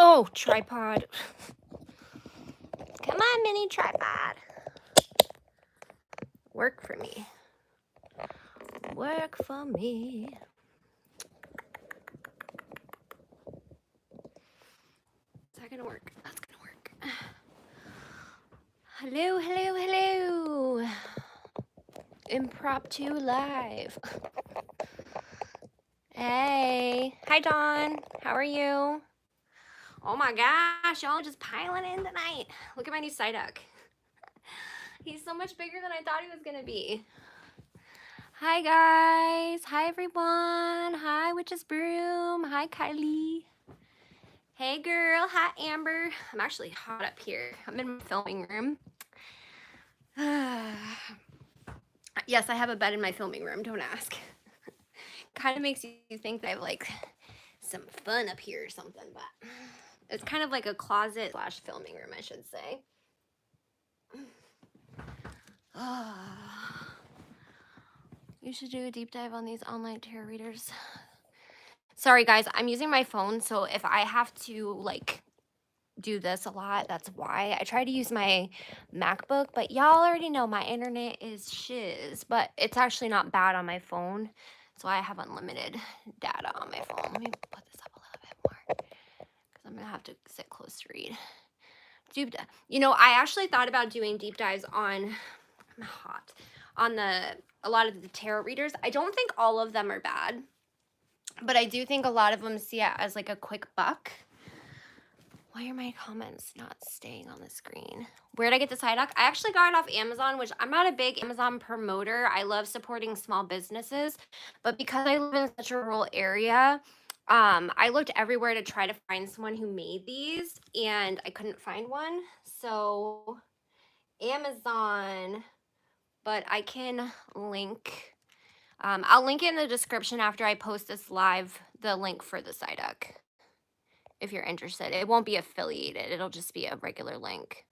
Oh, tripod. Come on, mini tripod. Work for me. Work for me. Is that gonna work? That's gonna work. Hello, hello, hello. Impromptu live. Hey. Hi, Dawn. How are you? Oh my gosh, y'all just piling in tonight. Look at my new Psyduck. He's so much bigger than I thought he was gonna be. Hi, guys. Hi, everyone. Hi, Witch's Broom. Hi, Kylie. Hey, girl. Hi, Amber. I'm actually hot up here. I'm in my filming room. Yes, I have a bed in my filming room. Don't ask. Kind of makes you think that I have like some fun up here or something, but it's kind of like a closet / filming room, I should say. You should do a deep dive on these online tarot readers. Sorry, guys, I'm using my phone, so if I have to like do this a lot, that's why. I try to use my MacBook, but y'all already know my internet is shiz, but it's actually not bad on my phone, so I have unlimited data on my phone. Let me put this up a little bit more because I'm gonna have to sit close to read. Deep dive. You know, I actually thought about doing deep dives on a lot of the tarot readers. I don't think all of them are bad, but I do think a lot of them see it as like a quick buck. Why are my comments not staying on the screen? Where'd I get the Psyduck? I actually got it off Amazon, which I'm not a big Amazon promoter. I love supporting small businesses, but because I live in such a rural area, I looked everywhere to try to find someone who made these, and I couldn't find one. So Amazon, but I can link. I'll link it in the description after I post this live, the link for the Psyduck. If you're interested, it won't be affiliated. It'll just be a regular link.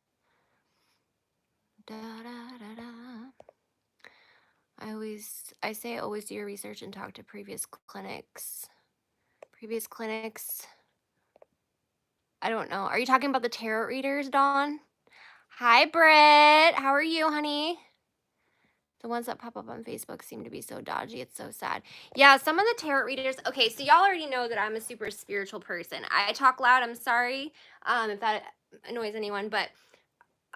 Da, da, da, da. I say always do your research and talk to previous clinics. Previous clinics. I don't know. Are you talking about the tarot readers, Dawn? Hi, Britt. How are you, honey? The ones that pop up on Facebook seem to be so dodgy. It's so sad. Yeah, some of the tarot readers. Okay, so y'all already know that I'm a super spiritual person. I talk loud. I'm sorry if that annoys anyone, but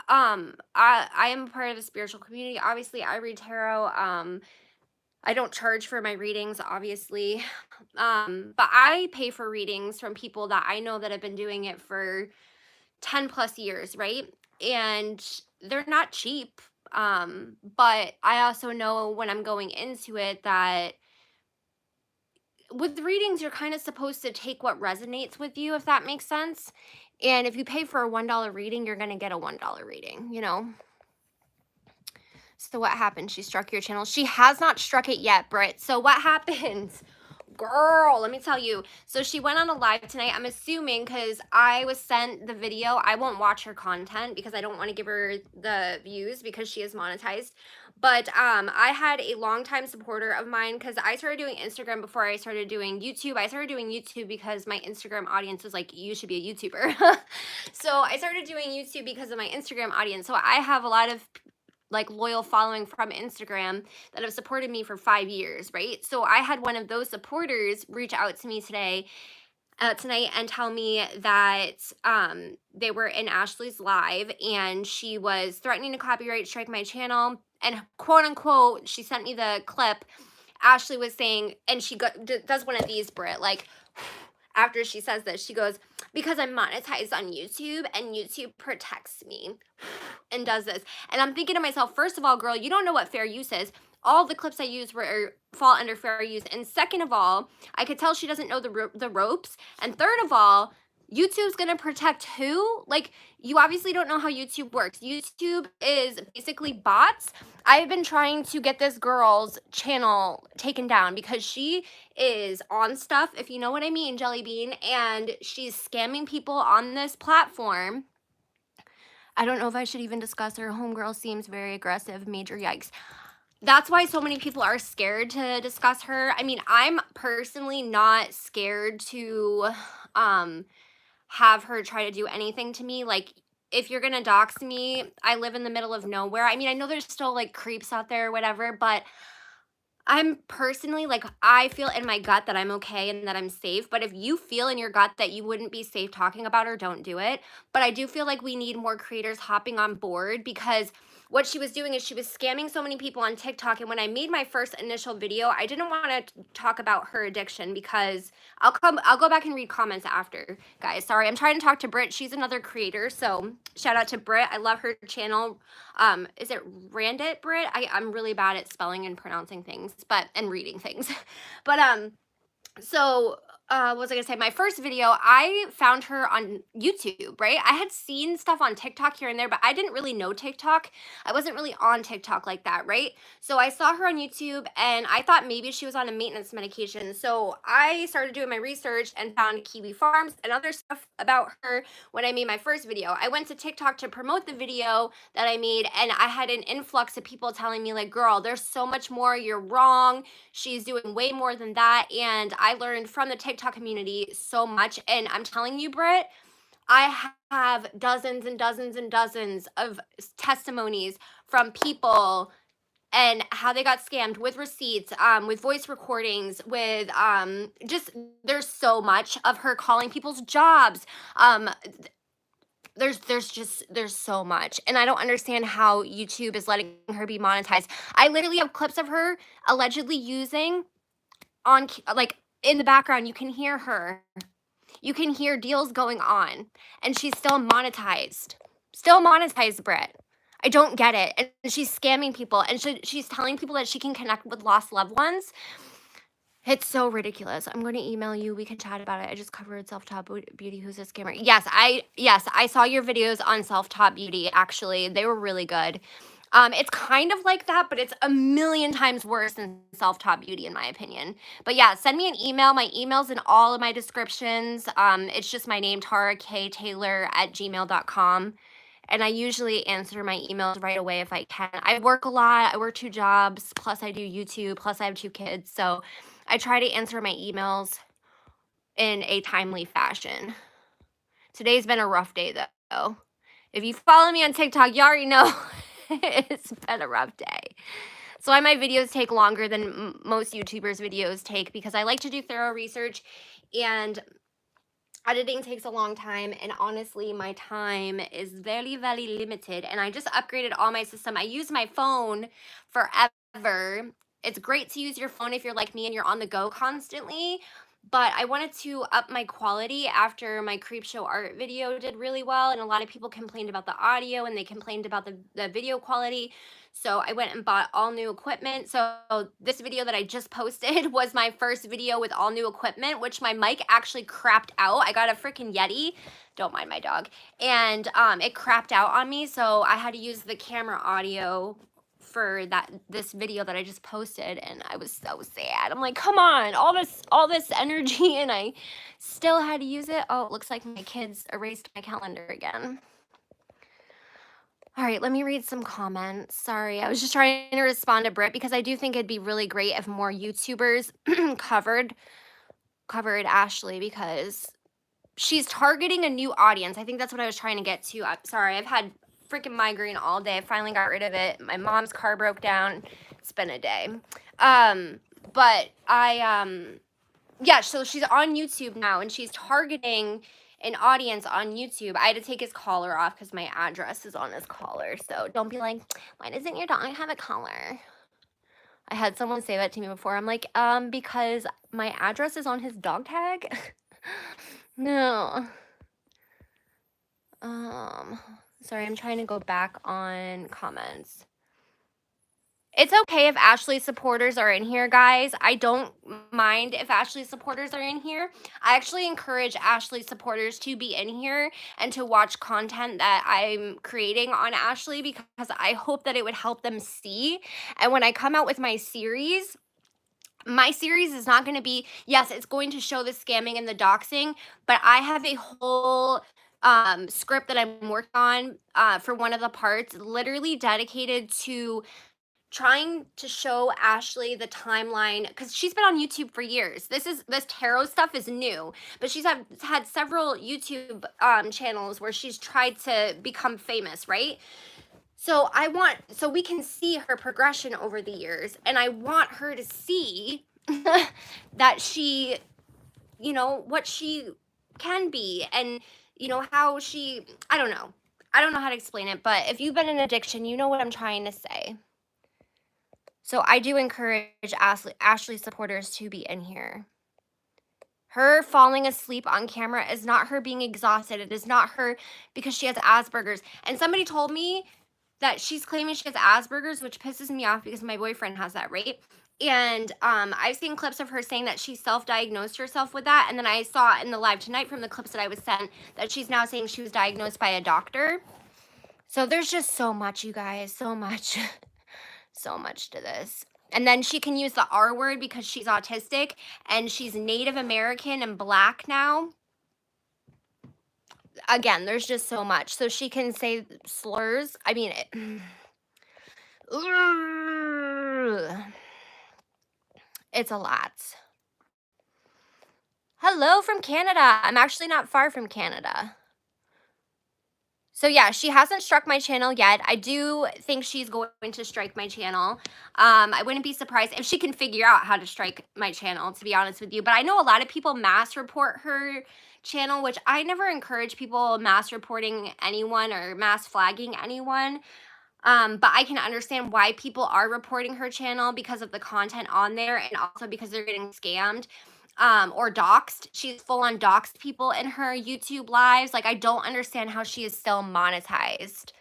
I am part of a spiritual community. Obviously, I read tarot. I don't charge for my readings, obviously. But I pay for readings from people that I know that have been doing it for 10 plus years, right? And they're not cheap. But I also know when I'm going into it that with readings, you're kind of supposed to take what resonates with you, if that makes sense. And if you pay for a $1 reading, you're going to get a $1 reading, you know? So what happened? She struck your channel. She has not struck it yet, Britt. So what happened? Girl, let me tell you. So she went on a live tonight. I'm assuming because I was sent the video. I won't watch her content because I don't want to give her the views because she is monetized. But I had a longtime supporter of mine because I started doing Instagram before I started doing YouTube. I started doing YouTube because my Instagram audience was like, you should be a YouTuber. So I started doing YouTube because of my Instagram audience. So I have a lot of like loyal following from Instagram that have supported me for 5 years, right? So I had one of those supporters reach out to me tonight and tell me that they were in Ashley's live and she was threatening to copyright strike my channel, and quote unquote, she sent me the clip. Ashley was saying, and she does one of these, Britt, like after she says this, she goes, because I'm monetized on YouTube and YouTube protects me, and does this. And I'm thinking to myself, first of all, girl, you don't know what fair use is. All the clips I use fall under fair use. And second of all, I could tell she doesn't know the ropes. And third of all, YouTube's gonna protect who? Like, you obviously don't know how YouTube works. YouTube is basically bots. I've been trying to get this girl's channel taken down because she is on stuff, if you know what I mean, Jelly Bean, and she's scamming people on this platform. I don't know if I should even discuss her. Homegirl seems very aggressive. Major yikes. That's why so many people are scared to discuss her. I mean, I'm personally not scared to have her try to do anything to me. Like, if you're gonna dox me, I live in the middle of nowhere. I mean, I know there's still like creeps out there or whatever, but I'm personally like, I feel in my gut that I'm okay and that I'm safe. But if you feel in your gut that you wouldn't be safe talking about her, don't do it. But I do feel like we need more creators hopping on board, because what she was doing is she was scamming so many people on TikTok. And when I made my first initial video, I didn't want to talk about her addiction, because I'll go back and read comments after, guys. Sorry, I'm trying to talk to Britt. She's another creator. So shout out to Britt. I love her channel. Is it Randit, Brit? I'm really bad at spelling and pronouncing things, and reading things. But so what was I gonna say? My first video, I found her on YouTube, right? I had seen stuff on TikTok here and there, but I didn't really know TikTok. I wasn't really on TikTok like that, right? So I saw her on YouTube and I thought maybe she was on a maintenance medication. So I started doing my research and found Kiwi Farms and other stuff about her when I made my first video. I went to TikTok to promote the video that I made, and I had an influx of people telling me like, girl, there's so much more, you're wrong. She's doing way more than that. And I learned from the TikTok community so much. And I'm telling you, Britt, I have dozens and dozens and dozens of testimonies from people and how they got scammed with receipts, with voice recordings, with just there's so much of her calling people's jobs. There's so much, and I don't understand how YouTube is letting her be monetized. I literally have clips of her allegedly using like in the background. You can hear her. You can hear deals going on, and she's still monetized. Still monetized, Brit. I don't get it. And she's scamming people, and she's telling people that she can connect with lost loved ones. It's so ridiculous. I'm going to email you. We can chat about it. I just covered self-taught beauty. Who's a scammer? Yes, I saw your videos on self-taught beauty. Actually, they were really good. It's kind of like that, but it's a million times worse than self-taught beauty, in my opinion. But yeah, send me an email. My email's in all of my descriptions. It's just my name, Tarrah K Taylor @gmail.com. And I usually answer my emails right away if I can. I work a lot. I work 2 jobs, plus I do YouTube, plus I have 2 kids. So I try to answer my emails in a timely fashion. Today's been a rough day, though. If you follow me on TikTok, you already know it's been a rough day. So why my videos take longer than most YouTubers' videos take, because I like to do thorough research, and editing takes a long time, and honestly my time is very, very limited, and I just upgraded all my system. I use my phone forever. It's great to use your phone if you're like me and you're on the go constantly, but I wanted to up my quality after my creep show art video did really well, and a lot of people complained about the audio and they complained about the video quality. So I went and bought all new equipment. So this video that I just posted was my first video with all new equipment, which my mic actually crapped out. I got a freaking Yeti, don't mind my dog, and it crapped out on me. So I had to use the camera audio for this video that I just posted, and I was so sad. I'm like, come on, all this energy, and I still had to use it. Oh, it looks like my kids erased my calendar again. All right, let me read some comments. Sorry, I was just trying to respond to Britt, because I do think it'd be really great if more YouTubers covered Ashley, because she's targeting a new audience. I think that's what I was trying to get to. I'm sorry, I've had freaking migraine all day. I finally got rid of it. My mom's car broke down. It's been a day. But yeah, so she's on YouTube now, and she's targeting an audience on YouTube. I had to take his collar off because my address is on his collar. So don't be like, why doesn't your dog have a collar? I had someone say that to me before. I'm like, because my address is on his dog tag. No. Sorry, I'm trying to go back on comments. It's okay if Ashley supporters are in here, guys. I don't mind if Ashley supporters are in here. I actually encourage Ashley supporters to be in here and to watch content that I'm creating on Ashley, because I hope that it would help them see. And when I come out with my series is not going to be, yes, it's going to show the scamming and the doxing, but I have a whole script that I'm working on for one of the parts, literally dedicated to trying to show Ashley the timeline, because she's been on YouTube for years. This tarot stuff is new, but she's had several YouTube channels where she's tried to become famous, right? So so we can see her progression over the years, and I want her to see that she, what she can be, and how she, I don't know. I don't know how to explain it, but if you've been in addiction, you know what I'm trying to say. So I do encourage Ashley supporters to be in here. Her falling asleep on camera is not her being exhausted. It is not her because she has Asperger's. And somebody told me that she's claiming she has Asperger's, which pisses me off because my boyfriend has that, right? And I've seen clips of her saying that she self-diagnosed herself with that. And then I saw in the live tonight from the clips that I was sent that she's now saying she was diagnosed by a doctor. So there's just so much, you guys, so much. So much to this. And then she can use the R word because she's autistic and she's Native American and Black now. Again, there's just so much. So she can say slurs. I mean, it's a lot. Hello from Canada. I'm actually not far from Canada. So yeah, she hasn't struck my channel yet. I do think she's going to strike my channel. I wouldn't be surprised if she can figure out how to strike my channel, to be honest with you. But I know a lot of people mass report her channel, which I never encourage people mass reporting anyone or mass flagging anyone. But I can understand why people are reporting her channel because of the content on there, and also because they're getting scammed. Or doxxed. She's full on doxed people in her YouTube lives. Like, I don't understand how she is still monetized.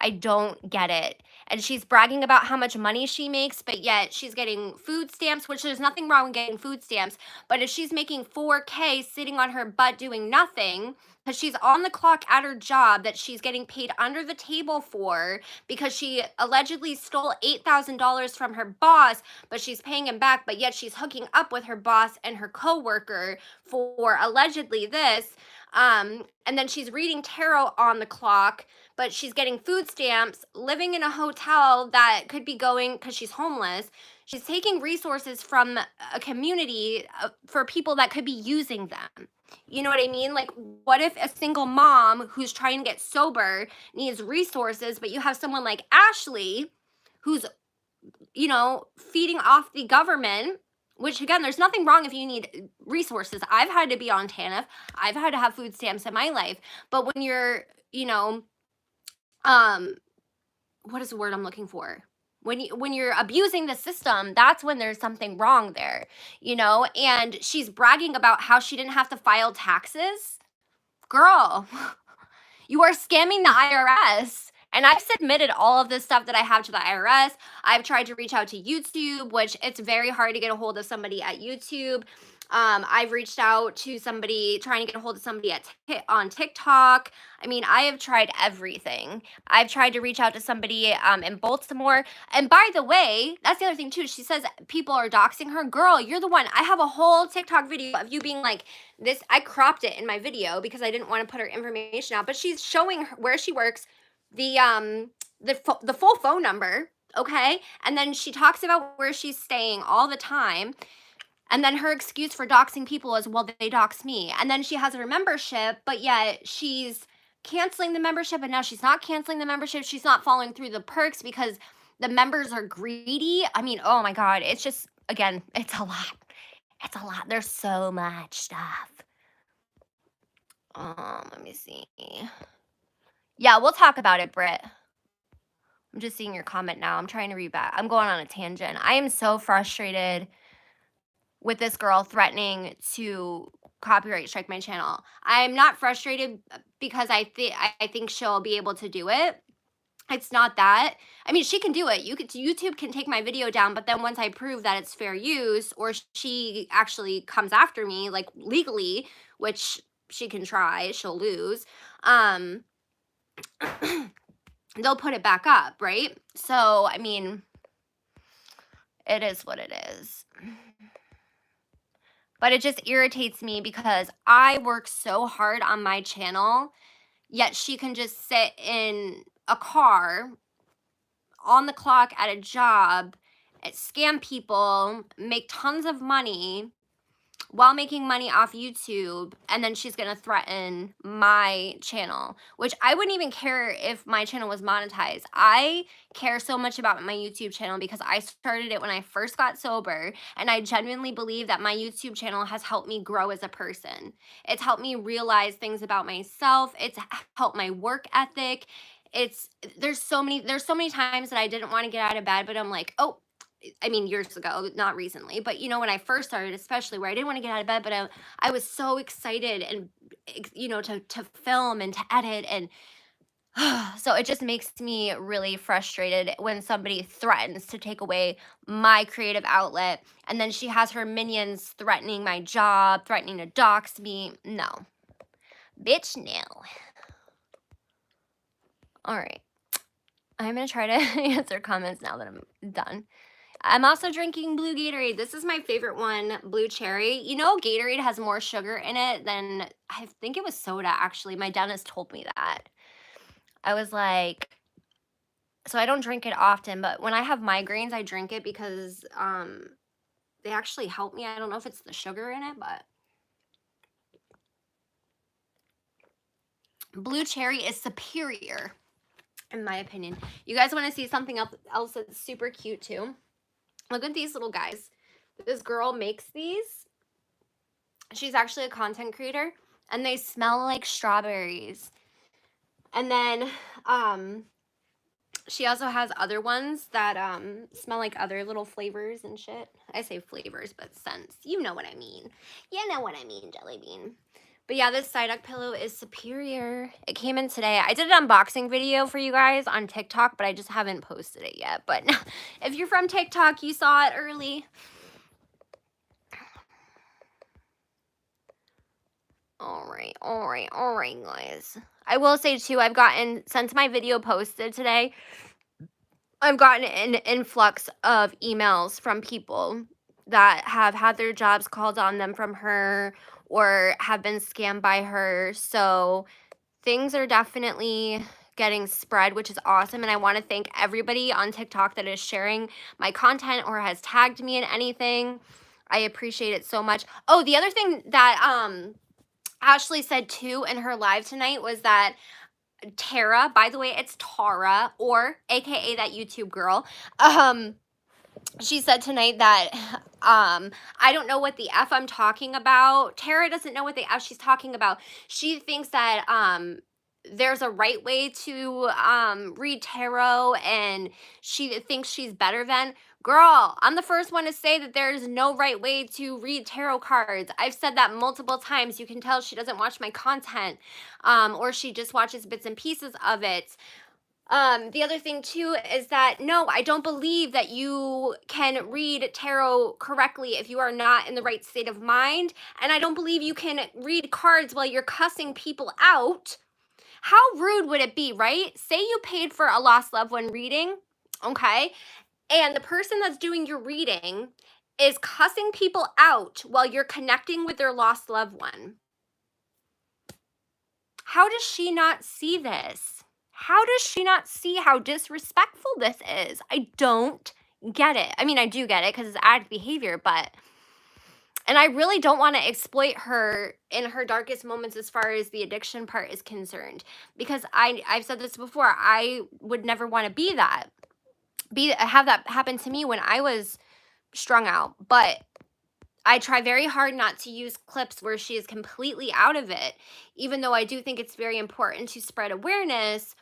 I don't get it. And she's bragging about how much money she makes, but yet she's getting food stamps, which there's nothing wrong with getting food stamps. But if she's making 4K sitting on her butt doing nothing, because she's on the clock at her job that she's getting paid under the table for, because she allegedly stole $8,000 from her boss, but she's paying him back, but yet she's hooking up with her boss and her coworker for allegedly this. And then she's reading tarot on the clock, but she's getting food stamps, living in a hotel that could be going because she's homeless. She's taking resources from a community for people that could be using them. You know what I mean? Like, what if a single mom who's trying to get sober needs resources, but you have someone like Ashley who's, feeding off the government, which again, there's nothing wrong if you need resources. I've had to be on TANF. I've had to have food stamps in my life. But when you're, what is the word I'm looking for? When you're abusing the system, that's when there's something wrong there, and she's bragging about how she didn't have to file taxes. Girl, you are scamming the IRS. And I've submitted all of this stuff that I have to the IRS. I've tried to reach out to YouTube, which it's very hard to get a hold of somebody at YouTube. I've reached out to somebody trying to get a hold of somebody on TikTok. I mean, I have tried everything. I've tried to reach out to somebody in Baltimore. And by the way, that's the other thing too. She says people are doxing her. Girl, you're the one. I have a whole TikTok video of you being like this. I cropped it in my video because I didn't want to put her information out. But she's showing where she works, the full phone number, okay? And then she talks about where she's staying all the time. And then her excuse for doxing people is, well, they dox me. And then she has her membership, but yet she's canceling the membership, and now she's not canceling the membership. She's not following through the perks because the members are greedy. I mean, oh my God. It's just, again, it's a lot. It's a lot. There's so much stuff. Let me see. Yeah, we'll talk about it, Britt. I'm just seeing your comment now. I'm trying to read back. I'm going on a tangent. I am so frustrated with this girl threatening to copyright strike my channel. I'm not frustrated because I think she'll be able to do it. It's not that. I mean, she can do it. YouTube can take my video down, but then once I prove that it's fair use, or she actually comes after me, like legally, which she can try, she'll lose. They'll put it back up, right? So, I mean, it is what it is. But it just irritates me because I work so hard on my channel, yet she can just sit in a car on the clock at a job, scam people, make tons of money while making money off YouTube, and then she's gonna threaten my channel, which I wouldn't even care if my channel was monetized. I care so much about my YouTube channel because I started it when I first got sober, and I genuinely believe that my YouTube channel has helped me grow as a person. It's helped me realize things about myself. It's helped my work ethic. There's so many times that I didn't want to get out of bed, but I'm like, oh, I mean, years ago, not recently, but you know, when I first started, especially where I didn't want to get out of bed, but I was so excited and, you know, to film and to edit. And so it just makes me really frustrated when somebody threatens to take away my creative outlet. And then she has her minions threatening my job, threatening to dox me. No, bitch, no. All right. I'm going to try to answer comments now that I'm done. I'm also drinking blue Gatorade. This is my favorite one, blue cherry. You know, Gatorade has more sugar in it than, I think it was soda, actually. My dentist told me that. I was like, so I don't drink it often, but when I have migraines, I drink it because they actually help me. I don't know if it's the sugar in it, but blue cherry is superior, in my opinion. You guys want to see something else that's super cute, too? Look at these little guys. This girl makes these. She's actually a content creator, and they smell like strawberries. And then she also has other ones that smell like other little flavors and shit. I say flavors, but scents. You know what I mean. You know what I mean, Jelly Bean. But yeah, this side up pillow is superior. It came in today. I did an unboxing video for you guys on TikTok, but I just haven't posted it yet. But if you're from TikTok, you saw it early. All right, guys. I will say, too, I've gotten, since my video posted today, I've gotten an influx of emails from people that have had their jobs called on them from her or have been scammed by her. So things are definitely getting spread, which is awesome. And I want to thank everybody on TikTok that is sharing my content or has tagged me in anything. I appreciate it so much. Oh, the other thing that Ashley said too in her live tonight was that Tarrah, by the way, it's Tarrah, or aka that YouTube girl. She said tonight that I don't know what the F I'm talking about. Tarrah doesn't know what the F she's talking about. She thinks that there's a right way to read tarot, and she thinks she's better than. Girl, I'm the first one to say that there's no right way to read tarot cards. I've said that multiple times. You can tell she doesn't watch my content, or she just watches bits and pieces of it. The other thing too is that no, I don't believe that you can read tarot correctly if you are not in the right state of mind. And I don't believe you can read cards while you're cussing people out. How rude would it be, right? Say you paid for a lost loved one reading, okay? And the person that's doing your reading is cussing people out while you're connecting with their lost loved one. How does she not see this? How does she not see how disrespectful this is? I don't get it. I mean, I do get it because it's addict behavior, but... And I really don't want to exploit her in her darkest moments as far as the addiction part is concerned. Because I've said this before, I would never want to be that. Have that happen to me when I was strung out. But I try very hard not to use clips where she is completely out of it. Even though I do think it's very important to spread awareness,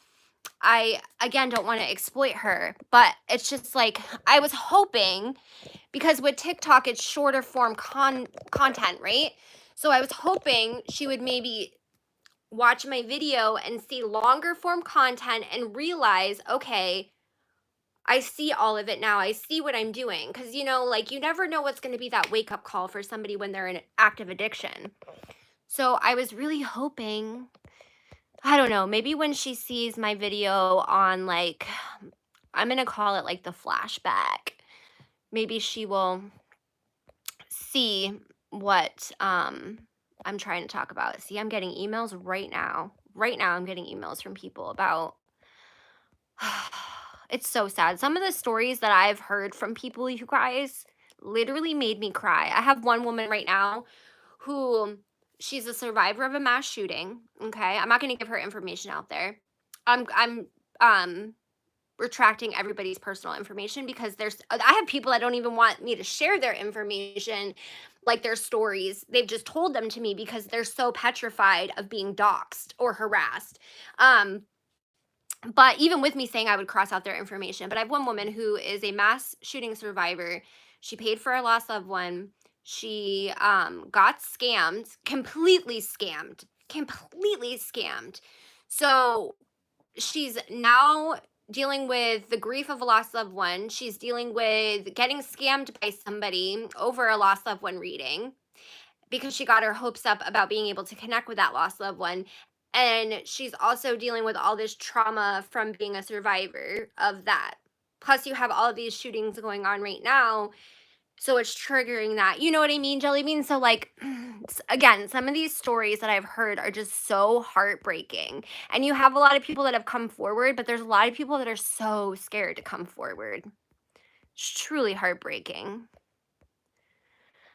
I, again, don't want to exploit her. But it's just like, I was hoping, because with TikTok, it's shorter form content, right? So I was hoping she would maybe watch my video and see longer form content and realize, okay, I see all of it now. I see what I'm doing. Because, you know, like, you never know what's going to be that wake-up call for somebody when they're in active addiction. So I was really hoping, I don't know, maybe when she sees my video on, like, I'm going to call it, like, the flashback, maybe she will see what I'm trying to talk about. See, I'm getting emails right now. Right now, I'm getting emails from people about It's so sad. Some of the stories that I've heard from people, you guys, literally made me cry. I have one woman right now who she's a survivor of a mass shooting. Okay. I'm not gonna give her information out there. I'm um retracting everybody's personal information because I have people that don't even want me to share their information, like their stories. They've just told them to me because they're so petrified of being doxxed or harassed. Um, but even with me saying I would cross out their information, but I have one woman who is a mass shooting survivor. She paid for a lost loved one. She got scammed, completely scammed. So she's now dealing with the grief of a lost loved one. She's dealing with getting scammed by somebody over a lost loved one reading because she got her hopes up about being able to connect with that lost loved one. And she's also dealing with all this trauma from being a survivor of that. Plus, you have all of these shootings going on right now. So it's triggering that. You know what I mean, Jelly Bean? So, like, again, some of these stories that I've heard are just so heartbreaking. And you have a lot of people that have come forward, but there's a lot of people that are so scared to come forward. It's truly heartbreaking.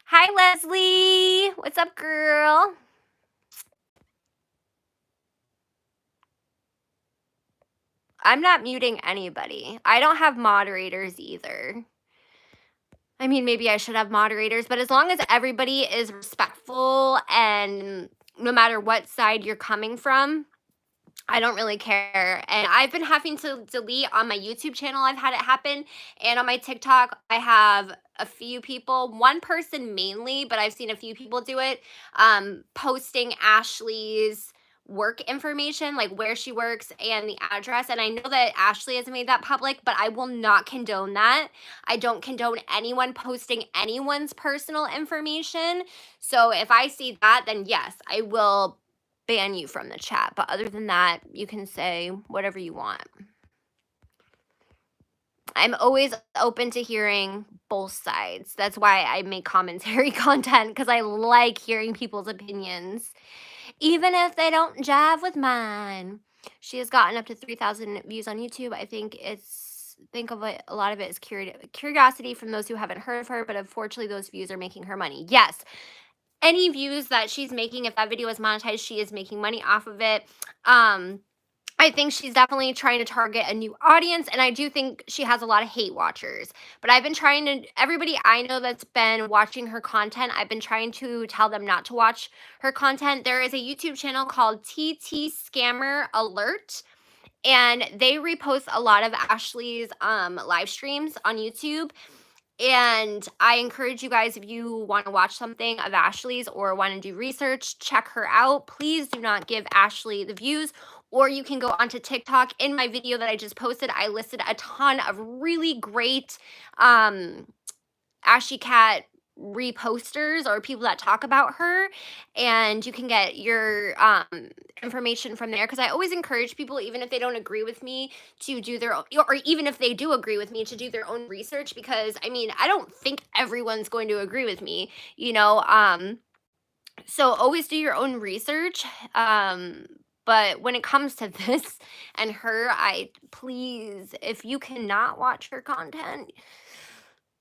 Hi, Leslie. What's up, girl? I'm not muting anybody. I don't have moderators either. I mean, maybe I should have moderators, but as long as everybody is respectful and no matter what side you're coming from, I don't really care. And I've been having to delete on my YouTube channel. I've had it happen. And on my TikTok, I have a few people, one person mainly, but I've seen a few people do it, posting Ashley's work information, like where she works and the address. And I know that Ashley has made that public, but I will not condone that. I don't condone anyone posting anyone's personal information. So if I see that, then yes, I will ban you from the chat. But other than that, you can say whatever you want. I'm always open to hearing both sides. That's why I make commentary content because I like hearing people's opinions, even if they don't jive with mine. She has gotten up to 3,000 views on YouTube. I think of it, a lot of it is curiosity from those who haven't heard of her, but unfortunately, those views are making her money. Yes, any views that she's making, if that video is monetized, she is making money off of it. I think she's definitely trying to target a new audience, and I do think she has a lot of hate watchers. But I've been trying to, everybody I know that's been watching her content, I've been trying to tell them not to watch her content. There is a YouTube channel called TT Scammer Alert, and they repost a lot of Ashley's live streams on YouTube. And I encourage you guys, if you want to watch something of Ashley's or want to do research, check her out. Please do not give Ashley the views. Or you can go onto TikTok. In my video that I just posted, I listed a ton of really great Msashycat reposters or people that talk about her, and you can get your information from there, because I always encourage people, even if they don't agree with me, to do their own, or even if they do agree with me, to do their own research, because I mean, I don't think everyone's going to agree with me, so always do your own research. But when it comes to this and her, please, if you cannot watch her content,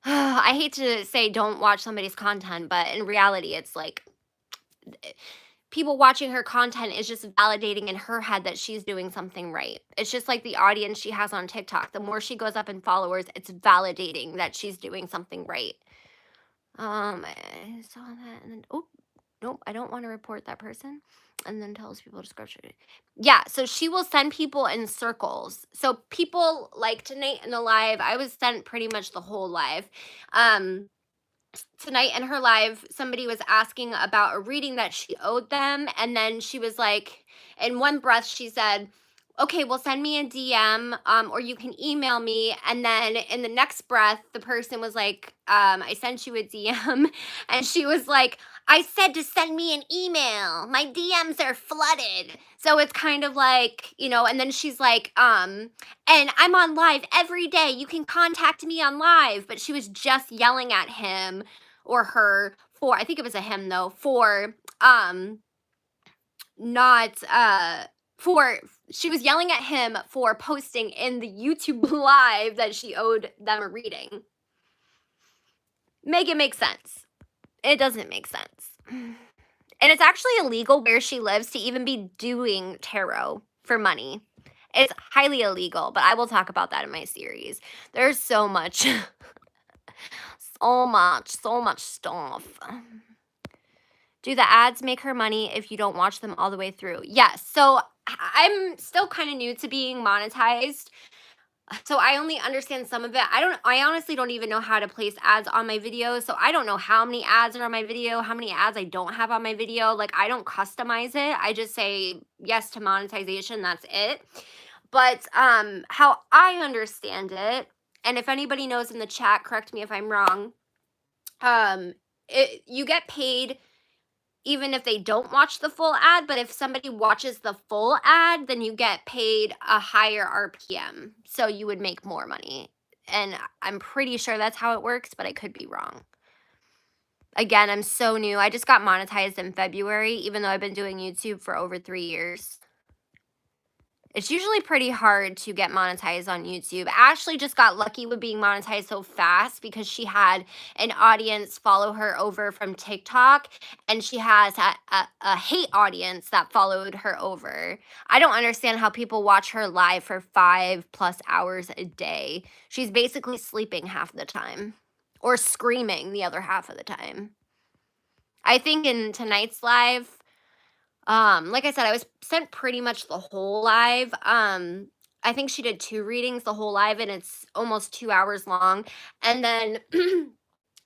I hate to say don't watch somebody's content, but in reality, it's like people watching her content is just validating in her head that she's doing something right. It's just like the audience she has on TikTok. The more she goes up in followers, it's validating that she's doing something right. I saw that and then, oh, nope, I don't want to report that person. And then tells people to scrub it. Yeah, so she will send people in circles. So people like tonight in the live, I was sent pretty much the whole live. Tonight in her live, somebody was asking about a reading that she owed them. And then she was like, in one breath, she said, okay, well, send me a DM, or you can email me. And then in the next breath, the person was like, I sent you a DM. And she was like, I said to send me an email. My DMs are flooded. So it's kind of like, and then she's like, and I'm on live every day. You can contact me on live. But she was just yelling at him or her for, I think it was a him though, for not she was yelling at him for posting in the YouTube live that she owed them a reading. Make it make sense. It doesn't make sense. And it's actually illegal where she lives to even be doing tarot for money. It's highly illegal, but I will talk about that in my series. There's so much, so much stuff. Do the ads make her money if you don't watch them all the way through? Yes. So I'm still kind of new to being monetized. So I only understand some of it. I honestly don't even know how to place ads on my videos. So I don't know how many ads are on my video, how many ads I don't have on my video. Like, I don't customize it. I just say yes to monetization. That's it. But how I understand it, and if anybody knows in the chat, correct me if I'm wrong. You get paid even if they don't watch the full ad, but if somebody watches the full ad, then you get paid a higher RPM. So you would make more money. And I'm pretty sure that's how it works, but I could be wrong. Again, I'm so new. I just got monetized in February, even though I've been doing YouTube for over 3 years. It's usually pretty hard to get monetized on YouTube. Ashley just got lucky with being monetized so fast because she had an audience follow her over from TikTok, and she has a hate audience that followed her over. I don't understand how people watch her live for 5+ hours a day. She's basically sleeping half the time or screaming the other half of the time. I think in tonight's live, like I said, I was sent pretty much the whole live. I think she did 2 readings the whole live, and it's almost 2 hours long. And then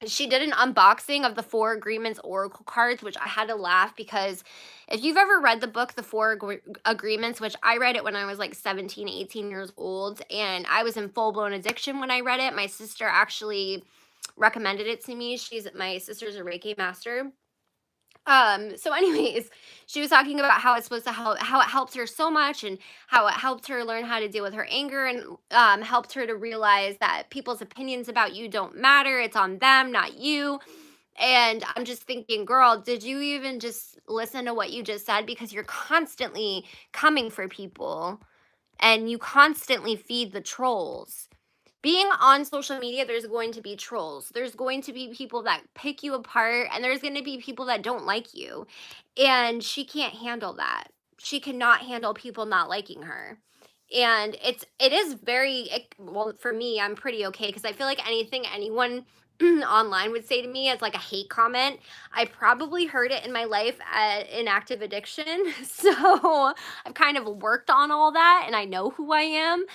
she did an unboxing of the 4 Agreements Oracle cards, which I had to laugh because if you've ever read the book, The 4 Agreements, which I read it when I was like 17, 18 years old, and I was in full-blown addiction when I read it. My sister actually recommended it to me. My sister's a Reiki master. So anyways, she was talking about how it's supposed to help, how it helps her so much, and how it helped her learn how to deal with her anger, and helped her to realize that people's opinions about you don't matter. It's on them, not you. And I'm just thinking, girl, did you even just listen to what you just said? Because you're constantly coming for people, and you constantly feed the trolls. Being on social media, there's going to be trolls. There's going to be people that pick you apart, and there's going to be people that don't like you. And she can't handle that. She cannot handle people not liking her. And it is well, for me, I'm pretty okay because I feel like anything anyone online would say to me as like a hate comment, I probably heard it in my life in active addiction. So I've kind of worked on all that, and I know who I am.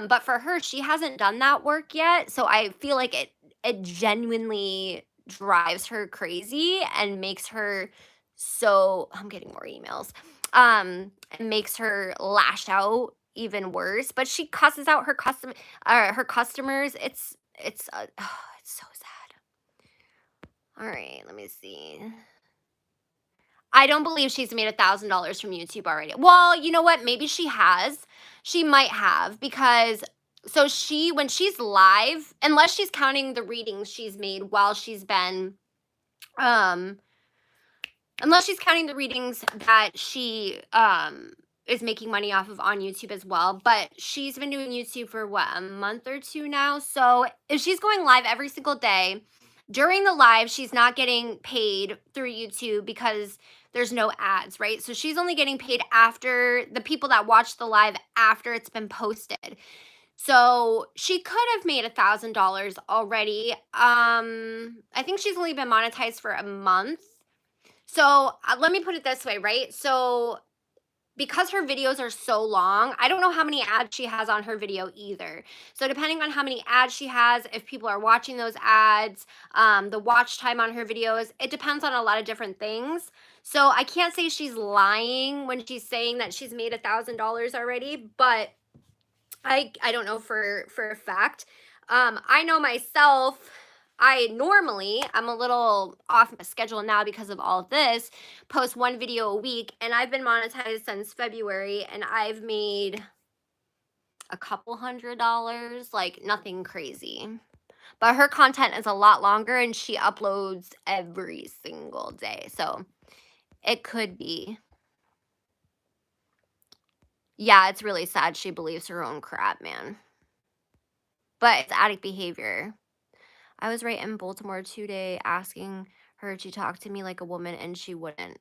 But for her, she hasn't done that work yet. So I feel like it genuinely drives her crazy and makes her so, I'm getting more emails. And makes her lash out even worse. But she cusses out her customers. It's so sad. All right, let me see. I don't believe she's made $1,000 from YouTube already. Well, you know what? Maybe she has. She might have, because when she's live, unless she's counting the readings she's made while she's been, unless she's counting the readings that she is making money off of on YouTube as well. But she's been doing YouTube for what, a month or 2 now. So if she's going live every single day, during the live, she's not getting paid through YouTube because there's no ads, right? So she's only getting paid after the people that watch the live after it's been posted. So she could have made $1,000 already. I think she's only been monetized for a month. So let me put it this way, right? So because her videos are so long, I don't know how many ads she has on her video either. So depending on how many ads she has, if people are watching those ads, the watch time on her videos, it depends on a lot of different things. So I can't say she's lying when she's saying that she's made $1,000 already, but I don't know for a fact. I know myself, I'm a little off my schedule now because of all of this, post 1 video a week, and I've been monetized since February, and I've made a couple $100, like nothing crazy. But her content is a lot longer, and she uploads every single day. So it could be. Yeah, it's really sad she believes her own crap, man. But it's addict behavior. I was right in Baltimore today asking her to talk to me like a woman, and she wouldn't.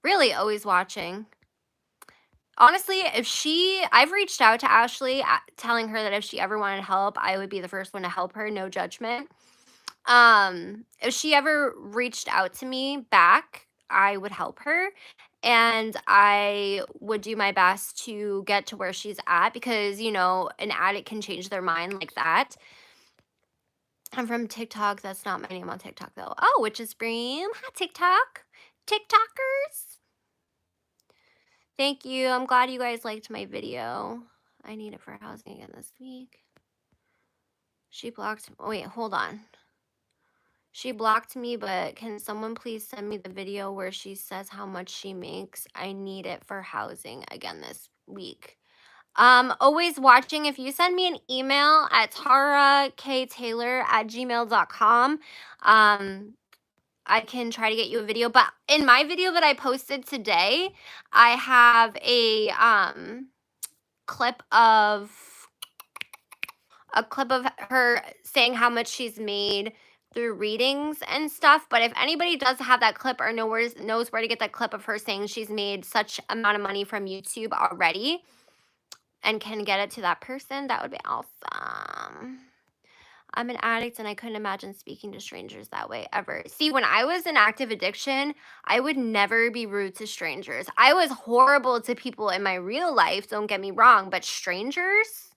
Really, always watching. Honestly, I've reached out to Ashley, telling her that if she ever wanted help, I would be the first one to help her, no judgment. If she ever reached out to me back, I would help her, and I would do my best to get to where she's at because, an addict can change their mind like that. I'm from TikTok. That's not my name on TikTok though. Oh, Witch's Bream. Hi, TikTok. TikTokers. Thank you. I'm glad you guys liked my video. I need it for housing again this week. She blocked. Wait, hold on. She blocked me, but can someone please send me the video where she says how much she makes? I need it for housing again this week. Always watching. If you send me an email at tarrahktaylor@gmail.com, I can try to get you a video. But in my video that I posted today, I have a clip of her saying how much she's made through readings and stuff. But if anybody does have that clip or knows where to get that clip of her saying she's made such amount of money from YouTube already and can get it to that person, that would be awesome. I'm an addict and I couldn't imagine speaking to strangers that way ever. See, when I was in active addiction, I would never be rude to strangers. I was horrible to people in my real life, don't get me wrong, but strangers,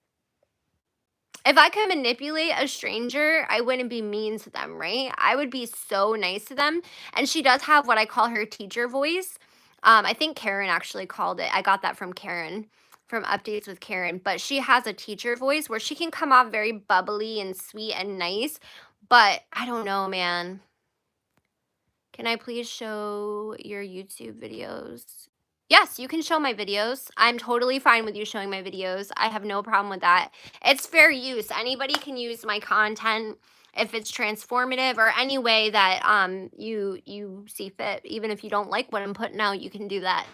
if I could manipulate a stranger, I wouldn't be mean to them, right? I would be so nice to them. And she does have what I call her teacher voice. I think Karen actually called it. I got that from Karen, from Updates with Karen. But she has a teacher voice where she can come off very bubbly and sweet and nice. But I don't know, man. Can I please show your YouTube videos? Yes, you can show my videos. I'm totally fine with you showing my videos. I have no problem with that. It's fair use. Anybody can use my content if it's transformative or any way that you see fit. Even if you don't like what I'm putting out, you can do that.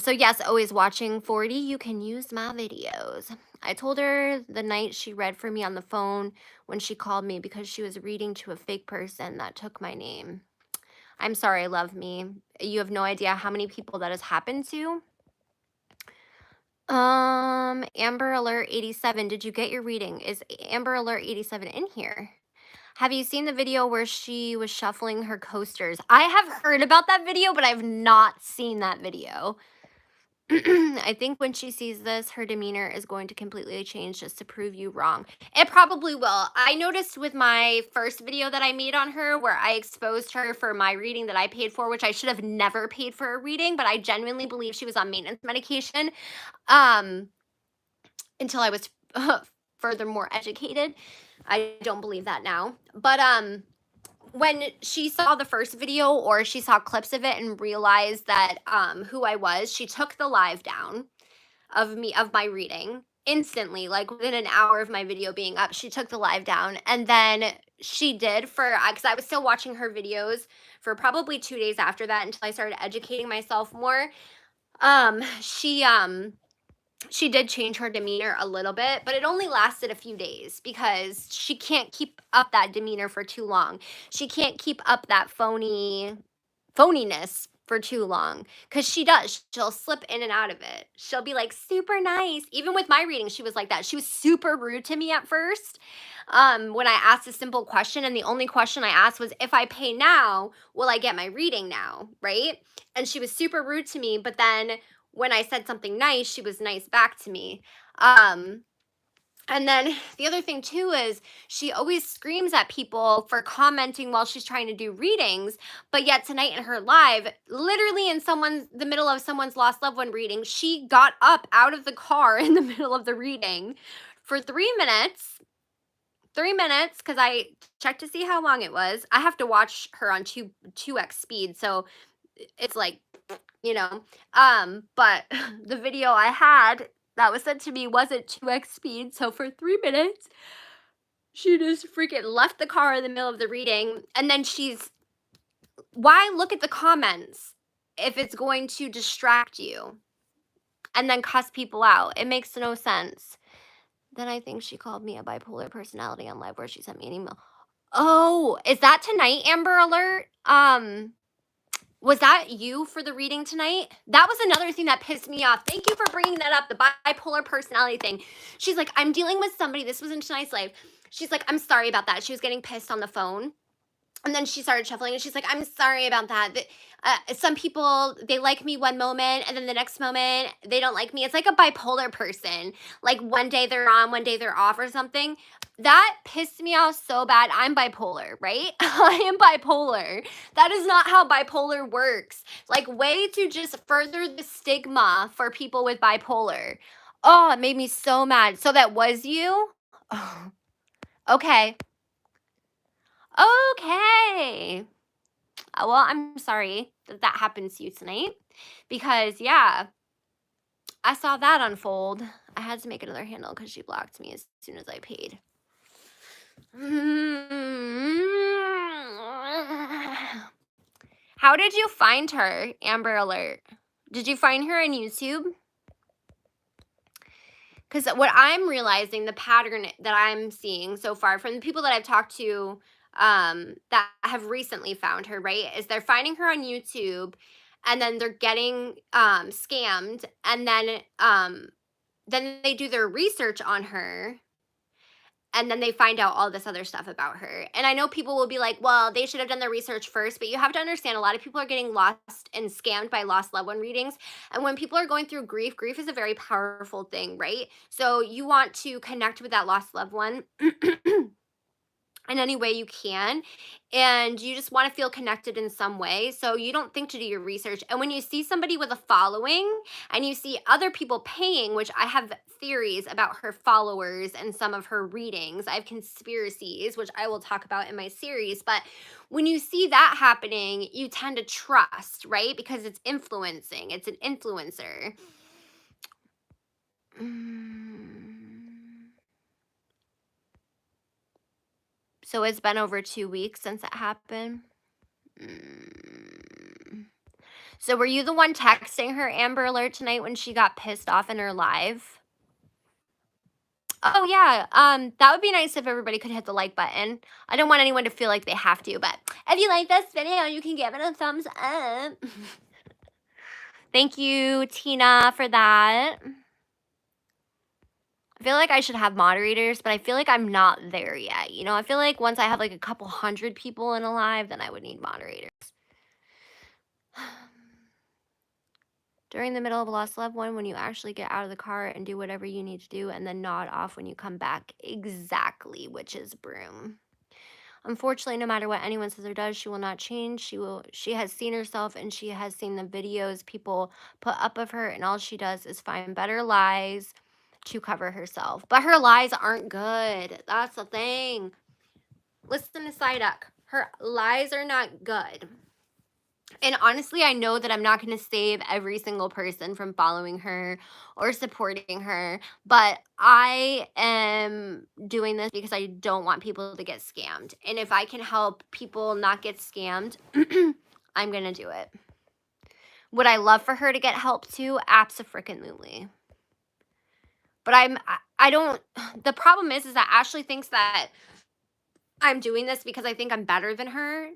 So yes, always watching 40. You can use my videos. I told her the night she read for me on the phone when she called me because she was reading to a fake person that took my name. I'm sorry, love me. You have no idea how many people that has happened to. Amber Alert 87. Did you get your reading? Is Amber Alert 87 in here? Have you seen the video where she was shuffling her coasters? I have heard about that video, but I've not seen that video. I think when she sees this, her demeanor is going to completely change just to prove you wrong. It probably will. I noticed with my first video that I made on her where I exposed her for my reading that I paid for, which I should have never paid for a reading, but I genuinely believe she was on maintenance medication until I was furthermore educated. I don't believe that now. But when she saw the first video or she saw clips of it and realized that who I was, she took the live down of my reading instantly, like within an hour of my video being up. She took the live down, and then she did for because I was still watching her videos for probably 2 days after that until I started educating myself more. She did change her demeanor a little bit, but it only lasted a few days because she can't keep up that demeanor for too long. She can't keep up that phoniness for too long because she does. She'll slip in and out of it. She'll be like super nice. Even with my reading, she was like that. She was super rude to me at first when I asked a simple question, and the only question I asked was, if I pay now, will I get my reading now, right? And she was super rude to me, but then when I said something nice, she was nice back to me. And then the other thing too is she always screams at people for commenting while she's trying to do readings. But yet tonight in her live, literally in the middle of someone's lost loved one reading, she got up out of the car in the middle of the reading for 3 minutes. 3 minutes, because I checked to see how long it was. I have to watch her on 2x speed, so it's like, but the video I had that was sent to me wasn't 2x speed, so for 3 minutes she just freaking left the car in the middle of the reading. And then why look at the comments if it's going to distract you? and then cuss people out. It makes no sense. Then I think she called me a bipolar personality on live where she sent me an email. Oh, is that tonight, Amber Alert? Was that you for the reading tonight? That was another thing that pissed me off. Thank you for bringing that up, the bipolar personality thing. She's like, I'm dealing with somebody. This was in tonight's live. She's like, I'm sorry about that. She was getting pissed on the phone. And then she started shuffling and she's like, I'm sorry about that. Some people, they like me one moment and then the next moment they don't like me. It's like a bipolar person. Like one day they're on, one day they're off or something. That pissed me off so bad. I'm bipolar, right? I am bipolar. That is not how bipolar works. Like, way to just further the stigma for people with bipolar. Oh, it made me so mad. So that was you? Oh, okay. Okay. Well, I'm sorry that that happens to you tonight because, yeah, I saw that unfold. I had to make another handle because she blocked me as soon as I paid. How did you find her, Amber Alert? Did you find her on YouTube? Because what I'm realizing, the pattern that I'm seeing so far from the people that I've talked to that have recently found her, right, is they're finding her on YouTube and then they're getting scammed, and then they do their research on her and then they find out all this other stuff about her. And I know people will be like, well, they should have done their research first, but you have to understand a lot of people are getting lost and scammed by lost loved one readings. And when people are going through grief, grief is a very powerful thing, right? So you want to connect with that lost loved one in any way you can, and you just want to feel connected in some way, so you don't think to do your research. And when you see somebody with a following and you see other people paying, which I have theories about her followers and some of her readings, I have conspiracies which I will talk about in my series, but when you see that happening, you tend to trust, right? Because it's influencing, it's an influencer. So it's been over 2 weeks since it happened. So were you the one texting her, Amber Alert, tonight when she got pissed off in her live? Oh yeah, that would be nice if everybody could hit the like button. I don't want anyone to feel like they have to, but if you like this video, you can give it a thumbs up. Thank you, Tina, for that. I feel like I should have moderators, but I feel like I'm not there yet. You know, I feel like once I have like a couple hundred people in a live, then I would need moderators. During the middle of a lost loved one, when you actually get out of the car and do whatever you need to do and then nod off when you come back. Exactly, witch's broom. Unfortunately, no matter what anyone says or does, she will not change. She has seen herself and she has seen the videos people put up of her, and all she does is find better lies to cover herself. But her lies aren't good. That's the thing. Listen to Psyduck. Her lies are not good. And honestly, I know that I'm not going to save every single person from following her or supporting her, but I am doing this because I don't want people to get scammed. And if I can help people not get scammed, I'm going to do it. Would I love for her to get help too? Abso-freaking-lutely. But I don't, the problem is that Ashley thinks that I'm doing this because I think I'm better than her.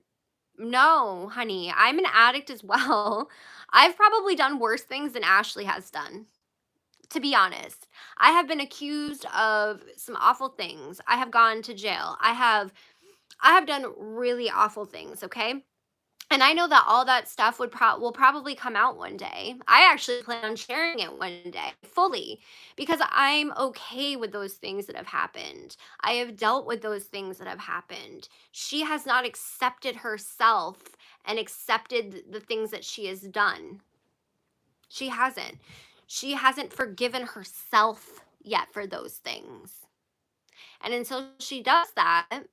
No, honey, I'm an addict as well. I've probably done worse things than Ashley has done, to be honest. I have been accused of some awful things. I have gone to jail. I have done really awful things, okay? And I know that all that stuff will probably come out one day. I actually plan on sharing it one day fully because I'm okay with those things that have happened. I have dealt with those things that have happened. She has not accepted herself and accepted the things that she has done. She hasn't. She hasn't forgiven herself yet for those things. And until she does that,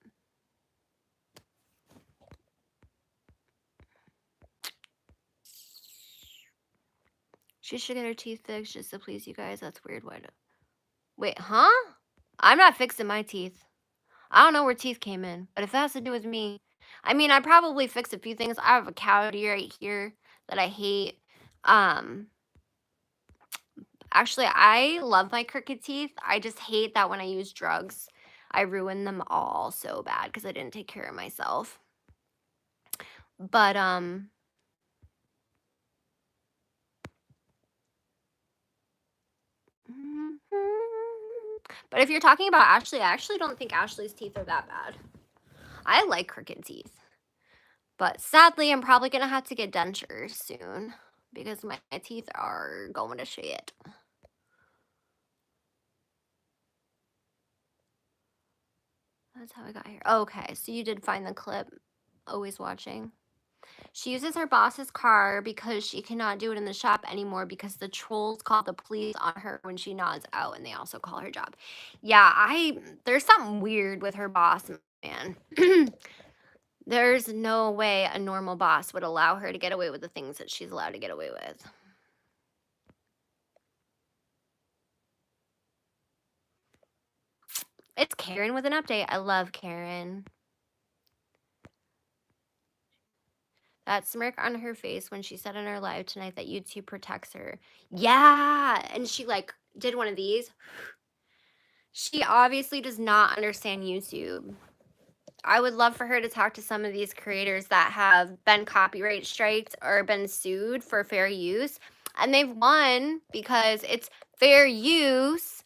she should get her teeth fixed just to please you guys. That's weird. Wait, huh? I'm not fixing my teeth. I don't know where teeth came in, but if that has to do with me, I mean, I probably fixed a few things. I have a cavity right here that I hate. Actually, I love my crooked teeth. I just hate that when I use drugs, I ruin them all so bad because I didn't take care of myself. But, but if you're talking about Ashley, I actually don't think Ashley's teeth are that bad. I like crooked teeth. But sadly, I'm probably gonna have to get dentures soon because my teeth are going to shit. That's how I got here. Okay, so you did find the clip. Always watching. She uses her boss's car because she cannot do it in the shop anymore because the trolls call the police on her when she nods out, and they also call her job. Yeah, there's something weird with her boss, man. There's no way a normal boss would allow her to get away with the things that she's allowed to get away with. It's Karen with an update. I love Karen. That smirk on her face when she said in her live tonight that YouTube protects her. Yeah, and she like did one of these. She obviously does not understand YouTube. I would love for her to talk to some of these creators that have been copyright striked or been sued for fair use, and they've won because it's fair use.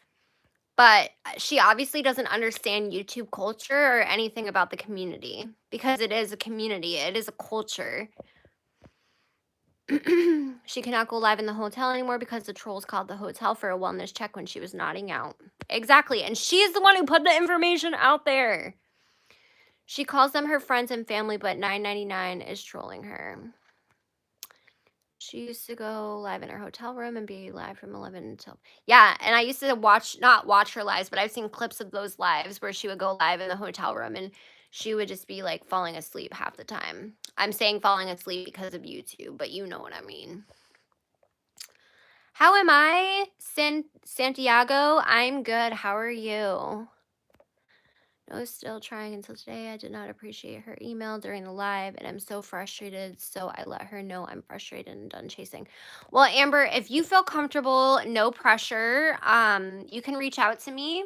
But she obviously doesn't understand YouTube culture or anything about the community because it is a community. It is a culture. She cannot go live in the hotel anymore because the trolls called the hotel for a wellness check when she was nodding out. Exactly. And she's the one who put the information out there. She calls them her friends and family, but 999 is trolling her. She used to go live in her hotel room and be live from 11 until... Yeah, and I used to not watch her lives, but I've seen clips of those lives where she would go live in the hotel room and she would just be like falling asleep half the time. I'm saying falling asleep because of YouTube, but you know what I mean. How am I, Santiago? I'm good. How are you? No, still trying until today. I did not appreciate her email during the live, and I'm so frustrated, so I let her know I'm frustrated and done chasing. Well, Amber, if you feel comfortable, no pressure, you can reach out to me.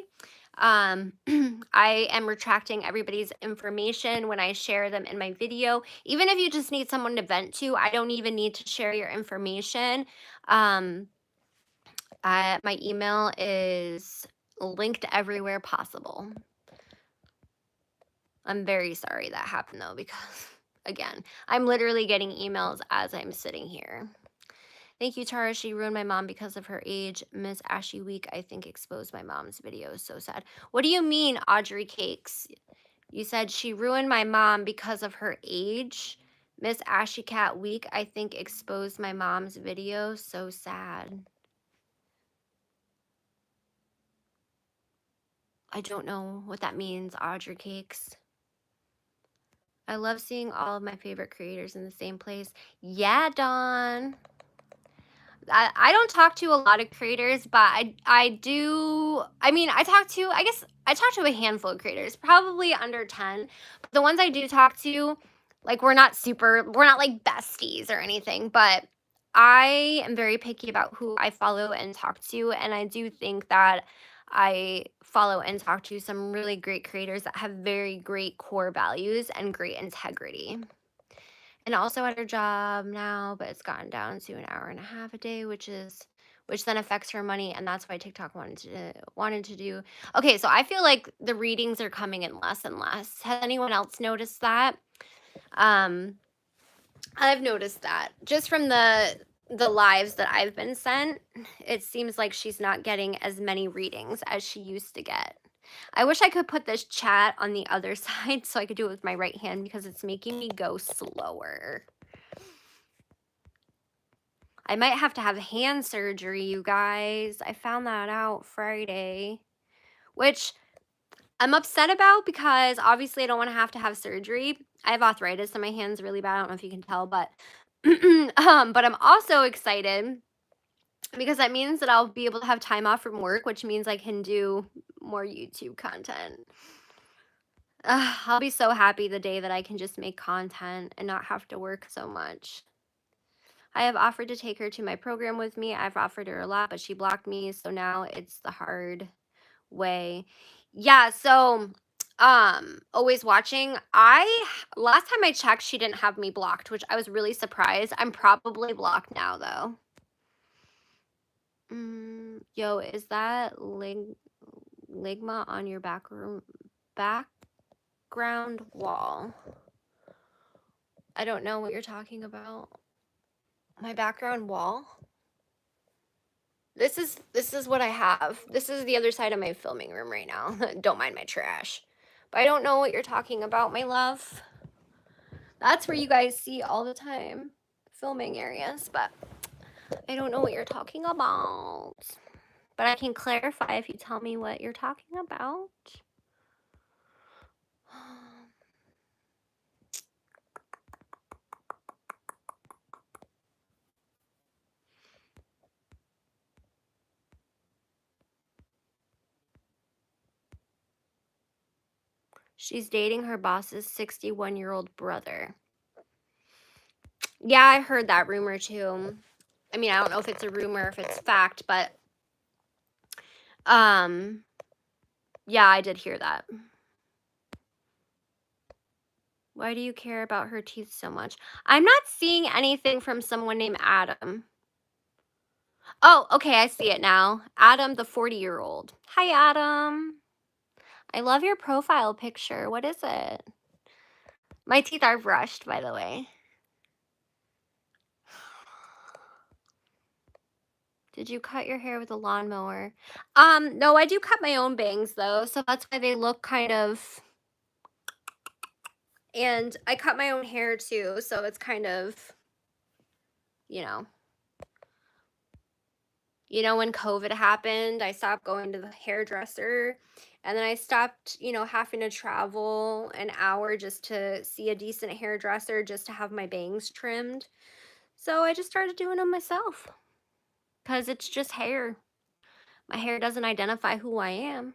I am retracting everybody's information when I share them in my video. Even if you just need someone to vent to, I don't even need to share your information. My email is linked everywhere possible. I'm very sorry that happened though, because again, I'm literally getting emails as I'm sitting here. Thank you, Tarrah. She ruined my mom because of her age. Miss Ashy Week, I think, exposed my mom's video. So sad. What do you mean, Audrey Cakes? You said she ruined my mom because of her age. Miss Ashycat Week, I think, exposed my mom's video. So sad. I don't know what that means, Audrey Cakes. I love seeing all of my favorite creators in the same place. Yeah, Dawn. I don't talk to a lot of creators, but I do. I mean, I talk to a handful of creators, probably under 10. But the ones I do talk to, like we're not like besties or anything, but I am very picky about who I follow and talk to, and I do think that I follow and talk to some really great creators that have very great core values and great integrity. And also at her job now, but it's gotten down to an hour and a half a day, which then affects her money, and that's why TikTok wanted to do. Okay, so I feel like the readings are coming in less and less. Has anyone else noticed that? I've noticed that just from the lives that I've been sent, it seems like she's not getting as many readings as she used to get. I wish I could put this chat on the other side so I could do it with my right hand because it's making me go slower. I might have to have hand surgery, you guys. I found that out Friday, which I'm upset about because obviously I don't want to have surgery. I have arthritis in my hands really bad. I don't know if you can tell, but but I'm also excited because that means that I'll be able to have time off from work, which means I can do more YouTube content. I'll be so happy the day that I can just make content and not have to work so much. I have offered to take her to my program with me. I've offered her a lot, but she blocked me. So now it's the hard way. Yeah, so always watching. Last time I checked, she didn't have me blocked, which I was really surprised. I'm probably blocked now though. Yo, is that ligma on your background wall? I don't know what you're talking about. My background wall? This is what I have. This is the other side of my filming room right now. Don't mind my trash. But I don't know what you're talking about, my love. That's where you guys see all the time. Filming areas, but I don't know what you're talking about. But I can clarify if you tell me what you're talking about. She's dating her boss's 61-year-old brother. Yeah, I heard that rumor too. I mean, I don't know if it's a rumor, if it's fact, but yeah, I did hear that. Why do you care about her teeth so much? I'm not seeing anything from someone named Adam. Oh, okay, I see it now. Adam, the 40-year-old. Hi, Adam. I love your profile picture. What is it? My teeth are brushed, by the way. Did you cut your hair with a lawnmower? No, I do cut my own bangs, though, so that's why they look kind of... And I cut my own hair, too, so it's kind of, you know... You know, when COVID happened, I stopped going to the hairdresser, and then I stopped, having to travel an hour just to see a decent hairdresser just to have my bangs trimmed. So I just started doing them myself because it's just hair. My hair doesn't identify who I am.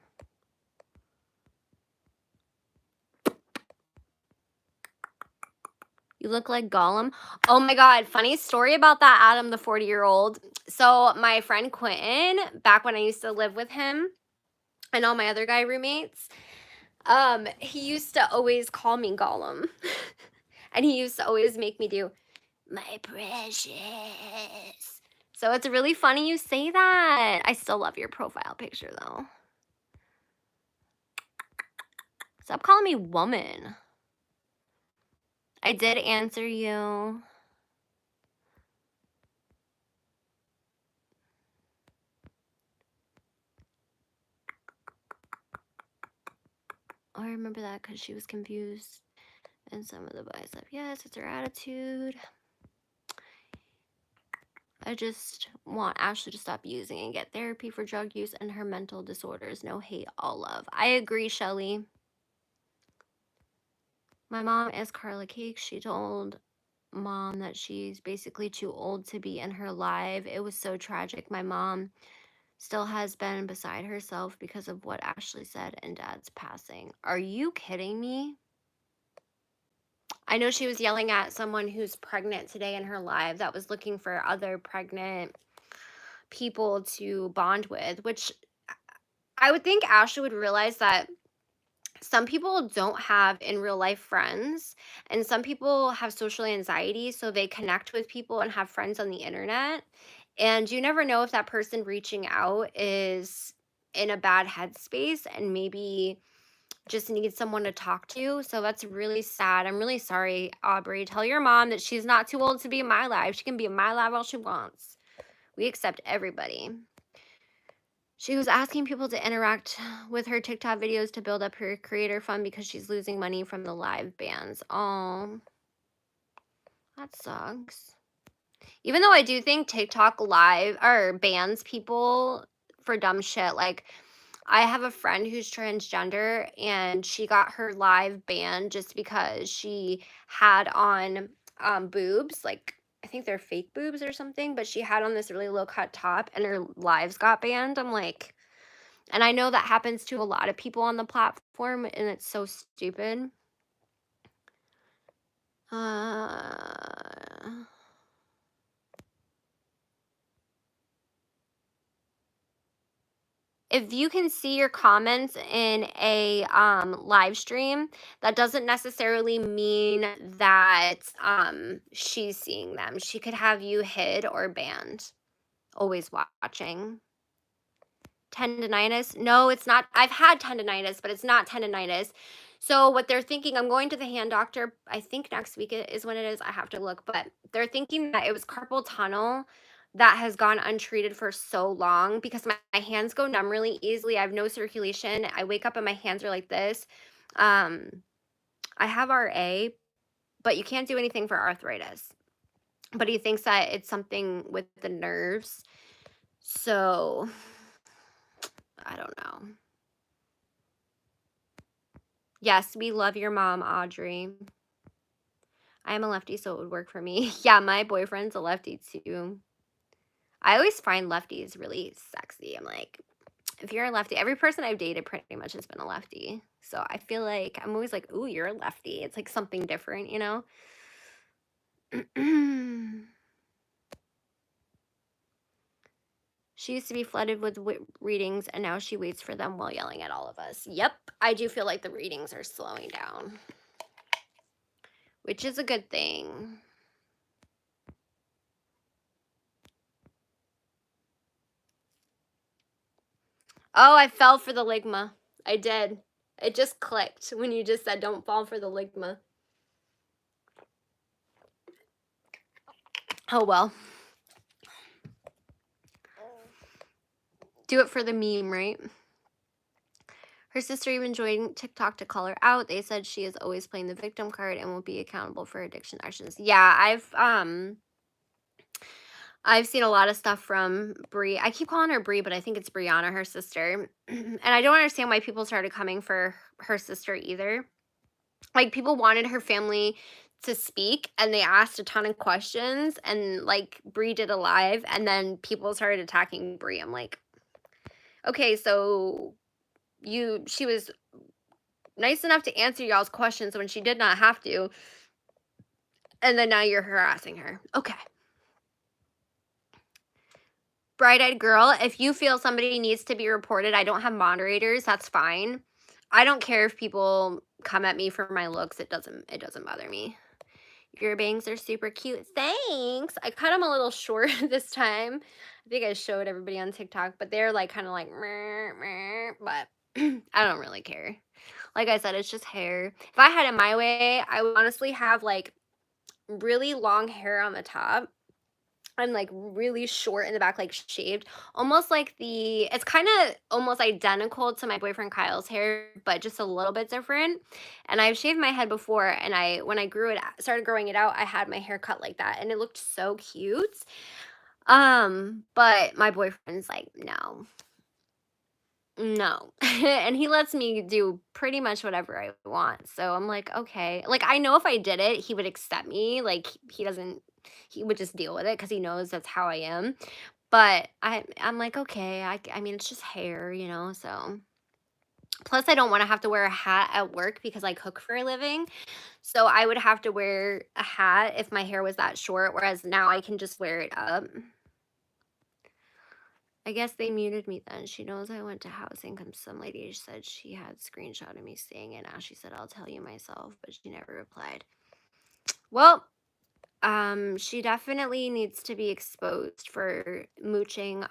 You look like Gollum. Oh my God, funny story about that Adam, the 40-year-old. So my friend Quentin, back when I used to live with him and all my other guy roommates, he used to always call me Gollum. And he used to always make me do, my precious. So it's really funny you say that. I still love your profile picture, though. Stop calling me woman. I did answer you. Oh, I remember that because she was confused. And some of the boys said, yes, it's her attitude. I just want Ashley to stop using and get therapy for drug use and her mental disorders. No hate, all love. I agree, Shelly. My mom is Carla Cake. She told mom that she's basically too old to be in her live. It was so tragic. My mom still has been beside herself because of what Ashley said and dad's passing. Are you kidding me? I know she was yelling at someone who's pregnant today in her live that was looking for other pregnant people to bond with, which I would think Ashley would realize that some people don't have in real life friends, and some people have social anxiety, so they connect with people and have friends on the internet. And you never know if that person reaching out is in a bad headspace and maybe just needs someone to talk to. So that's really sad. I'm really sorry, Aubrey. Tell your mom that she's not too old to be in my life. She can be in my life all she wants. We accept everybody. She was asking people to interact with her TikTok videos to build up her creator fund because she's losing money from the live bans. Oh, that sucks. Even though I do think TikTok live or bans people for dumb shit. Like, I have a friend who's transgender and she got her live banned just because she had on boobs. Like, I think they're fake boobs or something, but she had on this really low cut top and her lives got banned. I'm like, and I know that happens to a lot of people on the platform, and it's so stupid. if you can see your comments in a live stream, that doesn't necessarily mean that she's seeing them. She could have you hid or banned. Always watching. Tendinitis? No, it's not. I've had tendinitis, but it's not tendinitis. So what they're thinking, I'm going to the hand doctor, I think next week is when it is. I have to look, but they're thinking that it was carpal tunnel that has gone untreated for so long because my hands go numb really easily. I have no circulation. I wake up and my hands are like this. Um, I have RA, but you can't do anything for arthritis. But he thinks that it's something with the nerves. So I don't know. Yes, we love your mom, Audrey. I am a lefty, so it would work for me. Yeah, my boyfriend's a lefty too. I always find lefties really sexy. I'm like, if you're a lefty, every person I've dated pretty much has been a lefty. So I feel like I'm always like, ooh, you're a lefty. It's like something different, you know? She used to be flooded with readings, and now she waits for them while yelling at all of us. Yep, I do feel like the readings are slowing down, which is a good thing. Oh, I fell for the ligma. I did. It just clicked when you just said don't fall for the ligma. Oh, well. Do it for the meme, right? Her sister even joined TikTok to call her out. They said she is always playing the victim card and won't be accountable for addiction actions. Yeah, I've seen a lot of stuff from Bree. I keep calling her Bree, but I think it's Brianna, her sister. And I don't understand why people started coming for her sister either. Like, people wanted her family to speak, and they asked a ton of questions, and, like, Bree did a live, and then people started attacking Bree. I'm like, okay, so she was nice enough to answer y'all's questions when she did not have to, and then now you're harassing her. Okay. Bright-eyed girl, if you feel somebody needs to be reported, I don't have moderators, that's fine. I don't care if people come at me for my looks. It doesn't bother me. Your bangs are super cute. Thanks. I cut them a little short this time. I think I showed everybody on TikTok, but they're like kind of like meh, meh, but I don't really care. Like I said, it's just hair. If I had it my way, I would honestly have like really long hair on the top and like really short in the back, like shaved, almost like it's kind of almost identical to my boyfriend Kyle's hair, but just a little bit different. And I've shaved my head before, and when I started growing it out, I had my hair cut like that, and it looked so cute. But my boyfriend's like, no, no. And he lets me do pretty much whatever I want. So I'm like, okay. Like, I know if I did it, he would accept me. Like, he would just deal with it because he knows that's how I am. But I'm like, okay, I mean, it's just hair, you know, so. Plus, I don't want to have to wear a hat at work because I cook for a living. So I would have to wear a hat if my hair was that short, whereas now I can just wear it up. I guess they muted me then. She knows I went to housing because some lady said she had screenshot of me saying it. Now she said, I'll tell you myself, but she never replied. Well, she definitely needs to be exposed for mooching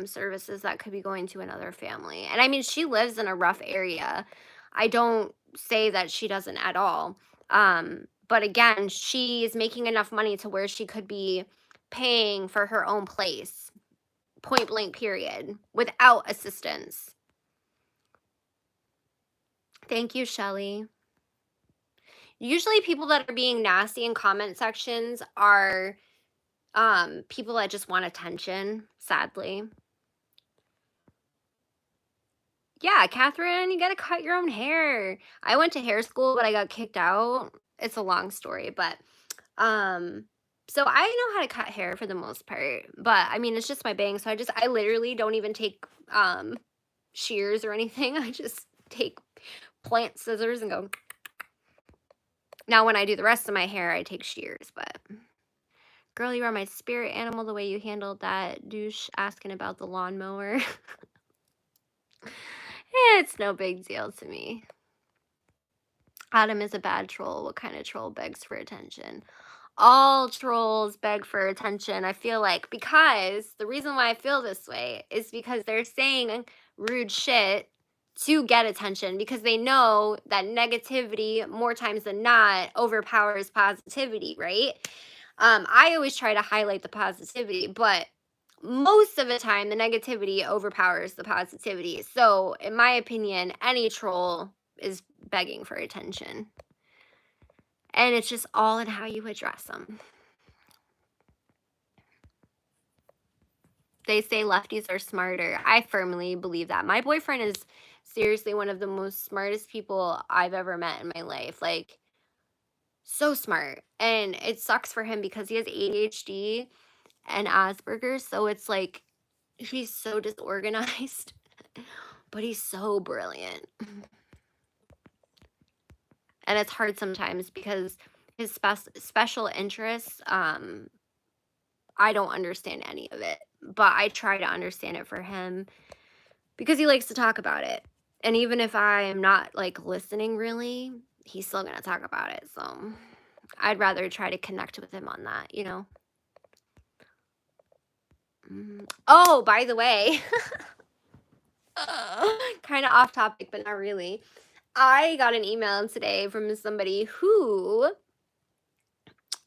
services that could be going to another family. And I mean, she lives in a rough area. I don't say that she doesn't at all. But again, she is making enough money to where she could be paying for her own place. Point blank period, without assistance. Thank you, Shelly. Usually people that are being nasty in comment sections are people that just want attention, sadly. Yeah, Catherine, you gotta cut your own hair. I went to hair school, but I got kicked out. It's a long story, but so I know how to cut hair for the most part. But I mean, it's just my bangs, so I literally don't even take shears or anything. I just take plant scissors and go. Now when I do the rest of my hair, I take shears, but girl, you are my spirit animal the way you handled that douche asking about the lawnmower. It's no big deal to me. Adam is a bad troll. What kind of troll begs for attention? All trolls beg for attention, I feel like, because the reason why I feel this way is because they're saying rude shit to get attention because they know that negativity more times than not overpowers positivity, right? I always try to highlight the positivity, but most of the time the negativity overpowers the positivity. So, in my opinion, any troll is begging for attention. And it's just all in how you address them. They say lefties are smarter. I firmly believe that. My boyfriend is seriously one of the most smartest people I've ever met in my life. Like, so smart. And it sucks for him because he has ADHD and Asperger's. So it's like he's so disorganized, but he's so brilliant. And it's hard sometimes because his special interests, I don't understand any of it, but I try to understand it for him because he likes to talk about it. And even if I am not like listening really, he's still going to talk about it. So I'd rather try to connect with him on that, you know? Oh, by the way, kind of off topic, but not really. I got an email today from somebody who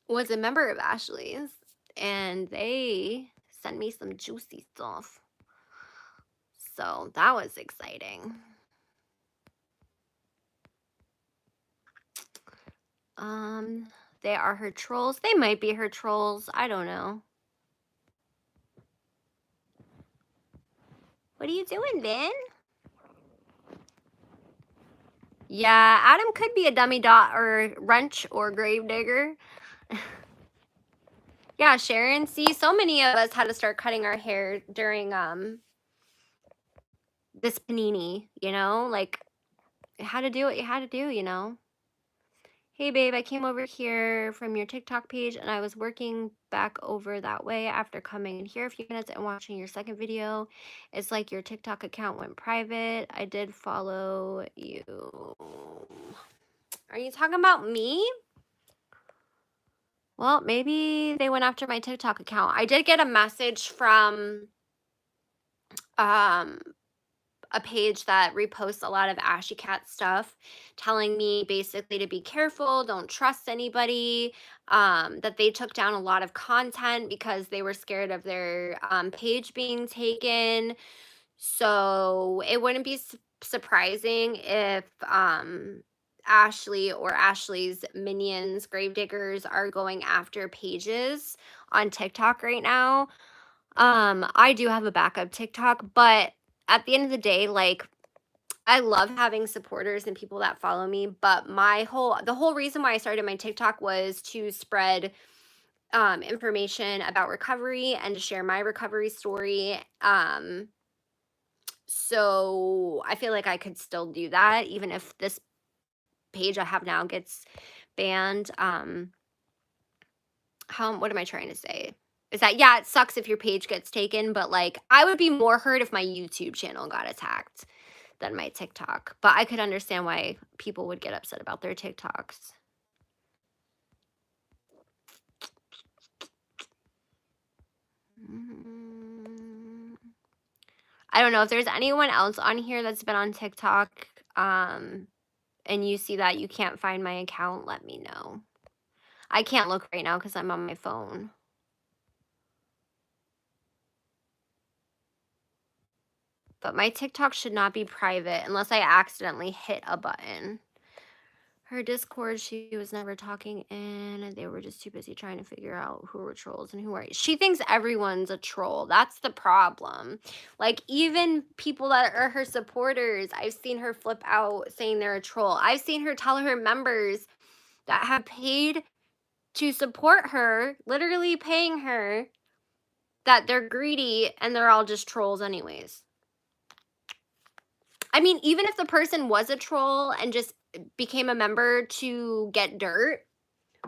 was a member of Ashley's, and they sent me some juicy stuff. So that was exciting. They are her trolls. They might be her trolls. I don't know. What are you doing, Vin? Yeah, Adam could be a dummy dot or wrench or gravedigger. Yeah, Sharon. See, so many of us had to start cutting our hair during this panini, you know? Like, you had to do what you had to do, you know? Hey babe, I came over here from your TikTok page and I was working back over that way after coming in here a few minutes and watching your second video. It's like your TikTok account went private. I did follow you. Are you talking about me? Well, maybe they went after my TikTok account. I did get a message from um a page that reposts a lot of Msashycat stuff, telling me basically to be careful, don't trust anybody, that they took down a lot of content because they were scared of their page being taken. So it wouldn't be surprising if Ashley or Ashley's minions, gravediggers, are going after pages on TikTok right now. I do have a backup TikTok, but at the end of the day, like I love having supporters and people that follow me, but the whole reason why I started my TikTok was to spread information about recovery and to share my recovery story. So I feel like I could still do that even if this page I have now gets banned. What am I trying to say? Is that yeah, it sucks if your page gets taken, but like I would be more hurt if my YouTube channel got attacked than my TikTok. But I could understand why people would get upset about their TikToks. I don't know if there's anyone else on here that's been on TikTok, and you see that you can't find my account, let me know. I can't look right now because I'm on my phone. But my TikTok should not be private unless I accidentally hit a button. Her Discord, she was never talking in, and they were just too busy trying to figure out who were trolls and who are. She thinks everyone's a troll. That's the problem. Like, even people that are her supporters, I've seen her flip out saying they're a troll. I've seen her tell her members that have paid to support her, literally paying her, that they're greedy and they're all just trolls anyways. I mean, even if the person was a troll and just became a member to get dirt,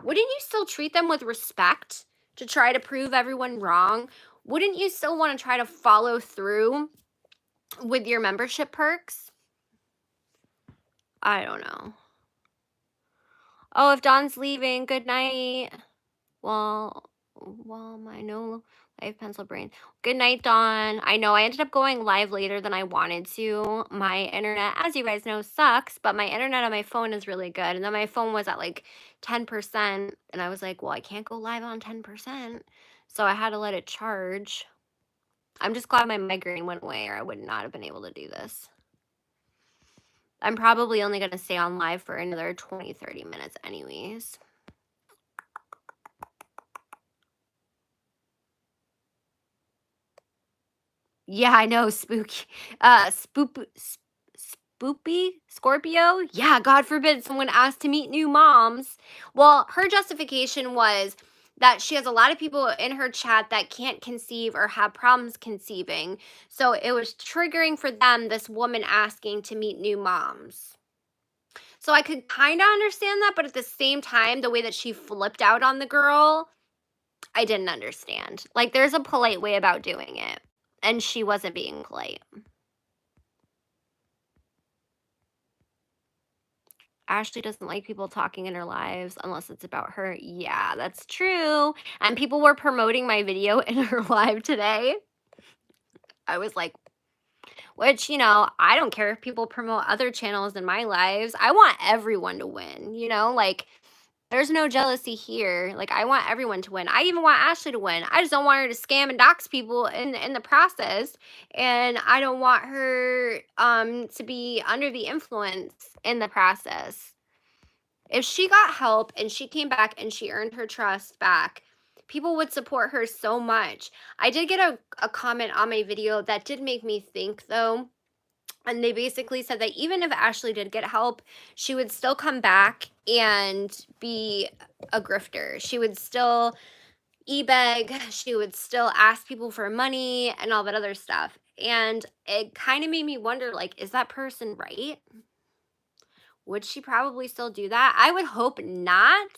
wouldn't you still treat them with respect to try to prove everyone wrong? Wouldn't you still want to try to follow through with your membership perks. I don't know. Oh, if Dawn's leaving, good night. Well, my no live pencil brain. Good night, Dawn. I know I ended up going live later than I wanted to. My internet, as you guys know, sucks, but my internet on my phone is really good. And then my phone was at like 10%. And I was like, well, I can't go live on 10%. So I had to let it charge. I'm just glad my migraine went away, or I would not have been able to do this. I'm probably only going to stay on live for another 20-30 minutes anyways. Yeah, I know, spooky. Spoopy Scorpio? Yeah, God forbid someone asked to meet new moms. Well, her justification was that she has a lot of people in her chat that can't conceive or have problems conceiving. So it was triggering for them, this woman asking to meet new moms. So I could kind of understand that, but at the same time, the way that she flipped out on the girl, I didn't understand. Like, there's a polite way about doing it, and she wasn't being polite. Ashley doesn't like people talking in her lives unless it's about her. Yeah, that's true. And people were promoting my video in her live today. I was like, which, I don't care if people promote other channels in my lives. I want everyone to win, like there's no jealousy here. Like, I want everyone to win. I even want Ashley to win. I just don't want her to scam and dox people in the process. And I don't want her to be under the influence in the process. If she got help and she came back and she earned her trust back, people would support her so much. I did get a comment on my video that did make me think, though. And they basically said that even if Ashley did get help, she would still come back and be a grifter. She would still e-beg. She would still ask people for money and all that other stuff. And it kind of made me wonder, like, is that person right? Would she probably still do that? I would hope not,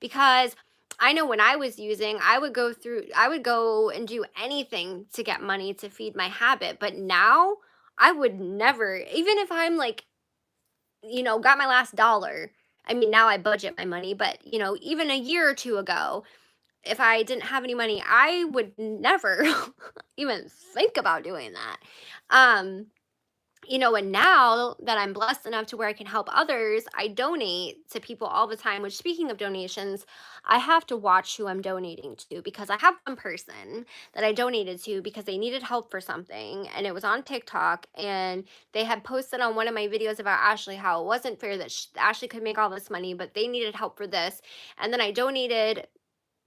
because I know when I was using, I would go and do anything to get money to feed my habit. But now I would never, even if I'm like, got my last dollar. I mean, now I budget my money, but even a year or two ago, if I didn't have any money, I would never even think about doing that. Um, and now that I'm blessed enough to where I can help others, I donate to people all the time, which, speaking of donations, I have to watch who I'm donating to, because I have one person that I donated to because they needed help for something, and it was on TikTok, and they had posted on one of my videos about Ashley how it wasn't fair that Ashley could make all this money, but they needed help for this. And then I donated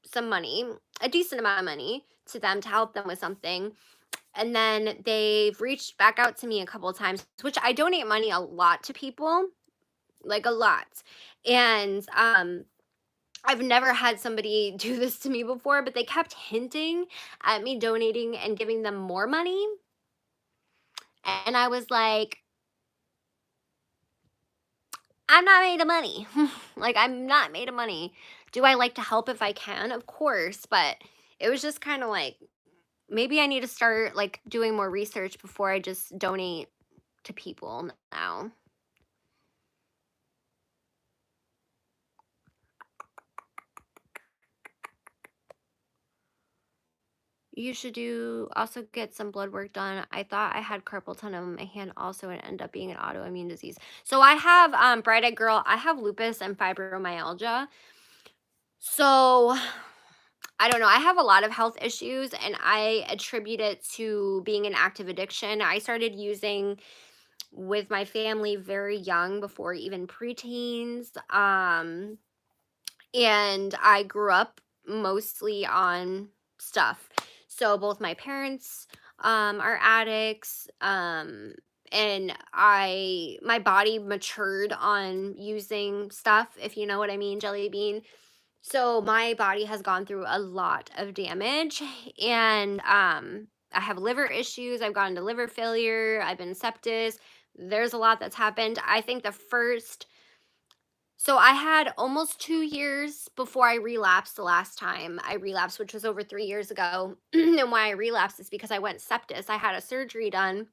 some money, a decent amount of money, to them to help them with something. And then they've reached back out to me a couple of times, which I donate money a lot to people, like a lot. And I've never had somebody do this to me before, but they kept hinting at me donating and giving them more money. And I was like, I'm not made of money. Like, I'm not made of money. Do I like to help if I can? Of course. But it was just kind of like, maybe I need to start like doing more research before I just donate to people now. You should also get some blood work done. I thought I had carpal tunnel in my hand also, and it ended up being an autoimmune disease. So I have, bright eyed girl, I have lupus and fibromyalgia. So I don't know. I have a lot of health issues, and I attribute it to being an active addiction. I started using with my family very young, before even preteens. And I grew up mostly on stuff. So both my parents are addicts, and my body matured on using stuff, if you know what I mean, Jelly Bean. So my body has gone through a lot of damage, and I have liver issues. I've gone to liver failure. I've been sepsis. There's a lot that's happened. I think so I had almost 2 years before I relapsed the last time I relapsed, which was over 3 years ago. And why I relapsed is because I went septis. I had a surgery done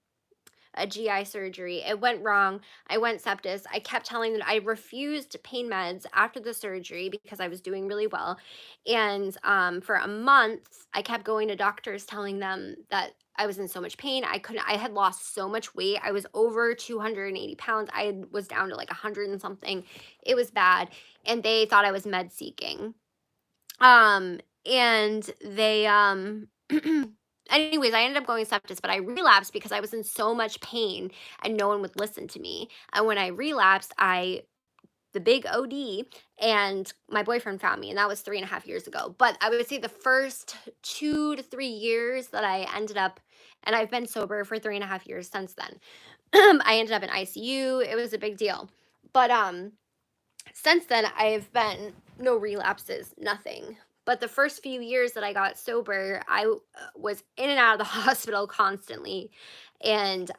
a GI surgery. It went wrong. I went septis. I kept telling them I refused pain meds after the surgery because I was doing really well. And for a month, I kept going to doctors telling them that I was in so much pain. I had lost so much weight. I was over 280 pounds. Was down to like 100 and something. It was bad. And they thought I was med seeking. And they, anyways, I ended up going septis, but I relapsed because I was in so much pain and no one would listen to me. And when I relapsed, the big OD, and my boyfriend found me, and that was 3.5 years ago. But I would say the first 2 to 3 years that I ended up, and I've been sober for 3.5 years since then. I ended up in ICU. It was a big deal. But since then, I've been no relapses, nothing. But the first few years that I got sober, I was in and out of the hospital constantly. And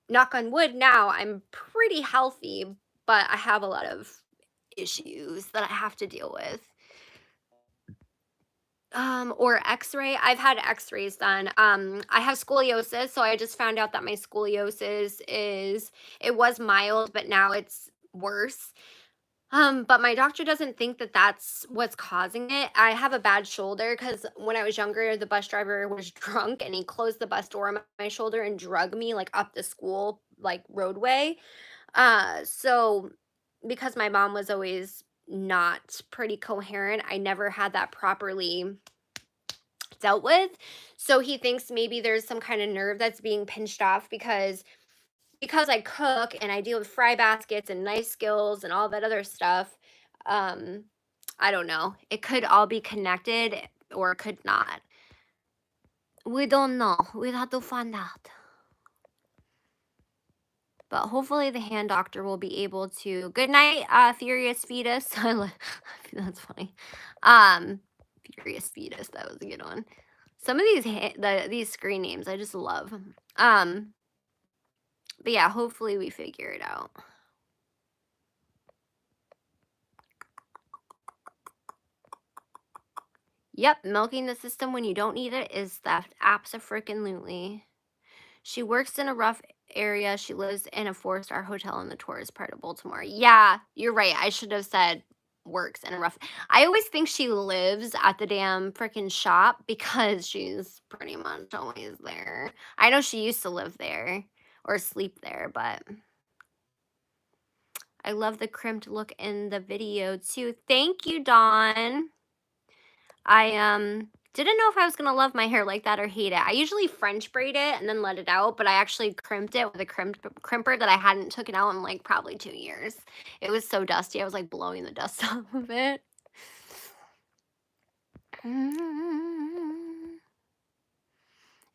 knock on wood, now I'm pretty healthy, but I have a lot of issues that I have to deal with. Or X-ray. I've had X-rays done. I have scoliosis, so I just found out that my scoliosis it was mild, but now it's worse. But my doctor doesn't think that that's what's causing it. I have a bad shoulder because when I was younger, the bus driver was drunk and he closed the bus door on my shoulder and drug me like up the school like roadway. So because my mom was always not pretty coherent, I never had that properly dealt with. So he thinks maybe there's some kind of nerve that's being pinched off because I cook and I deal with fry baskets and knife skills and all that other stuff. um, I don't know. It could all be connected or it could not. We don't know. We'd have to find out. But hopefully the hand doctor will be able to. Good night, Furious Fetus. That's funny. Um, Furious Fetus. That was a good one. Some of these screen names I just love. But yeah, hopefully we figure it out. Yep, milking the system when you don't need it is theft. Abso-freaking-lutely. She works in a rough area. She lives in a 4-star hotel in the tourist part of Baltimore. Yeah, you're right. I should have said works in a rough. I always think she lives at the damn freaking shop because she's pretty much always there. I know she used to live there or sleep there, but I love the crimped look in the video too. Thank you, Dawn. I didn't know if I was gonna love my hair like that or hate it. I usually French braid it and then let it out, but I actually crimped it with a crimper that I hadn't taken out in like probably 2 years. It was so dusty. I was like blowing the dust off of it.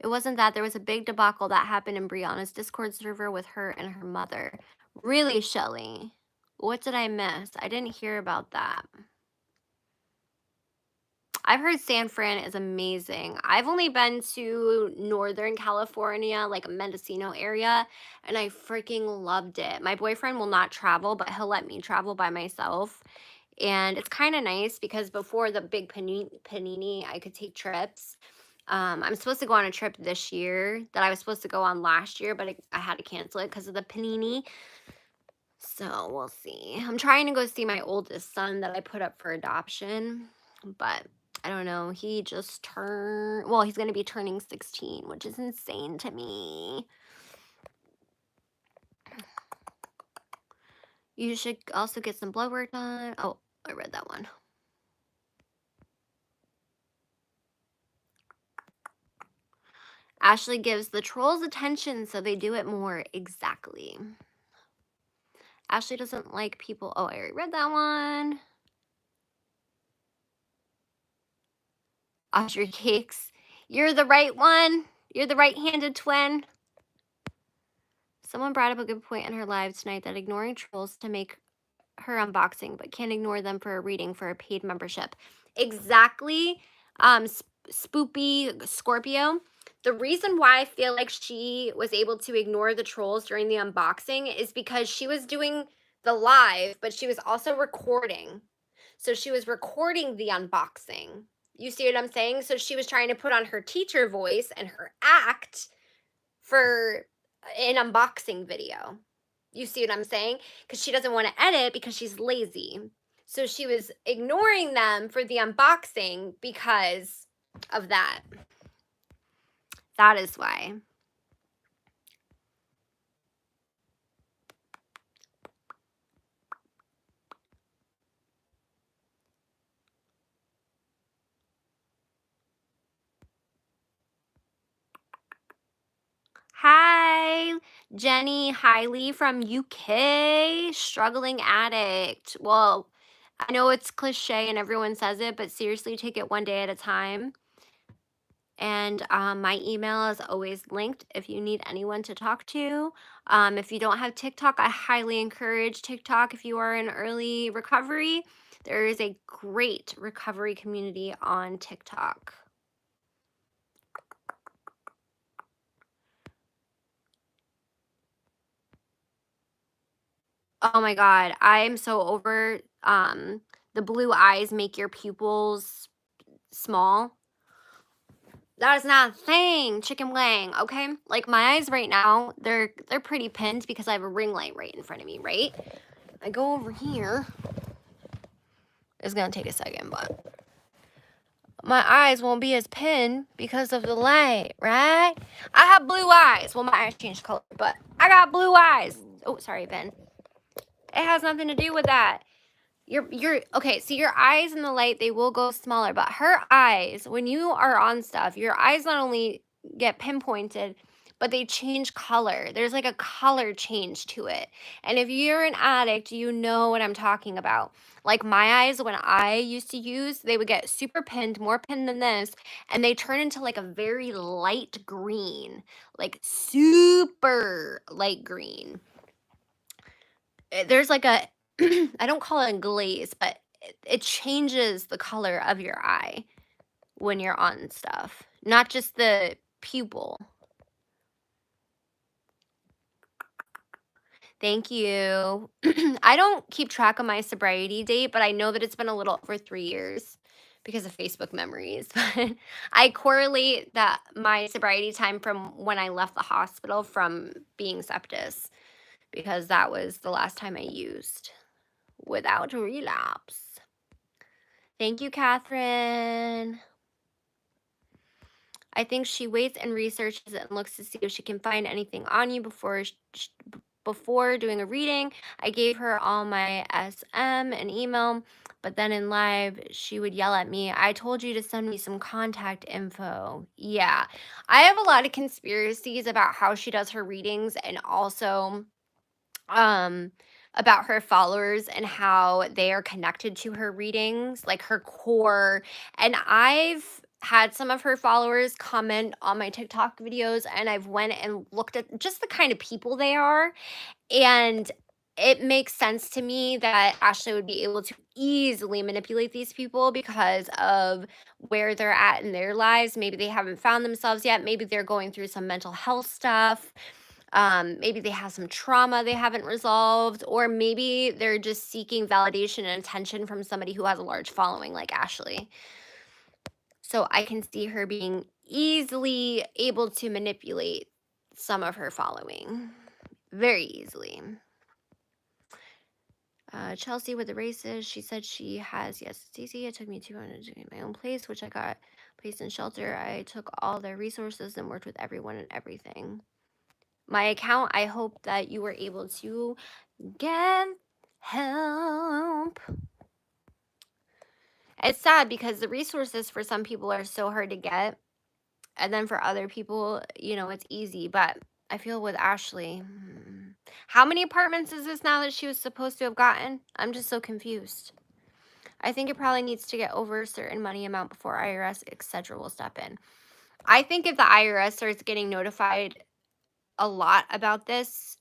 It wasn't that. There was a big debacle that happened in Brianna's Discord server with her and her mother. Really, Shelly? What did I miss? I didn't hear about that. I've heard San Fran is amazing. I've only been to Northern California, like Mendocino area, and I freaking loved it. My boyfriend will not travel, but he'll let me travel by myself. And it's kind of nice because before the big panini, I could take trips. I'm supposed to go on a trip this year that I was supposed to go on last year, but I had to cancel it because of the panini. So we'll see. I'm trying to go see my oldest son that I put up for adoption, but I don't know. He just turned, well, he's going to be turning 16, which is insane to me. You should also get some blood work done. Oh, I read that one. Ashley gives the trolls attention, so they do it more. Exactly. Ashley doesn't like people. Oh, I already read that one. Audrey Cakes. You're the right one. You're the right-handed twin. Someone brought up a good point in her live tonight that ignoring trolls to make her unboxing, but can't ignore them for a reading for a paid membership. Exactly. Spoopy Scorpio. The reason why I feel like she was able to ignore the trolls during the unboxing is because she was doing the live, but she was also recording. So she was recording the unboxing. You see what I'm saying? So she was trying to put on her teacher voice and her act for an unboxing video. You see what I'm saying? Because she doesn't want to edit because she's lazy. So she was ignoring them for the unboxing because of that. That is why. Hi, Jenny Hiley from UK, struggling addict. Well, I know it's cliche and everyone says it, but seriously, take it one day at a time. And my email is always linked if you need anyone to talk to. If you don't have TikTok, I highly encourage TikTok if you are in early recovery. There is a great recovery community on TikTok. Oh my God, I'm so over the blue eyes make your pupils small. That is not a thing, chicken wing, okay? Like my eyes right now, they're pretty pinned because I have a ring light right in front of me, right? I go over here. It's gonna take a second, but my eyes won't be as pinned because of the light, right? I have blue eyes. Well, my eyes changed color, but I got blue eyes. Oh, sorry, Ben. It has nothing to do with that. You're okay, so your eyes in the light, they will go smaller, but her eyes, when you are on stuff, your eyes not only get pinpointed, but they change color. There's like a color change to it. And if you're an addict, you know what I'm talking about. Like my eyes, when I used to use, they would get super pinned, more pinned than this, and they turn into like a very light green, like super light green. There's like a I don't call it a glaze, but it changes the color of your eye when you're on stuff, not just the pupil. Thank you. I don't keep track of my sobriety date, but I know that it's been a little over 3 years because of Facebook memories. But I correlate that my sobriety time from when I left the hospital from being septis because that was the last time I used without relapse. Thank you, Catherine. I think she waits and researches and looks to see if she can find anything on you before doing a reading. I gave her all my SM and email, but then in live, she would yell at me, I told you to send me some contact info. Yeah, I have a lot of conspiracies about how she does her readings and also um about her followers and how they are connected to her readings, like her core. And I've had some of her followers comment on my TikTok videos and I've went and looked at just the kind of people they are, and it makes sense to me that Ashley would be able to easily manipulate these people because of where they're at in their lives. Maybe they haven't found themselves yet. Maybe they're going through some mental health stuff. Maybe they have some trauma they haven't resolved, or maybe they're just seeking validation and attention from somebody who has a large following like Ashley. So I can see her being easily able to manipulate some of her following very easily. Chelsea with the races, she said she has, yes, Stacey, it took me 200 to get my own place, which I got placed in shelter. I took all their resources and worked with everyone and everything. My account, I hope that you were able to get help. It's sad because the resources for some people are so hard to get. And then for other people, it's easy. But I feel with Ashley, how many apartments is this now that she was supposed to have gotten? I'm just so confused. I think it probably needs to get over a certain money amount before IRS, etc. will step in. I think if the IRS starts getting notified a lot about this,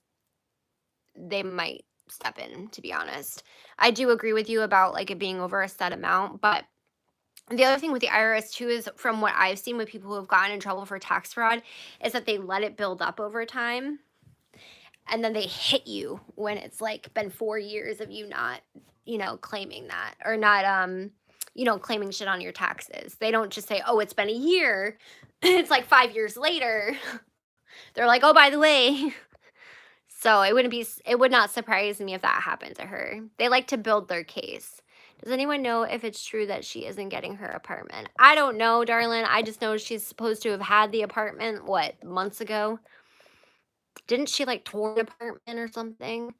they might step in, to be honest. I do agree with you about like it being over a set amount, but the other thing with the IRS too is from what I've seen with people who have gotten in trouble for tax fraud is that they let it build up over time and then they hit you when it's like been 4 years of you not, claiming that or not claiming shit on your taxes. They don't just say, "Oh, it's been a year." It's like 5 years later. They're like, "Oh, by the way." So it would not surprise me if that happened to her. They like to build their case. Does anyone know if it's true that she isn't getting her apartment? I don't know, darling. I just know she's supposed to have had the apartment, what, months ago? Didn't she like tour an apartment or something?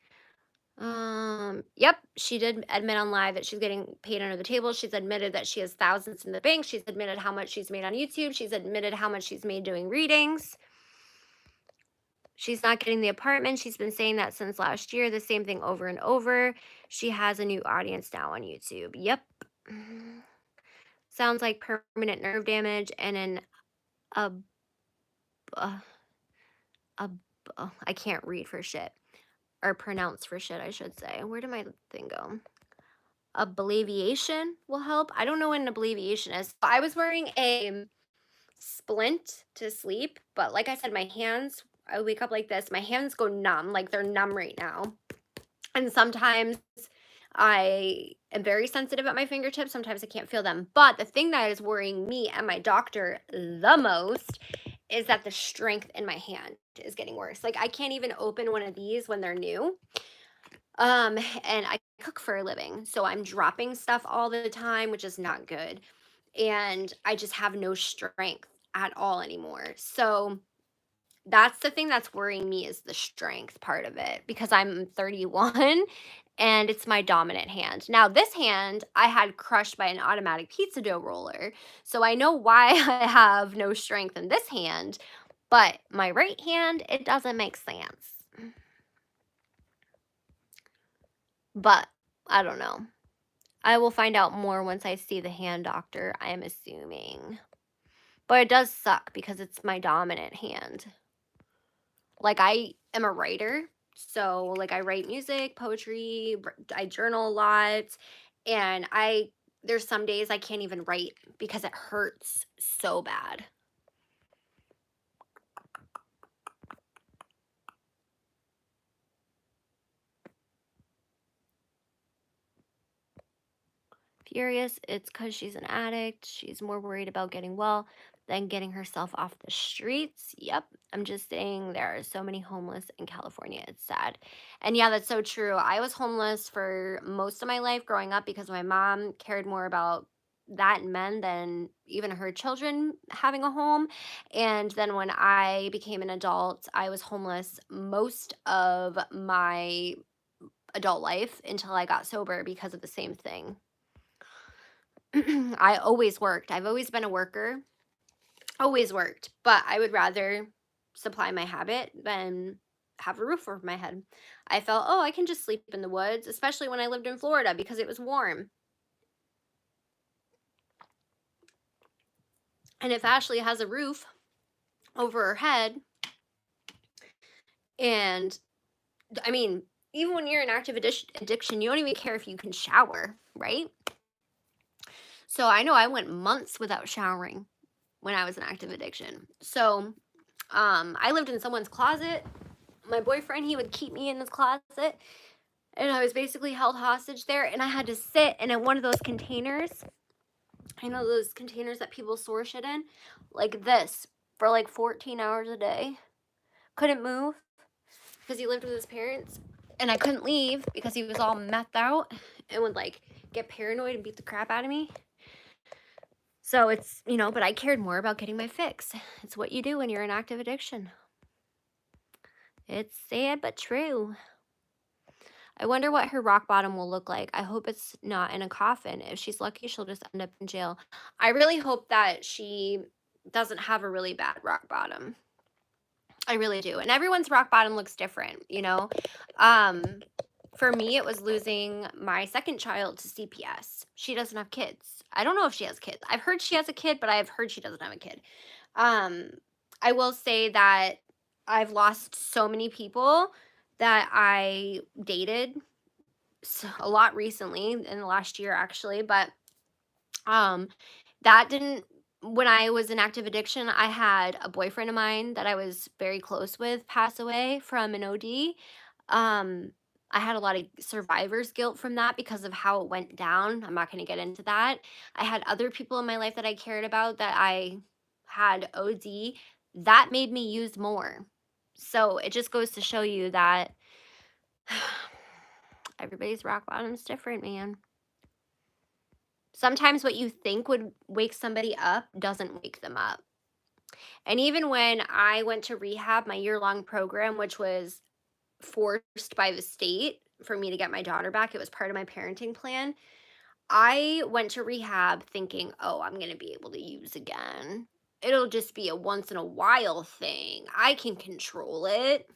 Yep, she did admit on live that she's getting paid under the table. She's admitted that she has thousands in the bank. She's admitted how much she's made on YouTube. She's admitted how much she's made doing readings. She's not getting the apartment. She's been saying that since last year, the same thing over and over. She has a new audience now on YouTube. Yep. Mhm. Sounds like permanent nerve damage and an ab uh, ab I can't read for shit or pronounce for shit, I should say. Where did my thing go? Abbreviation will help. I don't know what an abbreviation is. I was wearing a splint to sleep, but like I said, my hands, I wake up like this. My hands go numb, like they're numb right now. And sometimes I am very sensitive at my fingertips. Sometimes I can't feel them. But the thing that is worrying me and my doctor the most is that the strength in my hand is getting worse. Like I can't even open one of these when they're new. And I cook for a living. So I'm dropping stuff all the time, which is not good. And I just have no strength at all anymore. So that's the thing that's worrying me is the strength part of it because I'm 31 and it's my dominant hand. Now, this hand I had crushed by an automatic pizza dough roller. So I know why I have no strength in this hand, but my right hand, it doesn't make sense. But I don't know. I will find out more once I see the hand doctor, I am assuming. But it does suck because it's my dominant hand. Like, I am a writer, so, like, I write music, poetry, I journal a lot, and there's some days I can't even write because it hurts so bad. Furious, it's because she's an addict. She's more worried about getting well than getting herself off the streets. Yep. I'm just saying there are so many homeless in California. It's sad. And yeah, that's so true. I was homeless for most of my life growing up because my mom cared more about that and men than even her children having a home. And then when I became an adult, I was homeless most of my adult life until I got sober because of the same thing. I always worked. I've always been a worker, always worked, but I would rather supply my habit than have a roof over my head. I felt, oh, I can just sleep in the woods, especially when I lived in Florida because it was warm. And if Ashley has a roof over her head, and I mean, even when you're in active addiction, you don't even care if you can shower, right? So I know I went months without showering when I was in active addiction. So I lived in someone's closet. My boyfriend, he would keep me in his closet, and I was basically held hostage there, and I had to sit in one of those containers. I know those containers that people store shit in, like this, for like 14 hours a day. Couldn't move because he lived with his parents, and I couldn't leave because he was all methed out and would like get paranoid and beat the crap out of me. So it's, but I cared more about getting my fix. It's what you do when you're in active addiction. It's sad but true. I wonder what her rock bottom will look like. I hope it's not in a coffin. If she's lucky, she'll just end up in jail. I really hope that she doesn't have a really bad rock bottom. I really do. And everyone's rock bottom looks different, Um, for me, it was losing my second child to CPS. She doesn't have kids. I don't know if she has kids. I've heard she has a kid, but I've heard she doesn't have a kid. Um, I will say that I've lost so many people that I dated a lot recently in the last year actually, but um that didn't when I was in active addiction, I had a boyfriend of mine that I was very close with pass away from an OD. Um I had a lot of survivor's guilt from that because of how it went down. I'm not going to get into that. I had other people in my life that I cared about that I had OD that made me use more. So it just goes to show you that everybody's rock bottom is different, man. Sometimes what you think would wake somebody up doesn't wake them up. And even when I went to rehab, my year-long program, which was forced by the state for me to get my daughter back, it was part of my parenting plan. I went to rehab thinking, "Oh, I'm gonna be able to use again. It'll just be a once in a while thing. I can control it."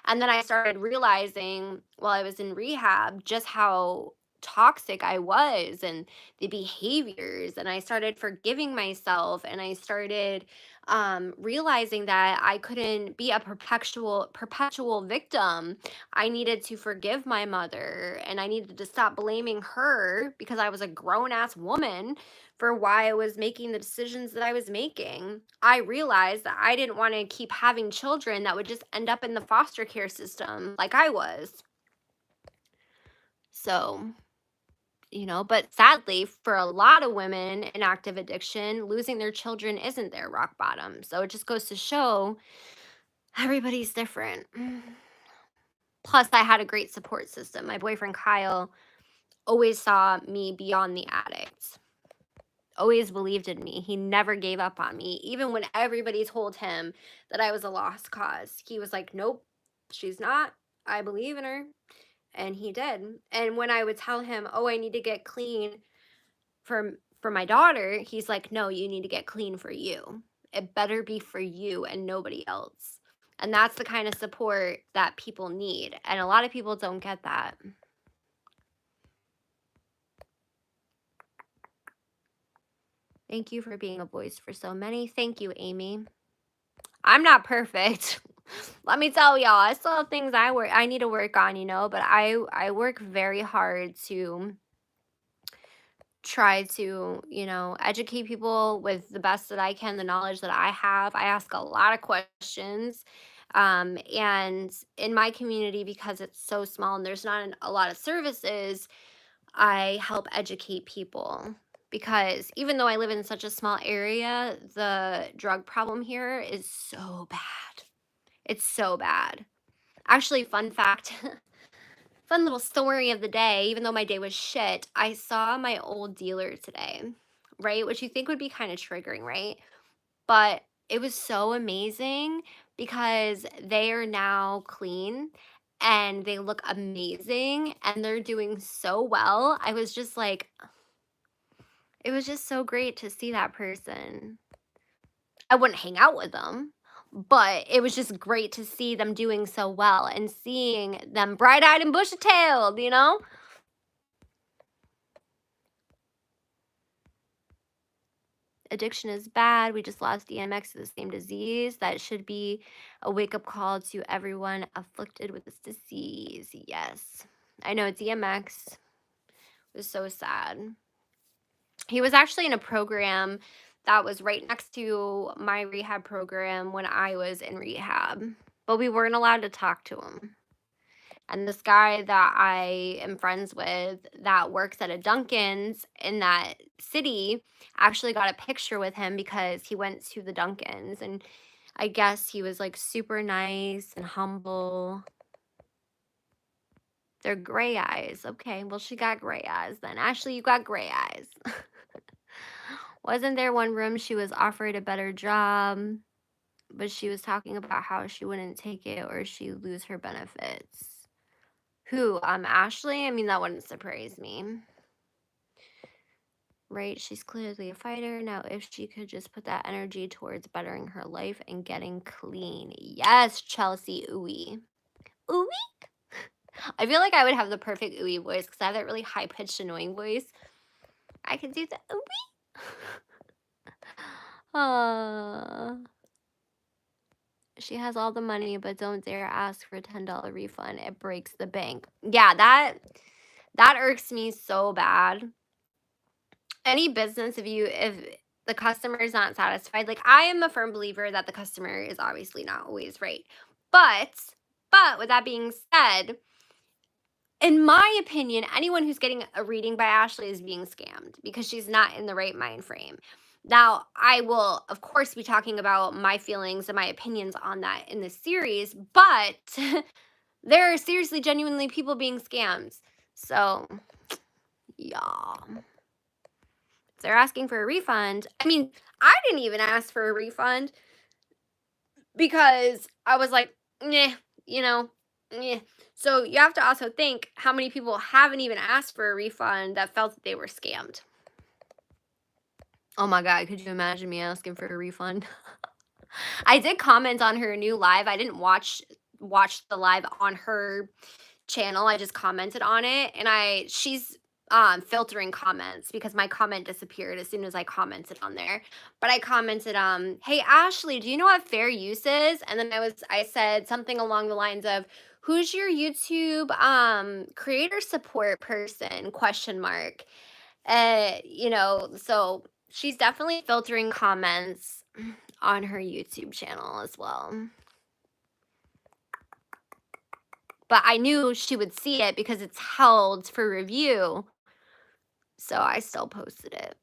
And then I started realizing while I was in rehab just how toxic I was and the behaviors. And I started forgiving myself and I started realizing that I couldn't be a perpetual victim. I needed to forgive my mother and I needed to stop blaming her because I was a grown ass woman for why I was making the decisions that I was making. I realized that I didn't want to keep having children that would just end up in the foster care system like I was. So, but sadly, for a lot of women in active addiction, losing their children isn't their rock bottom. So it just goes to show everybody's different. Plus, I had a great support system. My boyfriend Kyle always saw me beyond the addict, always believed in me. He never gave up on me. Even when everybody told him that I was a lost cause, he was like, "Nope, she's not. I believe in her." And he did. And when I would tell him, "Oh, I need to get clean for my daughter," he's like, "No, you need to get clean for you. It better be for you and nobody else." And that's the kind of support that people need. And a lot of people don't get that. Thank you for being a voice for so many. Thank you, Amy. I'm not perfect. Let me tell y'all, I still have things I need to work on, but I work very hard to try to, educate people with the best that I can, the knowledge that I have. I ask a lot of questions. And in my community, because it's so small and there's not a lot of services, I help educate people. Because even though I live in such a small area, the drug problem here is so bad. It's so bad. Actually, fun fact, fun little story of the day, even though my day was shit, I saw my old dealer today, right? Which you think would be kind of triggering, right? But it was so amazing because they are now clean and they look amazing and they're doing so well. I was just like, it was just so great to see that person. I wouldn't hang out with them, but it was just great to see them doing so well and seeing them bright-eyed and bushy-tailed. Addiction is bad. We just lost DMX to the same disease. That should be a wake-up call to everyone afflicted with this disease. Yes. I know DMX was so sad. He was actually in a program that was right next to my rehab program when I was in rehab, but we weren't allowed to talk to him. And this guy that I am friends with that works at a Dunkin's in that city actually got a picture with him because he went to the Dunkin's. And I guess he was like super nice and humble. They're gray eyes. Okay, well, she got gray eyes then. Ashley, you got gray eyes. Wasn't there one room she was offered a better job, but she was talking about how she wouldn't take it or she'd lose her benefits? Who? Ashley? I mean, that wouldn't surprise me. Right? She's clearly a fighter. Now, if she could just put that energy towards bettering her life and getting clean. Yes, Chelsea. Ooey. Ooey? I feel like I would have the perfect ooey voice because I have that really high pitched, annoying voice. I could do the ooey. She has all the money, but don't dare ask for a $10 refund. It breaks the bank. Yeah, that irks me so bad. Any business, if the customer is not satisfied, like I am a firm believer that the customer is obviously not always right. But with that being said, in my opinion, anyone who's getting a reading by Ashley is being scammed because she's not in the right mind frame. Now, I will, of course, be talking about my feelings and my opinions on that in this series, but there are seriously, genuinely people being scammed. So, yeah. If they're asking for a refund, I mean, I didn't even ask for a refund because I was like, "Nah," you know, "Meh." So you have to also think how many people haven't even asked for a refund that felt that they were scammed. Oh my god, could you imagine me asking for a refund? I did comment on her new live. I didn't watch the live on her channel. I just commented on it, and she's filtering comments because my comment disappeared as soon as I commented on there. But I commented, "Hey Ashley, do you know what fair use is?" And then I said something along the lines of, "Who's your YouTube creator support person?" question mark. So she's definitely filtering comments on her YouTube channel as well. But I knew she would see it because it's held for review, so I still posted it.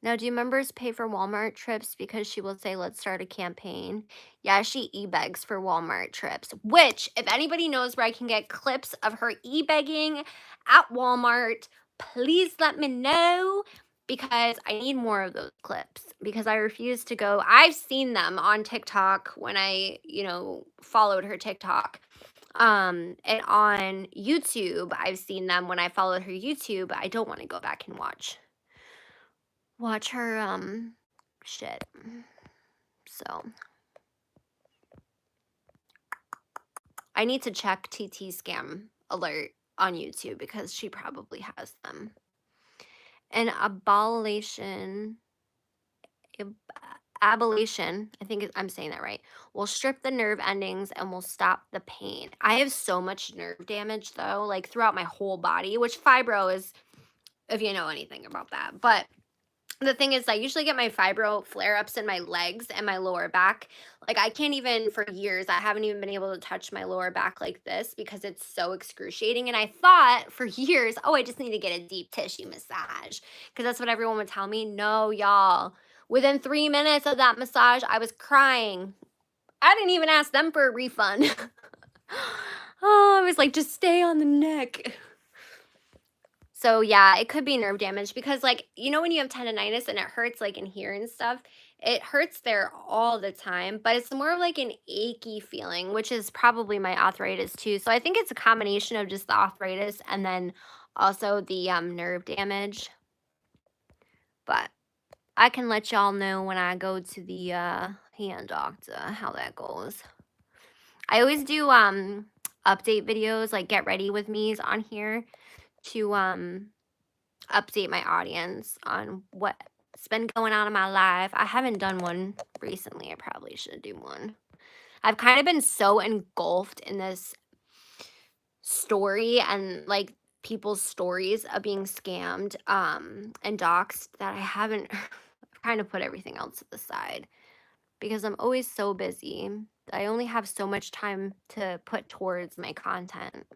Now, do members pay for Walmart trips because she will say, let's start a campaign? Yeah, she e-begs for Walmart trips, which, if anybody knows where I can get clips of her e-begging at Walmart, please let me know because I need more of those clips because I refuse to go. I've seen them on TikTok when I, followed her TikTok. And on YouTube, I've seen them when I followed her YouTube. I don't want to go back and watch her shit. So I need to check TT scam alert on YouTube because she probably has them. An ab- ablation, I think I'm saying that right, will strip the nerve endings and will stop the pain. I have so much nerve damage though, like throughout my whole body, which fibro is, if you know anything about that. But the thing is, I usually get my fibro flare-ups in my legs and my lower back. Like, I can't even for years, I haven't even been able to touch my lower back like this because it's so excruciating, and I thought for years, "Oh, I just need to get a deep tissue massage," because that's what everyone would tell me. No, y'all. Within 3 minutes of that massage, I was crying. I didn't even ask them for a refund. Oh, I was like, "Just stay on the neck." So yeah, it could be nerve damage because like, when you have tendonitis and it hurts like in here and stuff, it hurts there all the time, but it's more of like an achy feeling, which is probably my arthritis too. So I think it's a combination of just the arthritis and then also the nerve damage. But I can let y'all know when I go to the hand doctor how that goes. I always do update videos like get ready with me's on here to update my audience on what's been going on in my life. I haven't done one recently. I probably should do one. I've kind of been so engulfed in this story and like people's stories of being scammed and doxxed that I haven't I've kind of put everything else to the side because I'm always so busy. I only have so much time to put towards my content.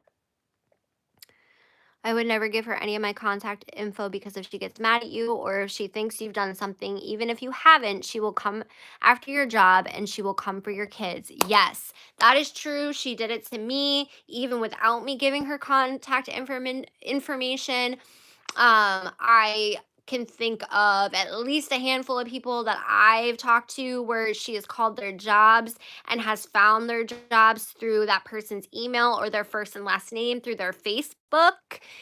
I would never give her any of my contact info because if she gets mad at you or if she thinks you've done something, even if you haven't, she will come after your job and she will come for your kids. Yes, that is true. She did it to me, even without me giving her contact information. I can think of at least a handful of people that I've talked to where she has called their jobs and has found their jobs through that person's email or their first and last name through their Facebook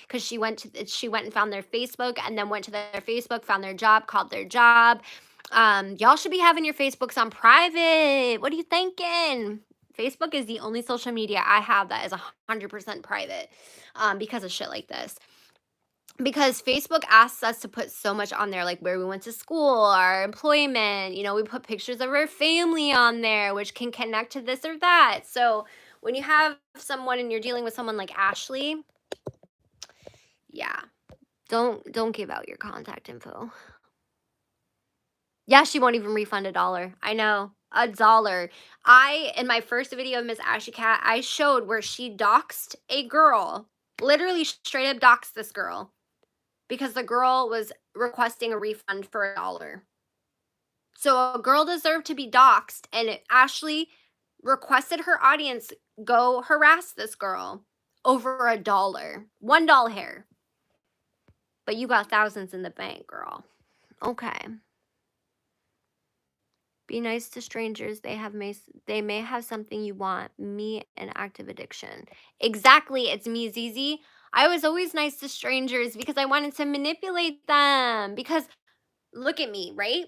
because she went and found their Facebook and then went to their Facebook, found their job, called their job. Y'all should be having your Facebooks on private. What are you thinking? Facebook is the only social media I have that is 100% private because of shit like this because Facebook asks us to put so much on there, like where we went to school, our employment, we put pictures of our family on there, which can connect to this or that. So when you have someone and you're dealing with someone like Ashley, yeah, don't give out your contact info. Yeah, she won't even refund $1. I know. $1. In my first video of Msashycat, I showed where she doxed a girl, literally straight up doxed this girl because the girl was requesting a refund for $1. So a girl deserved to be doxxed, and Ashley requested her audience go harass this girl over $1. $1 hair. But you got thousands in the bank, girl. Okay. Be nice to strangers. They may have something you want. Me, an active addiction. Exactly. It's me, Zizi. I was always nice to strangers because I wanted to manipulate them. Because look at me, right?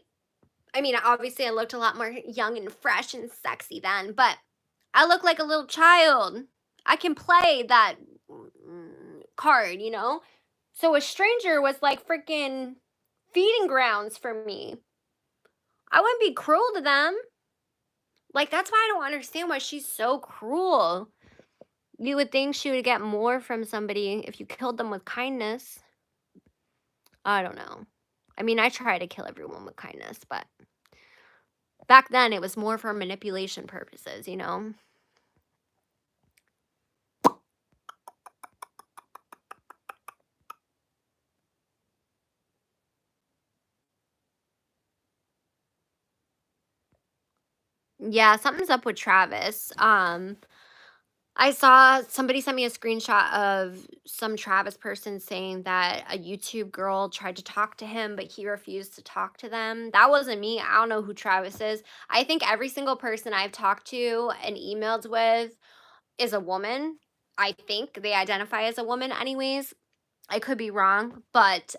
I mean, obviously I looked a lot more young and fresh and sexy then, but I look like a little child. I can play that card, you know? So a stranger was like freaking feeding grounds for me. I wouldn't be cruel to them. Like, that's why I don't understand why she's so cruel. You would think she would get more from somebody if you killed them with kindness. I don't know. I mean, I try to kill everyone with kindness, but back then it was more for manipulation purposes, you know? Yeah, something's up with Travis. I saw somebody sent me a screenshot of some Travis person saying that a YouTube girl tried to talk to him, but he refused to talk to them. That wasn't me. I don't know who Travis is. I think every single person I've talked to and emailed with is a woman. I think they identify as a woman anyways. I could be wrong, but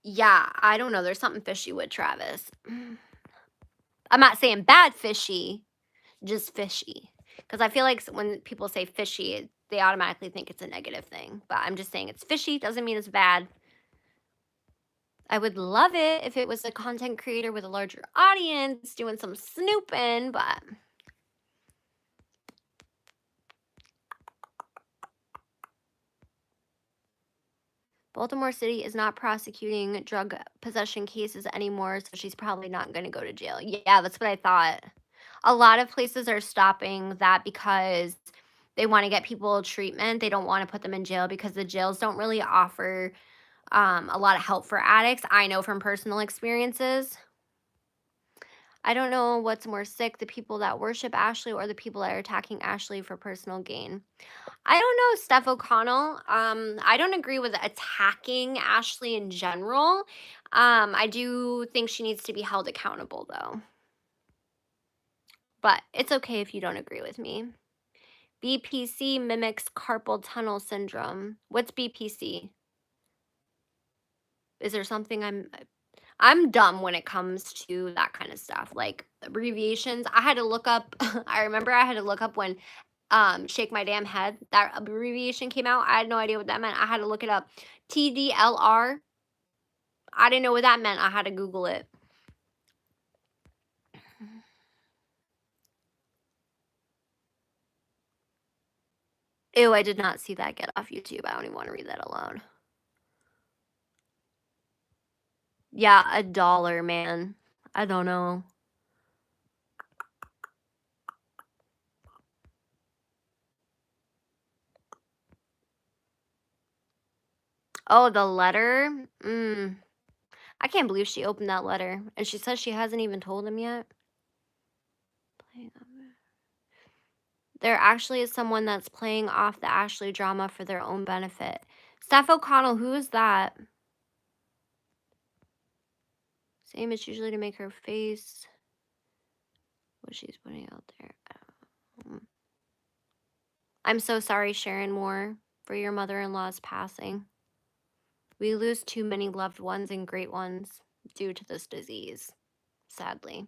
yeah, I don't know. There's something fishy with Travis. I'm not saying bad fishy, just fishy. Because I feel like when people say fishy, they automatically think it's a negative thing. But I'm just saying it's fishy, doesn't mean it's bad. I would love it if it was a content creator with a larger audience doing some snooping, but Baltimore City is not prosecuting drug possession cases anymore, so she's probably not going to go to jail. Yeah, that's what I thought. A lot of places are stopping that because they want to get people treatment. They don't want to put them in jail because the jails don't really offer a lot of help for addicts. I know from personal experiences. I don't know what's more sick, the people that worship Ashley or the people that are attacking Ashley for personal gain. I don't know, Steph O'Connell. I don't agree with attacking Ashley in general. I do think she needs to be held accountable, though. But it's okay if you don't agree with me. BPC mimics carpal tunnel syndrome. What's BPC? Is there something I'm dumb when it comes to that kind of stuff, like abbreviations. I had to look up I remember I had to look up when shake my damn head, that abbreviation came out. I had no idea what that meant. I had to look it up. TDLR. I didn't know what that meant. I had to Google it. Ew, I did not see that get off YouTube. I don't even want to read that alone. Yeah, $1, man. I don't know. Oh, the letter? I can't believe she opened that letter. And she says she hasn't even told him yet. There actually is someone that's playing off the Ashley drama for their own benefit. Steph O'Connell, who is that? Same as usually to make her face what she's putting out there. I'm so sorry, Sharon Moore, for your mother-in-law's passing. We lose too many loved ones and great ones due to this disease, sadly.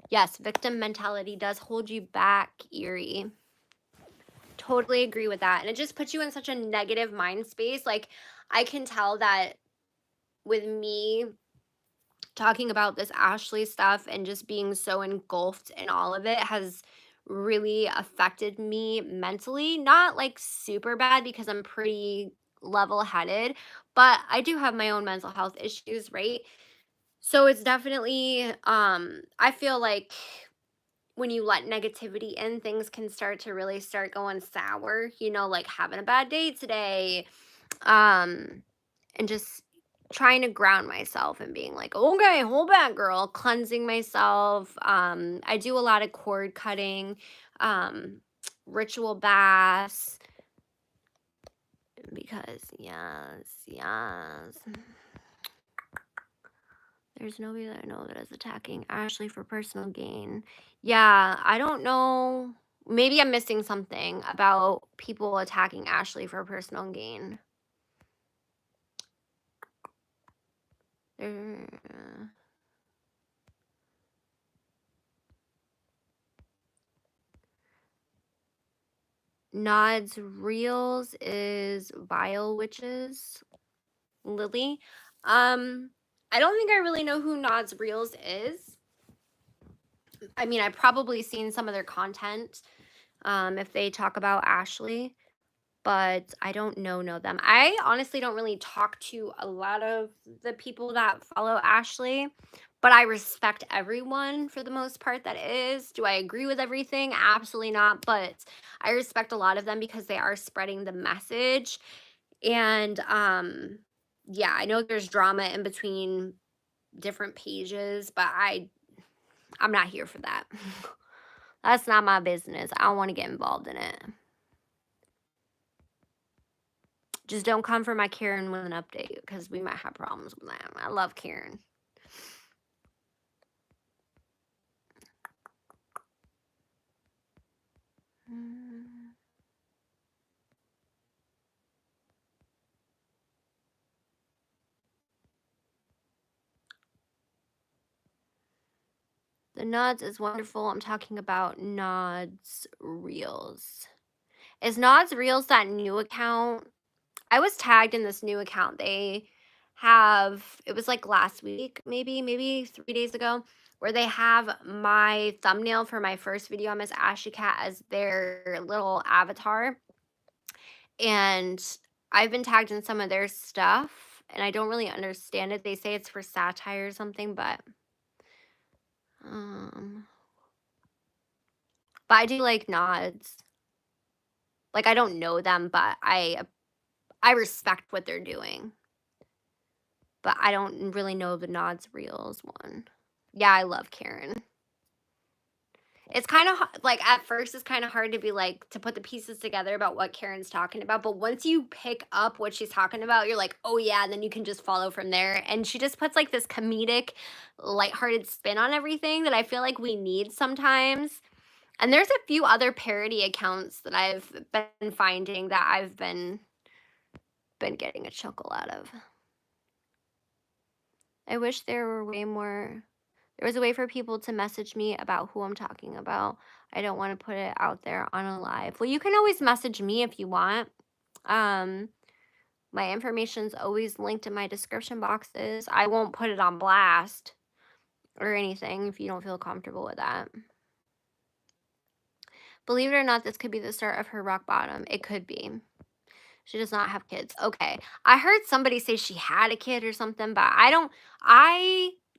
Yes, victim mentality does hold you back, Erie. Totally agree with that. And it just puts you in such a negative mind space. Like, I can tell that with me talking about this Ashley stuff and just being so engulfed in all of it has really affected me mentally. Not like super bad because I'm pretty level-headed, but I do have my own mental health issues, right? So it's definitely I feel like when you let negativity in, things can start to really start going sour, you know, like having a bad day today, Um, and just trying to ground myself and being like, okay, hold back, girl, cleansing myself. I do a lot of cord cutting, um, ritual baths, because yes. There's nobody that I know that is attacking Ashley for personal gain. Yeah, I don't know. Maybe I'm missing something about people attacking Ashley for personal gain. There, Nod's Reels is Vile Witches. Lily. I don't think I really know who Nod's Reels is. I mean, I've probably seen some of their content if they talk about Ashley, but I don't know them. I honestly don't really talk to a lot of the people that follow Ashley, but I respect everyone for the most part that is. Do I agree with everything? Absolutely not, but I respect a lot of them because they are spreading the message. And yeah, I know there's drama in between different pages, but I'm not here for that. That's not my business. I don't want to get involved in it. Just don't come for my Karen with an update because we might have problems with that. I love Karen. The Nods is wonderful. I'm talking about Nods Reels. Is Nods Reels that new account? I was tagged in this new account. They have, it was like last week, maybe 3 days ago, where they have my thumbnail for my first video on Msashycat as their little avatar. And I've been tagged in some of their stuff, and I don't really understand it. They say it's for satire or something, um, but I do like Nods. Like, I don't know them, but I respect what they're doing. But I don't really know the Nods Reels one. Yeah, I love Karen. It's kind of like at first it's kind of hard to be like to put the pieces together about what Karen's talking about, but once you pick up what she's talking about, you're like, "Oh yeah," and then you can just follow from there. And she just puts like this comedic, lighthearted spin on everything that I feel like we need sometimes. And there's a few other parody accounts that I've been finding that I've been getting a chuckle out of. I wish there was a way for people to message me about who I'm talking about. I don't want to put it out there on a live. Well, you can always message me if you want. Um, my information's always linked in my description boxes. I won't put it on blast or anything if you don't feel comfortable with that. Believe it or not, this could be the start of her rock bottom. It could be. She does not have kids. Okay. I heard somebody say she had a kid or something, but I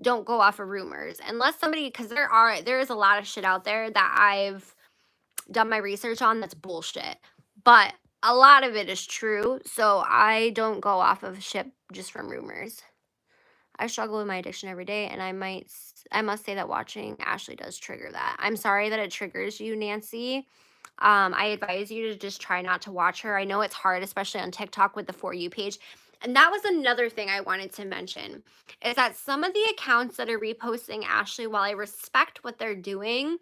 don't go off of rumors unless somebody, because there is a lot of shit out there that I've done my research on that's bullshit. But a lot of it is true, so I don't go off of shit just from rumors. I struggle with my addiction every day, and I must say that watching Ashley does trigger that. I'm sorry that it triggers you, Nancy. I advise you to just try not to watch her. I know it's hard, especially on TikTok with the For You page. And that was another thing I wanted to mention is that some of the accounts that are reposting Ashley, while I respect what they're doing,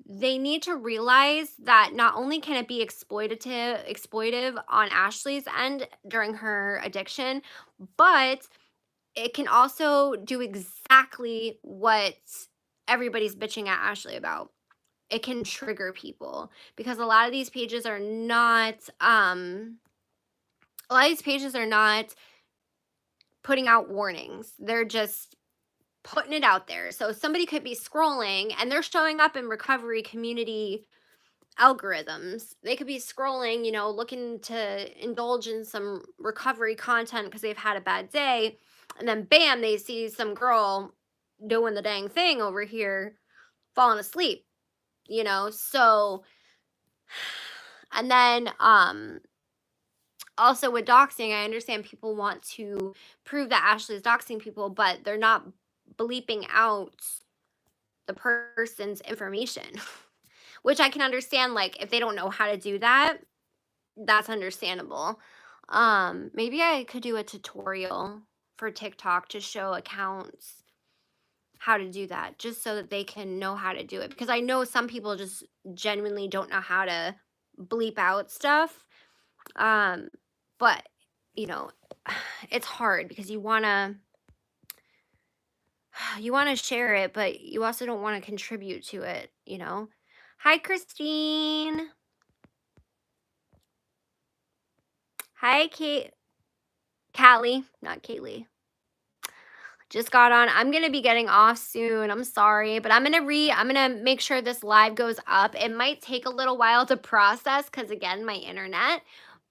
they need to realize that not only can it be exploitive on Ashley's end during her addiction, but it can also do exactly what everybody's bitching at Ashley about. It can trigger people because a lot of these pages are not putting out warnings. They're just putting it out there. So somebody could be scrolling and they're showing up in recovery community algorithms. They could be scrolling, looking to indulge in some recovery content because they've had a bad day. And then bam, they see some girl doing the dang thing over here, falling asleep. So, and then also with doxing, I understand people want to prove that Ashley is doxing people, but they're not bleeping out the person's information, which I can understand. Like, if they don't know how to do that, that's understandable. Maybe I could do a tutorial for TikTok to show accounts how to do that, just so that they can know how to do it, because I know some people just genuinely don't know how to bleep out stuff. Um, but you know, it's hard because you want to share it, but you also don't want to contribute to it. Hi, Kristine. Hi, Callie, not Kaylee. Just got on. I'm gonna be getting off soon. I'm sorry, but I'm gonna make sure this live goes up. It might take a little while to process because again, my internet.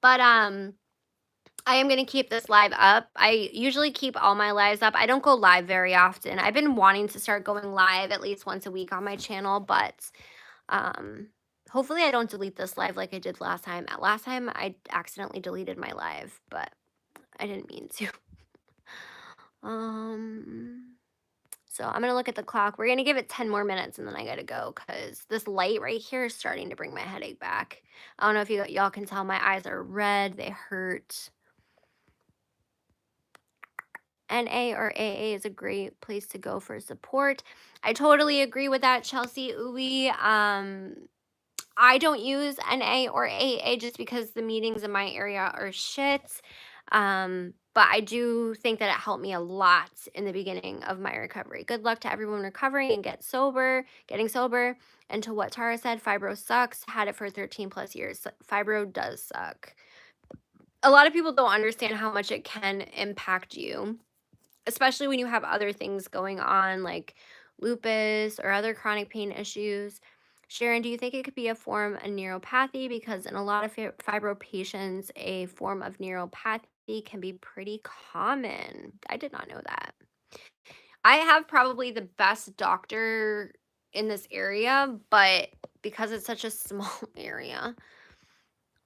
But I am gonna keep this live up. I usually keep all my lives up. I don't go live very often. I've been wanting to start going live at least once a week on my channel, but um hopefully I don't delete this live like I did last time. Last time I accidentally deleted my live, but I didn't mean to. Um So I'm gonna look at the clock. We're gonna give it 10 more minutes and then I gotta go because this light right here is starting to bring my headache back. I don't know if y'all can tell my eyes are red, they hurt. NA or AA is a great place to go for support. I totally agree with that, Chelsea Uwe. I don't use NA or AA just because the meetings in my area are shit. But I do think that it helped me a lot in the beginning of my recovery. Good luck to everyone recovering and getting sober. And to what Tarrah said, fibro sucks. Had it for 13 plus years. Fibro does suck. A lot of people don't understand how much it can impact you, especially when you have other things going on like lupus or other chronic pain issues. Sharon, do you think it could be a form of neuropathy? Because in a lot of fibro patients, a form of neuropathy can be pretty common. I did not know that. I have probably the best doctor in this area, but because it's such a small area,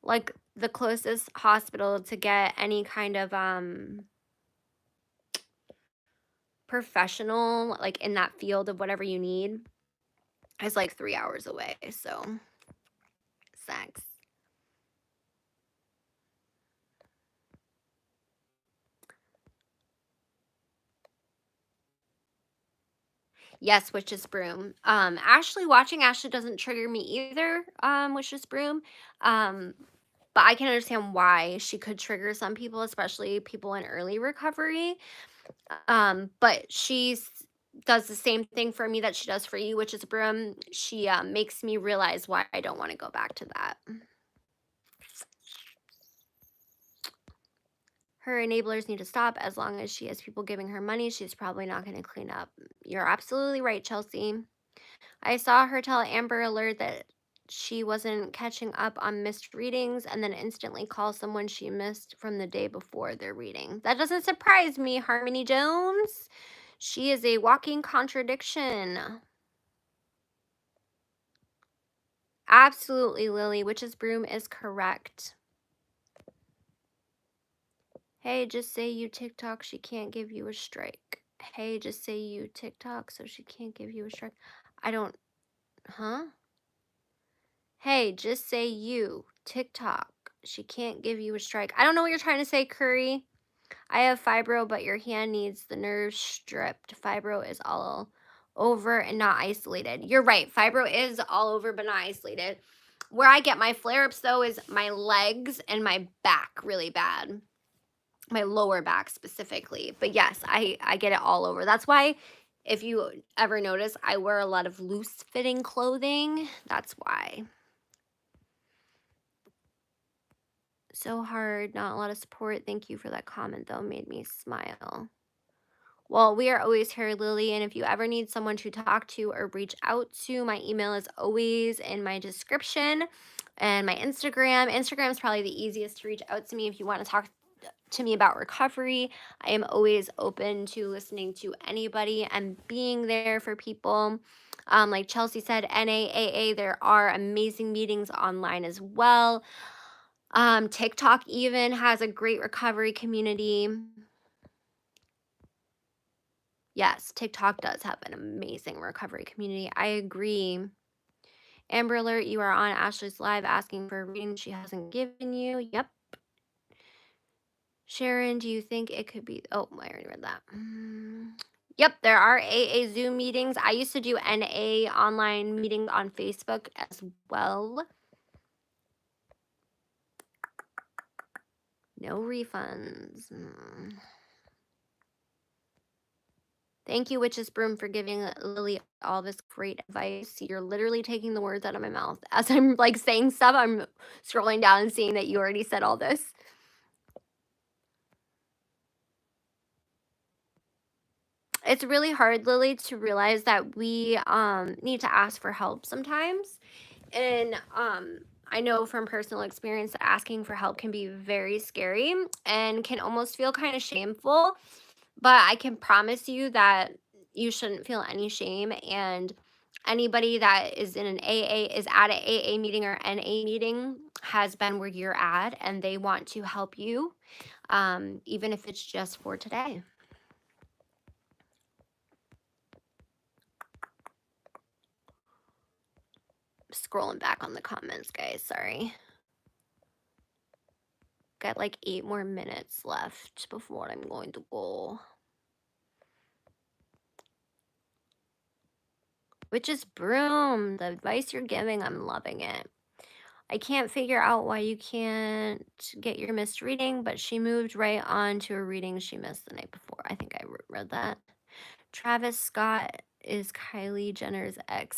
like the closest hospital to get any kind of professional, like in that field of whatever you need, is like 3 hours away. So, sucks. Yes, Witch's Broom. Watching Ashley doesn't trigger me either, Witch's Broom. Um, but I can understand why she could trigger some people, especially people in early recovery. But does the same thing for me that she does for you, Witch's Broom. She makes me realize why I don't want to go back to that. Her enablers need to stop. As long as she has people giving her money, she's probably not going to clean up. You're absolutely right, Chelsea. I saw her tell Amber Alert that she wasn't catching up on missed readings and then instantly call someone she missed from the day before their reading. That doesn't surprise me, Harmony Jones. She is a walking contradiction. Absolutely, Lily. Witch's Broom is correct. Hey, just say you TikTok, she can't give you a strike. Hey, just say you TikTok, so she can't give you a strike. I don't, huh? Hey, just say you TikTok, she can't give you a strike. I don't know what you're trying to say, Curry. I have fibro, but your hand needs the nerves stripped. Fibro is all over and not isolated. You're right. Fibro is all over, but not isolated. Where I get my flare-ups, though, is my legs and my back really bad. My lower back specifically. But yes, I get it all over. That's why if you ever notice, I wear a lot of loose fitting clothing. That's why. So hard, not a lot of support. Thank you for that comment though, made me smile. Well, we are always here, Lily, and if you ever need someone to talk to or reach out to, my email is always in my description, and my Instagram. Instagram is probably the easiest to reach out to me if you want to talk to me about recovery. I am always open to listening to anybody and being there for people. Like Chelsea said, NAAA, there are amazing meetings online as well. TikTok even has a great recovery community. Yes, TikTok does have an amazing recovery community. I agree. Amber Alert, you are on Ashley's live asking for a reading she hasn't given you. Yep. Sharon, do you think it could be? Oh, I already read that. Yep, there are AA Zoom meetings. I used to do NA online meetings on Facebook as well. No refunds. Thank you, Witch's Broom, for giving Lily all this great advice. You're literally taking the words out of my mouth. As I'm like saying stuff, I'm scrolling down and seeing that you already said all this. It's really hard, Lily, to realize that we need to ask for help sometimes. And I know from personal experience that asking for help can be very scary and can almost feel kind of shameful. But I can promise you that you shouldn't feel any shame. And anybody that is in an AA, is at an AA meeting or NA meeting, has been where you're at, and they want to help you, even if it's just for today. Scrolling back on the comments, guys. Sorry. Got like 8 more minutes left before I'm going to go. Witch's Broom, the advice you're giving, I'm loving it. I can't figure out why you can't get your missed reading, but she moved right on to a reading she missed the night before. I think I read that. Travis Scott is Kylie Jenner's ex.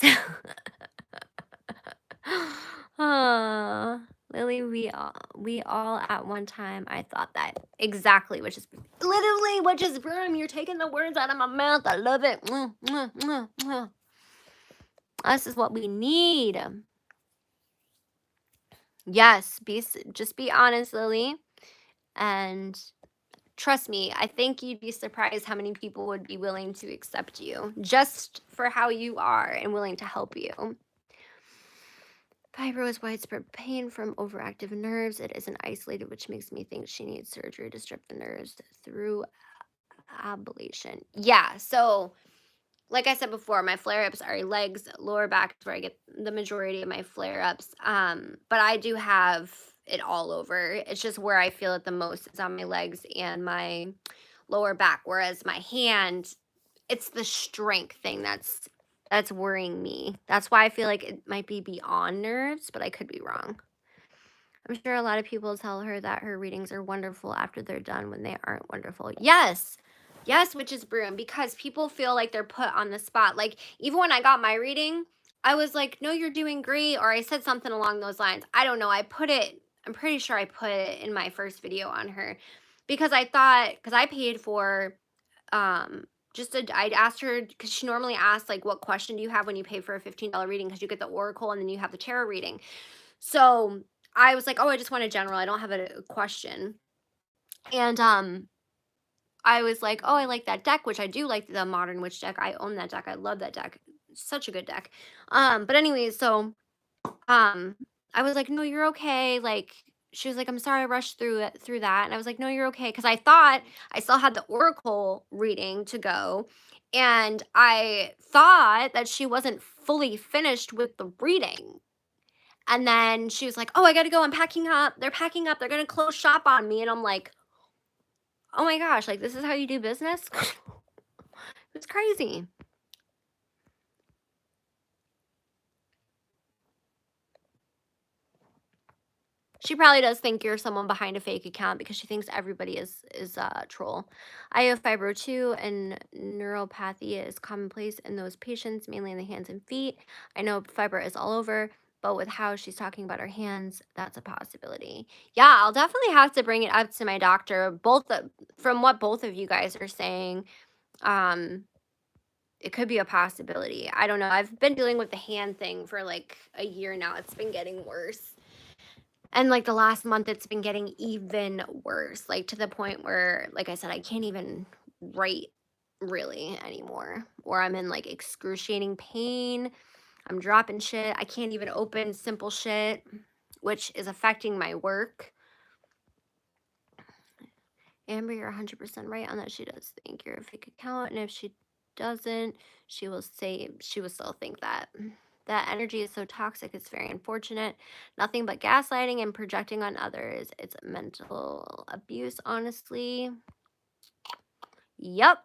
Lily, we all at one time, I thought that. Exactly, which is literally Witch's Broom. You're taking the words out of my mouth. I love it. This is what we need. Yes, just be honest, Lily. And trust me, I think you'd be surprised how many people would be willing to accept you just for how you are and willing to help you. Fibro is widespread pain from overactive nerves. It isn't isolated, which makes me think she needs surgery to strip the nerves through ablation. Yeah, so like I said before, my flare-ups are legs, lower back is where I get the majority of my flare-ups. But I do have it all over. It's just where I feel it the most is on my legs and my lower back. Whereas my hand, it's the strength thing that's worrying me. That's why I feel like it might be beyond nerves, but I could be wrong. I'm sure a lot of people tell her that her readings are wonderful after they're done when they aren't wonderful. Yes. Yes, Witch's Broom, because people feel like they're put on the spot. Like, even when I got my reading, I was like, no, you're doing great. Or I said something along those lines. I don't know. I'm pretty sure I put it in my first video on her because I thought, because I paid for, I'd asked her, because she normally asks, like, what question do you have when you pay for a $15 reading? Because you get the Oracle and then you have the tarot reading. So I was like, oh, I just want a general. I don't have a question. And I was like, oh, I like that deck, which I do like the Modern Witch deck. I own that deck. I love that deck. Such a good deck. But anyways, so I was like, no, you're okay. Like, she was like, I'm sorry I rushed through that. And I was like, no, you're okay. Because I thought I still had the Oracle reading to go. And I thought that she wasn't fully finished with the reading. And then she was like, "Oh, I gotta go. I'm packing up. They're packing up. They're gonna close shop on me." And I'm like, "Oh my gosh, like this is how you do business?" It's crazy. She probably does think you're someone behind a fake account because she thinks everybody is a troll. I have fibro too, and neuropathy is commonplace in those patients, mainly in the hands and feet. I know fibro is all over, but with how she's talking about her hands, that's a possibility. Yeah, I'll definitely have to bring it up to my doctor. From what both of you guys are saying, um, it could be a possibility. I don't know. I've been dealing with the hand thing for like a year now. It's been getting worse. And, like, the last month, it's been getting even worse, like, to the point where, like I said, I can't even write really anymore, or I'm in, like, excruciating pain. I'm dropping shit. I can't even open simple shit. which is affecting my work. Amber, you're 100% right on that. She does think you're a fake account, and if she doesn't, she will still think that. That energy is so toxic. It's very unfortunate. Nothing but gaslighting and projecting on others. It's mental abuse, honestly. Yup.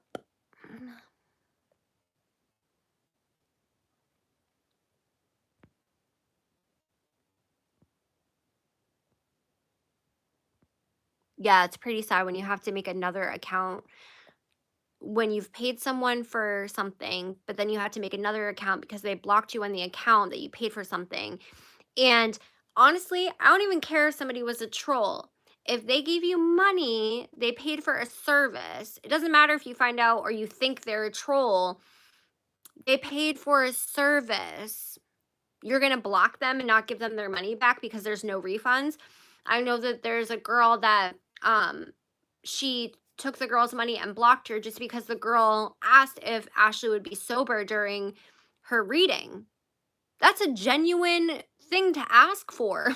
Yeah, it's pretty sad when you have to make another account when you've paid someone for something, but then you have to make another account because they blocked you on the account that you paid for something. And honestly, I don't even care if somebody was a troll. If they gave you money, they paid for a service. It doesn't matter if you find out or you think they're a troll. They paid for a service. You're going to block them and not give them their money back because there's no refunds. I know that there's a girl that she took the girl's money and blocked her just because the girl asked if Ashley would be sober during her reading. That's a genuine thing to ask for.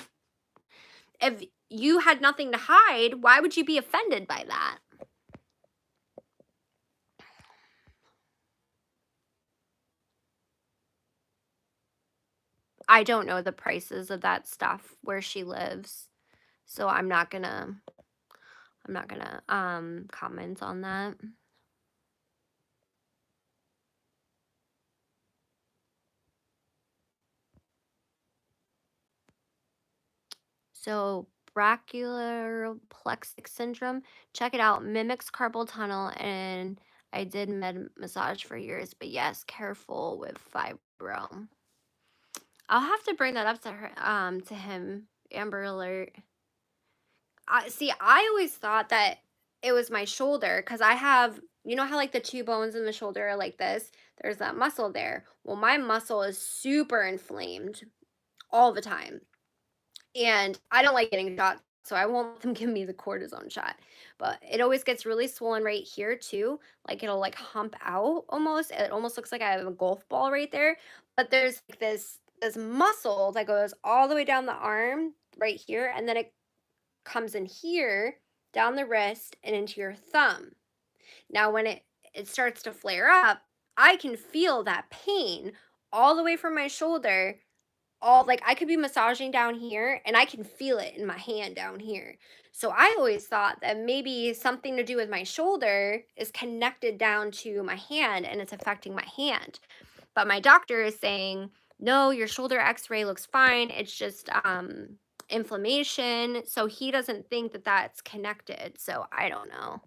If you had nothing to hide, why would you be offended by that? I don't know the prices of that stuff where she lives, so I'm not gonna comment on that. So brachial plexus syndrome, check it out. Mimics carpal tunnel, and I did massage for years, but yes, careful with fibro. I'll have to bring that up to her, to him. Amber Alert. I always thought that it was my shoulder because I have, you know how like the two bones in the shoulder are like this? There's that muscle there. Well, my muscle is super inflamed all the time. And I don't like getting shots, so I won't let them give me the cortisone shot. But it always gets really swollen right here too. Like it'll like hump out almost. It almost looks like I have a golf ball right there. But there's like this muscle that goes all the way down the arm right here, and then it comes in here, down the wrist, and into your thumb. Now, when it starts to flare up, I can feel that pain all the way from my shoulder. All like I could be massaging down here and I can feel it in my hand down here. So I always thought that maybe something to do with my shoulder is connected down to my hand and it's affecting my hand. But my doctor is saying, "No, your shoulder x-ray looks fine. It's just inflammation." So he doesn't think that that's connected. So I don't know.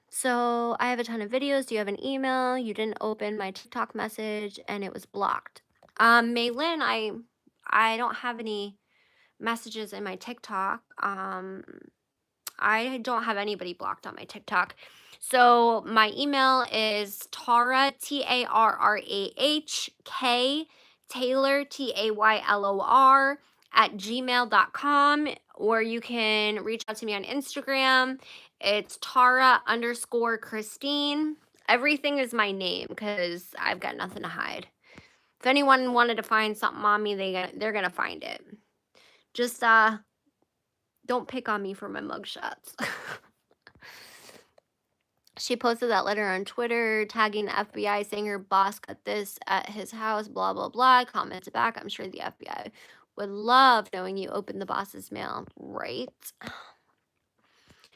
So I have a ton of videos. Do you have an email? You didn't open my TikTok message and it was blocked. Maylin, I don't have any messages in my TikTok. I don't have anybody blocked on my TikTok. So my email is Tarrah, TARRAHK, Taylor, TAYLOR, at gmail.com, or you can reach out to me on Instagram. It's Tarrah_Kristine. Everything is my name because I've got nothing to hide. If anyone wanted to find something on me, they're gonna find it. Just don't pick on me for my mugshots. She posted that letter on Twitter, tagging the FBI, saying her boss got this at his house, blah, blah, blah. Commented back, I'm sure the FBI would love knowing you opened the boss's mail, right?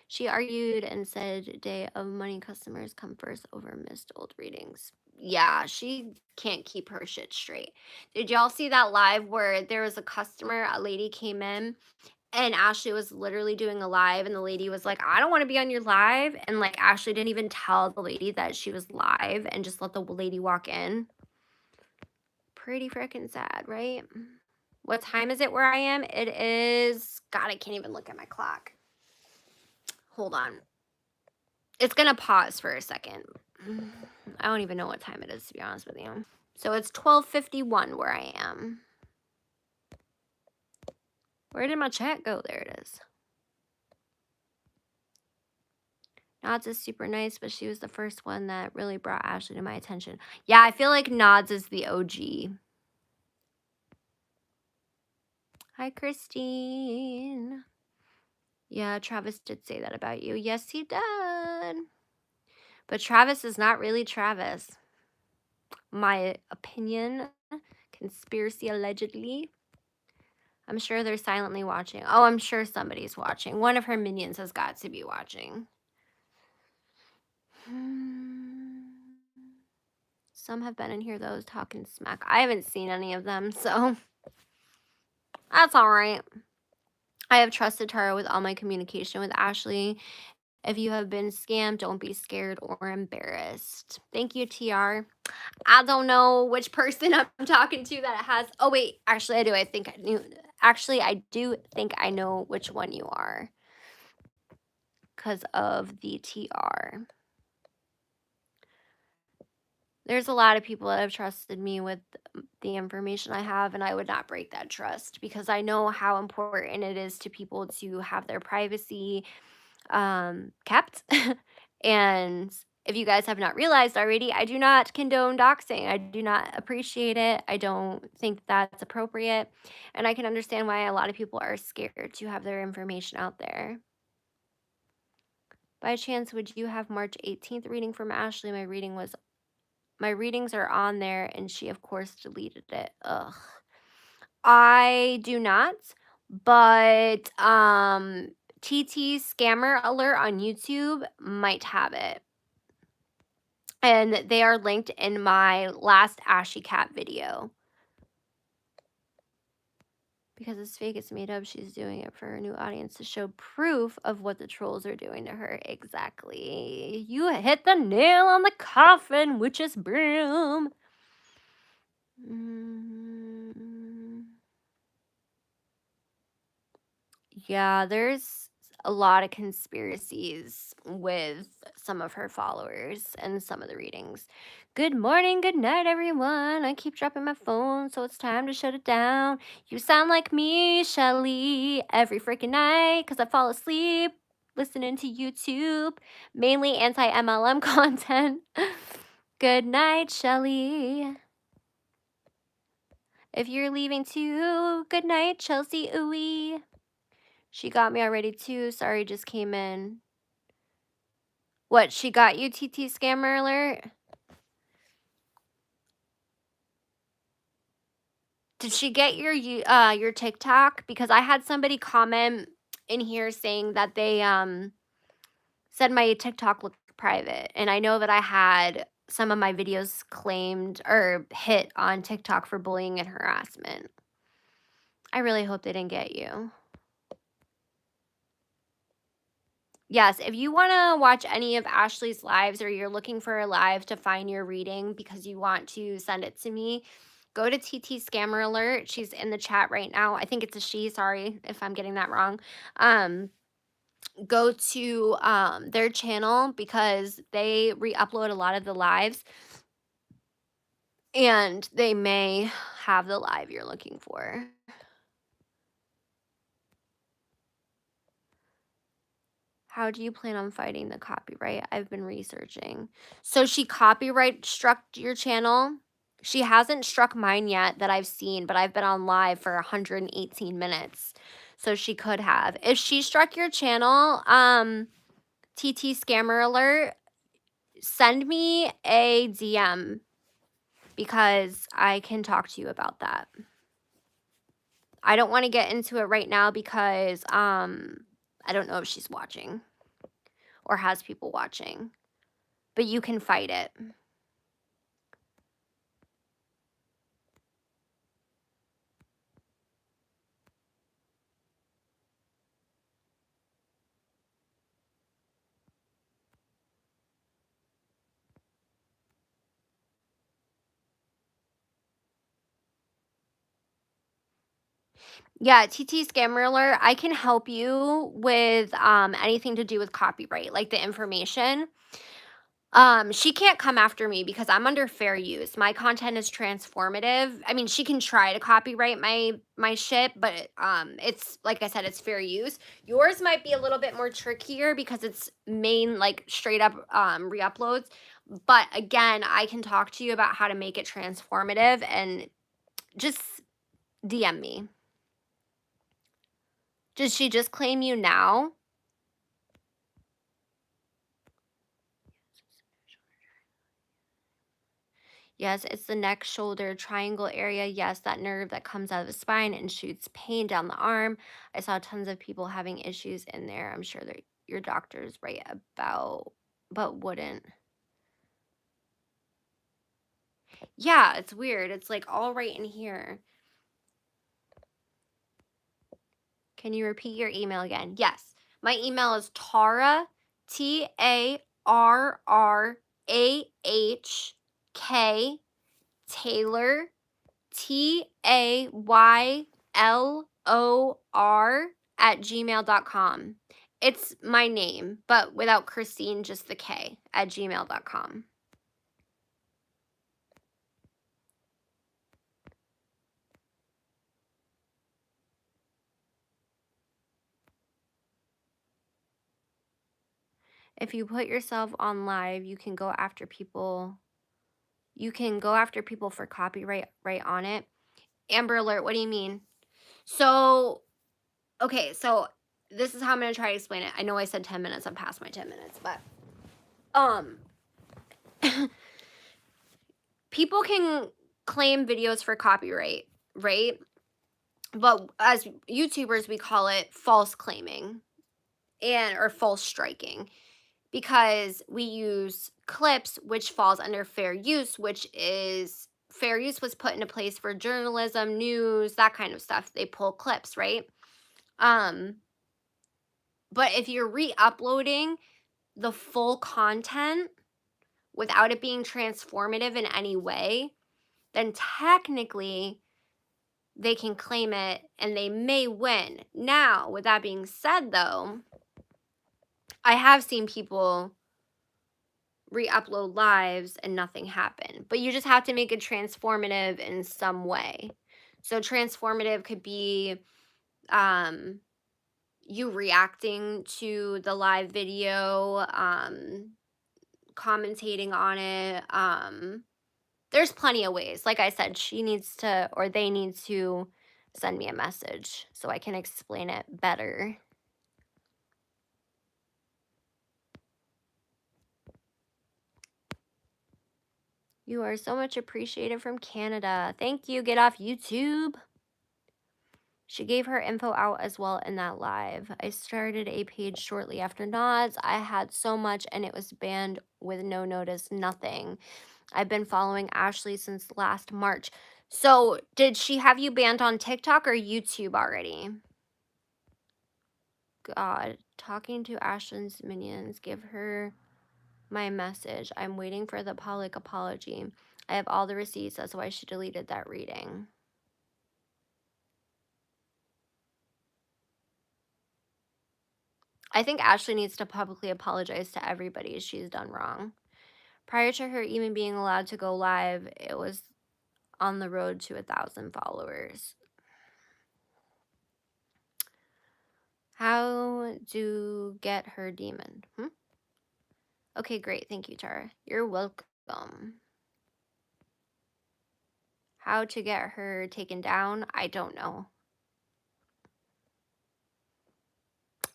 She argued and said day of money customers come first over missed old readings. Yeah, she can't keep her shit straight. Did y'all see that live where there was a lady came in and Ashley was literally doing a live, and the lady was like, "I don't wanna be on your live," and, like, Ashley didn't even tell the lady that she was live and just let the lady walk in. Pretty freaking sad, right? What time is it where I am? It is God, I can't even look at my clock. Hold on. It's gonna pause for a second. I don't even know what time it is, to be honest with you. So it's 12:51 where I am. Where did my chat go? There it is. Nods is super nice, but she was the first one that really brought Ashley to my attention. Yeah, I feel like Nods is the OG. Hi, Kristine. Yeah, Travis did say that about you. Yes, he did. But Travis is not really Travis. My opinion. Conspiracy allegedly. I'm sure they're silently watching. Oh, I'm sure somebody's watching. One of her minions has got to be watching. Some have been in here, though, talking smack. I haven't seen any of them, so that's all right. I have trusted Tarrah with all my communication with Ashley. If you have been scammed, don't be scared or embarrassed. Thank you, TR. I don't know which person I'm talking to that has. Oh, wait. Actually, I do. I think I knew. Actually, I do think I know which one you are because of the TR. There's a lot of people that have trusted me with the information I have, and I would not break that trust because I know how important it is to people to have their privacy kept. And if you guys have not realized already, I do not condone doxing. I do not appreciate it. I don't think that's appropriate. And I can understand why a lot of people are scared to have their information out there. By chance, would you have March 18th reading from Ashley? My readings are on there, and she, of course, deleted it. Ugh. I do not, but TT Scammer Alert on YouTube might have it. And they are linked in my last Msashycat video. Because it's fake, it's made up. She's doing it for her new audience to show proof of what the trolls are doing to her. Exactly. You hit the nail on the coffin, witch's broom. Yeah, there's a lot of conspiracies with some of her followers and some of the readings. Good morning, good night, everyone. I keep dropping my phone, so it's time to shut it down. You sound like me, Shelly, every freaking night, because I fall asleep listening to YouTube, mainly anti-MLM content. Good night, Shelly. If you're leaving too, good night, Chelsea Ooey. She got me already too. Sorry, just came in. What, she got you, TT Scammer Alert? Did she get your TikTok? Because I had somebody comment in here saying that they said my TikTok looked private. And I know that I had some of my videos claimed or hit on TikTok for bullying and harassment. I really hope they didn't get you. Yes, if you want to watch any of Ashley's lives or you're looking for a live to find your reading because you want to send it to me, go to TT Scammer Alert. She's in the chat right now. I think it's a she. Sorry if I'm getting that wrong. Go to their channel because they re-upload a lot of the lives and they may have the live you're looking for. How do you plan on fighting the copyright? I've been researching. So she copyright struck your channel. She hasn't struck mine yet that I've seen, but I've been on live for 118 minutes. So she could have. If she struck your channel, TT Scammer Alert, send me a DM because I can talk to you about that. I don't want to get into it right now because I don't know if she's watching or has people watching, but you can fight it. Yeah, TT Scammer Alert, I can help you with anything to do with copyright, like the information. She can't come after me because I'm under fair use. My content is transformative. I mean, she can try to copyright my shit, but it's like I said, it's fair use. Yours might be a little bit more trickier because it's like straight up re-uploads. But again, I can talk to you about how to make it transformative and just DM me. Did she just claim you now? Yes, it's the neck, shoulder, triangle area. Yes, that nerve that comes out of the spine and shoots pain down the arm. I saw tons of people having issues in there. I'm sure that your doctor is right about, but wouldn't. Yeah, it's weird. It's like all right in here. Can you repeat your email again? Yes. My email is Tarrah, TARRAHK, Taylor, TAYLOR @gmail.com. It's my name, but without Kristine, just the K @gmail.com. If you put yourself on live, you can go after people. You can go after people for copyright right on it. Amber Alert, what do you mean? So, okay, so this is how I'm going to try to explain it. I know I said 10 minutes. I'm past my 10 minutes, but people can claim videos for copyright, right? But as YouTubers, we call it false claiming or false striking, because we use clips, which falls under fair use, which is fair use was put into place for journalism, news, that kind of stuff. They pull clips, right? But if you're re-uploading the full content without it being transformative in any way, then technically they can claim it and they may win. Now, with that being said, though, I have seen people re-upload lives and nothing happened, but you just have to make it transformative in some way. So transformative could be you reacting to the live video, commentating on it. There's plenty of ways. Like I said, she needs to, or they need to send me a message so I can explain it better. You are so much appreciated from Canada. Thank you. Get off YouTube. She gave her info out as well in that live. I started a page shortly after Nods. I had so much and it was banned with no notice, nothing. I've been following Ashley since last March. So did she have you banned on TikTok or YouTube already? God, talking to Ashlyn's minions. Give her my message. I'm waiting for the public apology. I have all the receipts. That's why she deleted that reading. I think Ashley needs to publicly apologize to everybody she's done wrong. Prior to her even being allowed to go live, it was on the road to 1,000 followers. How to get her demon? Okay, great. Thank you, Tarrah. You're welcome. How to get her taken down? I don't know.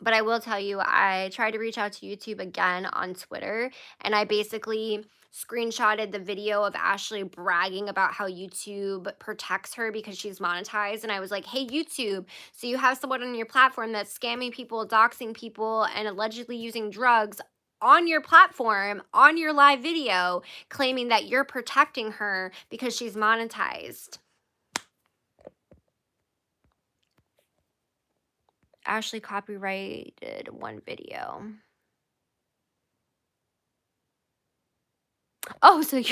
But I will tell you, I tried to reach out to YouTube again on Twitter, and I basically screenshotted the video of Ashley bragging about how YouTube protects her because she's monetized. And I was like, hey, YouTube, so you have someone on your platform that's scamming people, doxing people, and allegedly using drugs on your platform, on your live video, claiming that you're protecting her because she's monetized. Ashley copyrighted one video. Oh, so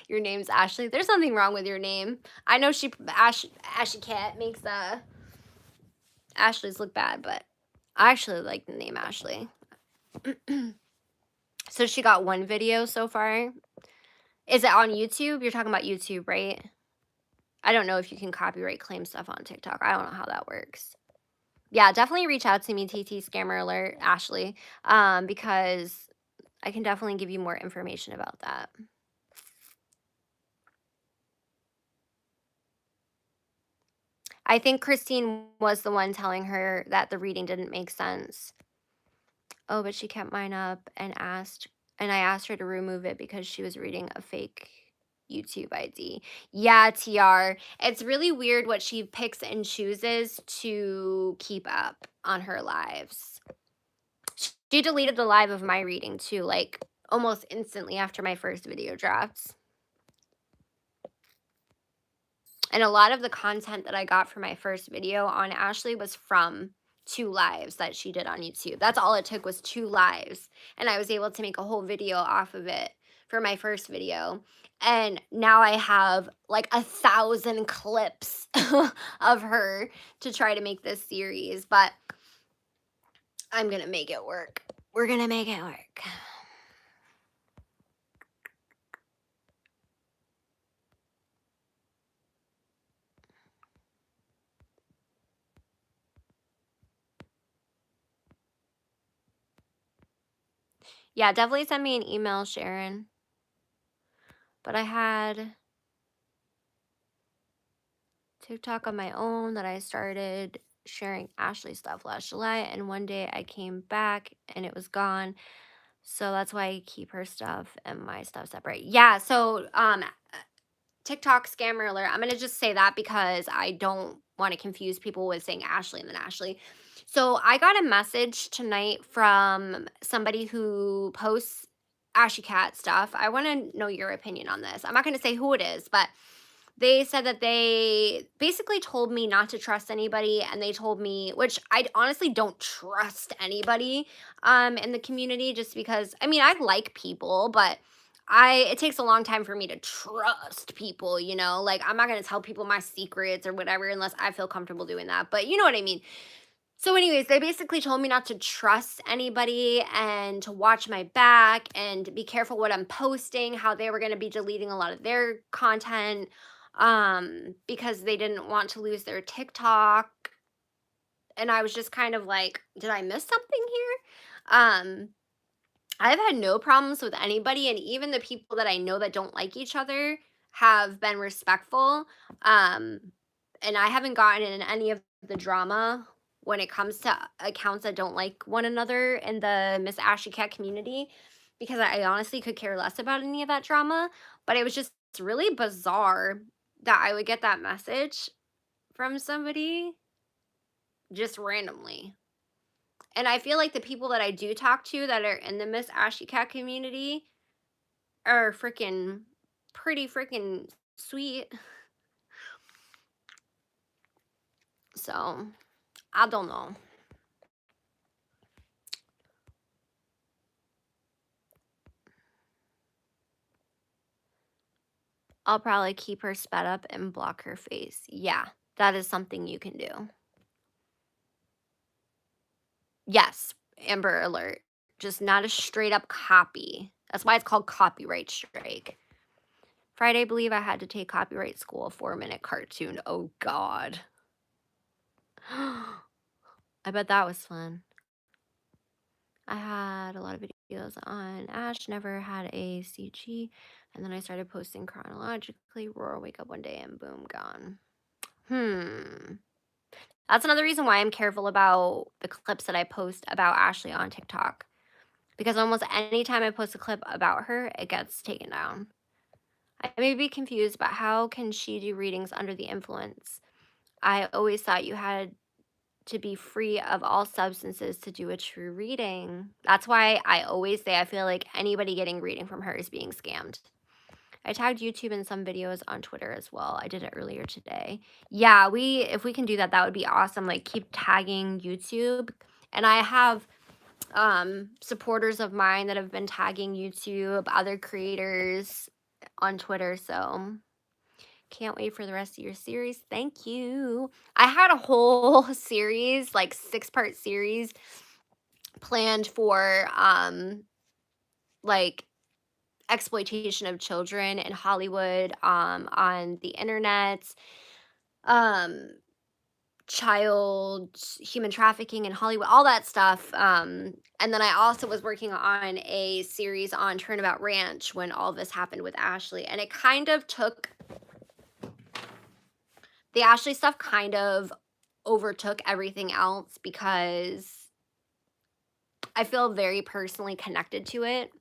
your name's Ashley. There's nothing wrong with your name. I know Msashycat makes Ashleys look bad, but I actually like the name Ashley. So she got one video so far. Is it on YouTube? You're talking about YouTube, right? I don't know if you can copyright claim stuff on TikTok. I don't know how that works. Yeah, definitely reach out to me, TT Scammer Alert, Ashley, because I can definitely give you more information about that. I think Kristine was the one telling her that the reading didn't make sense. Oh, but she kept mine up and I asked her to remove it because she was reading a fake YouTube ID. Yeah, TR. It's really weird what she picks and chooses to keep up on her lives. She deleted the live of my reading too, like almost instantly after my first video drops. And a lot of the content that I got for my first video on Ashley was from 2 lives that she did on YouTube. That's all it took was 2 lives, and I was able to make a whole video off of it for my first video. And now I have like 1,000 clips of her to try to make this series, but I'm gonna make it work. We're gonna make it work. Yeah, definitely send me an email, Sharon. But I had TikTok on my own that I started sharing Ashley stuff last July, and one day I came back and it was gone. So that's why I keep her stuff and my stuff separate. Yeah, so TikTok scammer alert. I'm gonna just say that because I don't want to confuse people with saying Ashley and then Ashley. So I got a message tonight from somebody who posts Msashycat stuff. I want to know your opinion on this. I'm not going to say who it is, but they said that they basically told me not to trust anybody, and they told me, which I honestly don't trust anybody in the community, just because I mean I like people, but it takes a long time for me to trust people, you know? Like I'm not going to tell people my secrets or whatever unless I feel comfortable doing that. But you know what I mean? So anyways, they basically told me not to trust anybody and to watch my back and be careful what I'm posting, how they were going to be deleting a lot of their content because they didn't want to lose their TikTok. And I was just kind of like, did I miss something here? I've had no problems with anybody, and even the people that I know that don't like each other have been respectful. Um, and I haven't gotten in any of the drama when it comes to accounts that don't like one another in the Msashycat community because I honestly could care less about any of that drama. But it was just really bizarre that I would get that message from somebody just randomly. And I feel like the people that I do talk to that are in the Msashycat community are freaking pretty freaking sweet. So, I don't know. I'll probably keep her sped up and block her face. Yeah, that is something you can do. Yes, Amber Alert. Just not a straight up copy. That's why it's called copyright strike. Friday, I believe I had to take copyright school, 4-minute cartoon. Oh, God. I bet that was fun. I had a lot of videos on Ash, never had a CG, and then I started posting chronologically. Roar, wake up one day, and boom, gone. That's another reason why I'm careful about the clips that I post about Ashley on TikTok. Because almost any time I post a clip about her, it gets taken down. I may be confused, but how can she do readings under the influence? I always thought you had to be free of all substances to do a true reading. That's why I always say I feel like anybody getting reading from her is being scammed. I tagged YouTube in some videos on Twitter as well. I did it earlier today. Yeah, if we can do that, that would be awesome. Like keep tagging YouTube. And I have supporters of mine that have been tagging YouTube, other creators on Twitter, so can't wait for the rest of your series. Thank you. I had a whole series, like 6-part series planned for like exploitation of children in Hollywood, on the internet, um, child human trafficking in Hollywood, all that stuff. And then I also was working on a series on Turnabout Ranch when all this happened with Ashley, and it kind of took the Ashley stuff kind of overtook everything else because I feel very personally connected to it.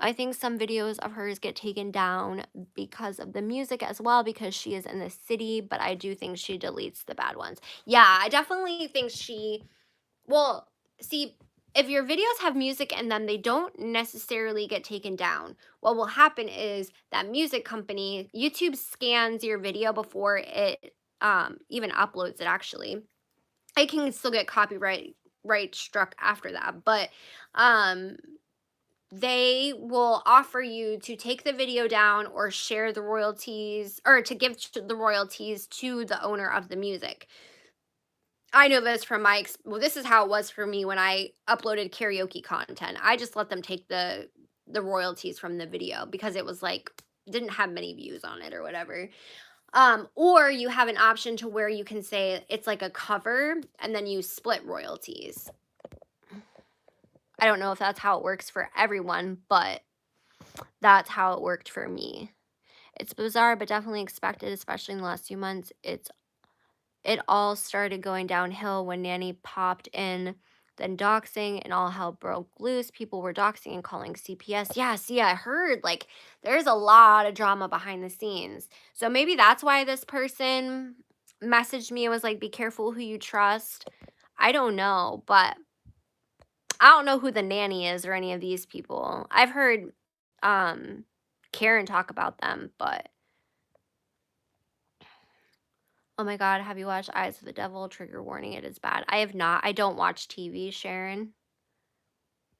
I think some videos of hers get taken down because of the music as well, because she is in the city, but I do think she deletes the bad ones. Yeah, I definitely think she, well, see, if your videos have music in them, they don't necessarily get taken down. What will happen is that music company, YouTube scans your video before it even uploads it actually. It can still get copyright struck after that, but um they will offer you to take the video down or share the royalties, or to give the royalties to the owner of the music. I know this from well, this is how it was for me when I uploaded karaoke content. I just let them take the royalties from the video because it was like didn't have many views on it or whatever. Or you have an option to where you can say it's like a cover and then you split royalties. I don't know if that's how it works for everyone, but that's how it worked for me. It's bizarre, but definitely expected, especially in the last few months. It all started going downhill when Nanny popped in, then doxing, and all hell broke loose. People were doxing and calling CPS. Yeah, see, I heard like there's a lot of drama behind the scenes. So maybe that's why this person messaged me and was like, be careful who you trust. I don't know, but I don't know who the nanny is or any of these people. I've heard Karen talk about them, but oh my God, have you watched Eyes of the Devil? Trigger warning, it is bad. I have not. I don't watch TV, Sharon.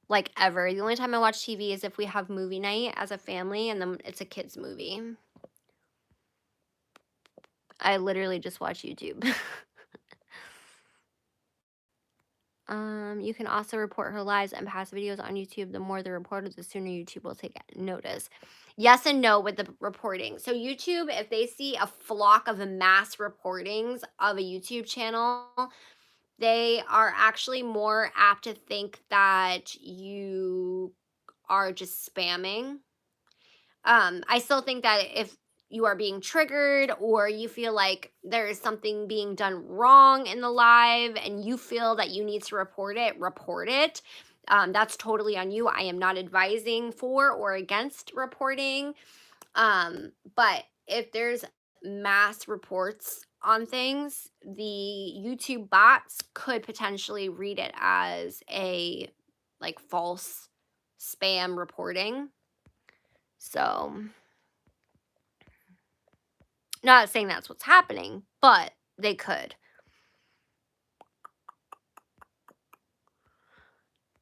Like ever. The only time I watch TV is if we have movie night as a family and then it's a kids movie. I literally just watch YouTube. You can also report her lives and past videos on YouTube. The more they're reported, the sooner YouTube will take notice. Yes and no with the reporting. So YouTube, if they see a flock of mass reportings of a YouTube channel, they are actually more apt to think that you are just spamming. I still think that if you are being triggered or you feel like there is something being done wrong in the live and you feel that you need to report it, report it. That's totally on you. I am not advising for or against reporting. But if there's mass reports on things, the YouTube bots could potentially read it as a like false spam reporting. So, not saying that's what's happening, but they could.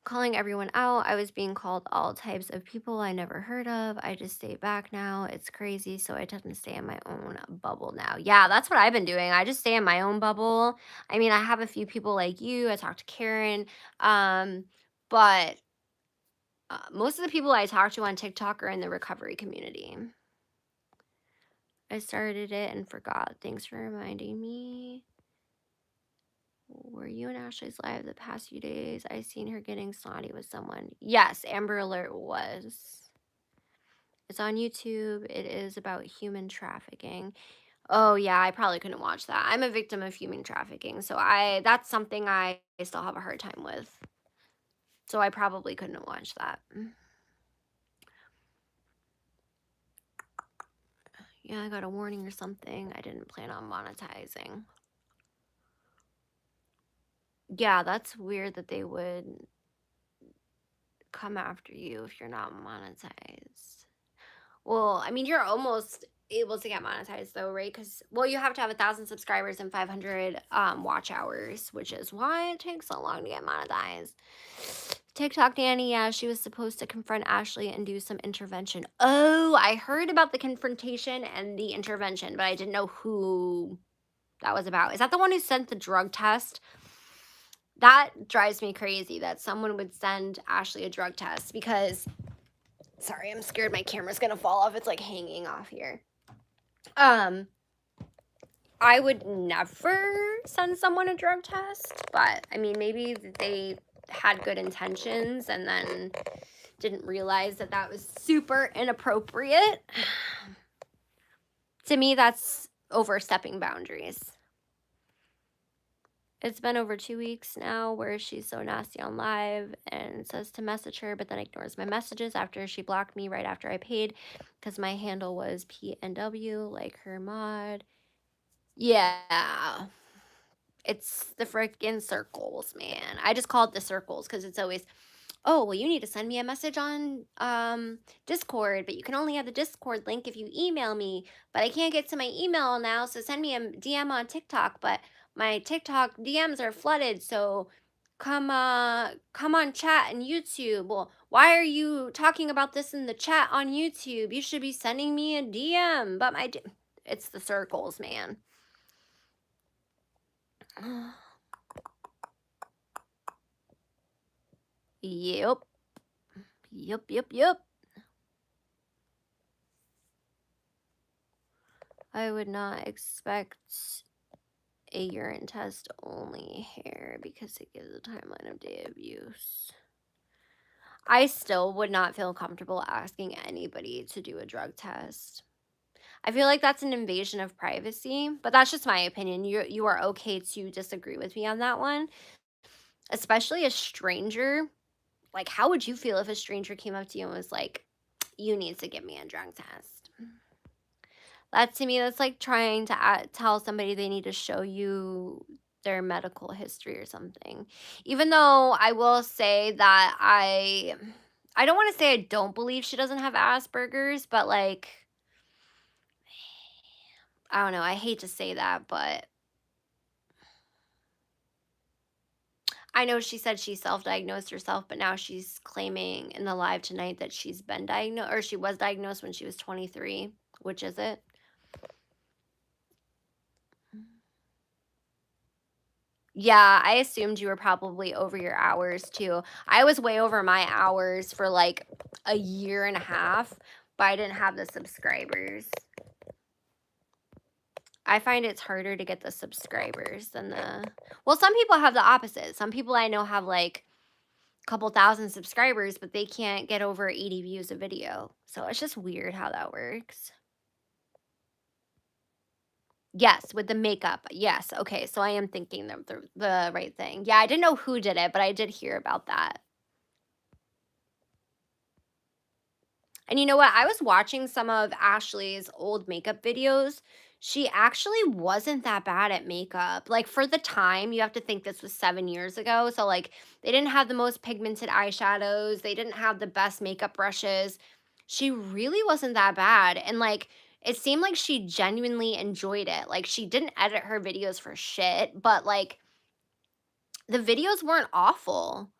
Calling everyone out. I was being called all types of people I never heard of. I just stay back now. It's crazy. So I tend to stay in my own bubble now. Yeah, that's what I've been doing. I just stay in my own bubble. I mean, I have a few people like you. I talked to Karen. But most of the people I talk to on TikTok are in the recovery community. I started it and forgot. Thanks for reminding me. Were you and Ashley's live the past few days? I seen her getting snotty with someone. Yes, Amber Alert was. It's on YouTube. It is about human trafficking. Oh yeah, I probably couldn't watch that. I'm a victim of human trafficking, so that's something I still have a hard time with. So I probably couldn't watch that. Yeah, I got a warning or something. I didn't plan on monetizing. Yeah, that's weird that they would come after you if you're not monetized. Well, I mean, you're almost able to get monetized though, right? Because, well, you have to have 1,000 subscribers and 500 watch hours, which is why it takes so long to get monetized. TikTok nanny, yeah, she was supposed to confront Ashley and do some intervention. Oh, I heard about the confrontation and the intervention, but I didn't know who that was about. Is that the one who sent the drug test? That drives me crazy that someone would send Ashley a drug test because, sorry, I'm scared my camera's gonna fall off. It's like hanging off here. I would never send someone a drug test, but I mean, maybe they had good intentions and then didn't realize that that was super inappropriate. To me, that's overstepping boundaries. It's been over 2 weeks now where she's so nasty on live and says to message her, but then ignores my messages after she blocked me right after I paid because my handle was PNW, like her mod. Yeah. It's the freaking circles, man. I just call it the circles because it's always, oh, well, you need to send me a message on Discord, but you can only have the Discord link if you email me. But I can't get to my email now, so send me a DM on TikTok. But my TikTok DMs are flooded, so come on chat and YouTube. Well, why are you talking about this in the chat on YouTube? You should be sending me a DM. But it's the circles, man. Yep. Yep. I would not expect a urine test only hair because it gives a timeline of day of use. I still would not feel comfortable asking anybody to do a drug test. I feel like that's an invasion of privacy, but that's just my opinion. You are okay to disagree with me on that one, especially a stranger. Like, how would you feel if a stranger came up to you and was like, "You need to give me a drug test"? That to me, that's like trying to tell somebody they need to show you their medical history or something. Even though I will say that I don't want to say I don't believe she doesn't have Asperger's, but like I don't know, I hate to say that, but I know she said she self-diagnosed herself, but now she's claiming in the live tonight that she's been diagnosed or she was diagnosed when she was 23. Which is it? Yeah, I assumed you were probably over your hours too. I was way over my hours for like a year and a half, but I didn't have the subscribers. I find it's harder to get the subscribers than well, some people have the opposite. Some people I know have like a couple thousand subscribers, but they can't get over 80 views a video. So it's just weird how that works. Yes, with the makeup. Yes. Okay. So I am thinking the right thing. Yeah, I didn't know who did it, but I did hear about that. And you know what? I was watching some of Ashley's old makeup videos. She actually wasn't that bad at makeup. Like for the time, you have to think this was 7 years ago. So like they didn't have the most pigmented eyeshadows. They didn't have the best makeup brushes. She really wasn't that bad. And like it seemed like she genuinely enjoyed it. Like she didn't edit her videos for shit, but like the videos weren't awful.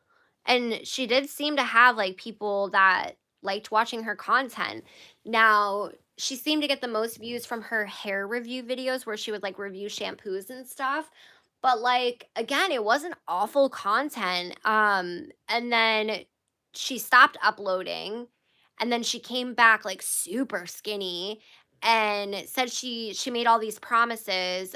And she did seem to have, like, people that liked watching her content. Now, she seemed to get the most views from her hair review videos where she would, like, review shampoos and stuff. But, like, again, it wasn't awful content. And then she stopped uploading, and then she came back, like, super skinny and said she made all these promises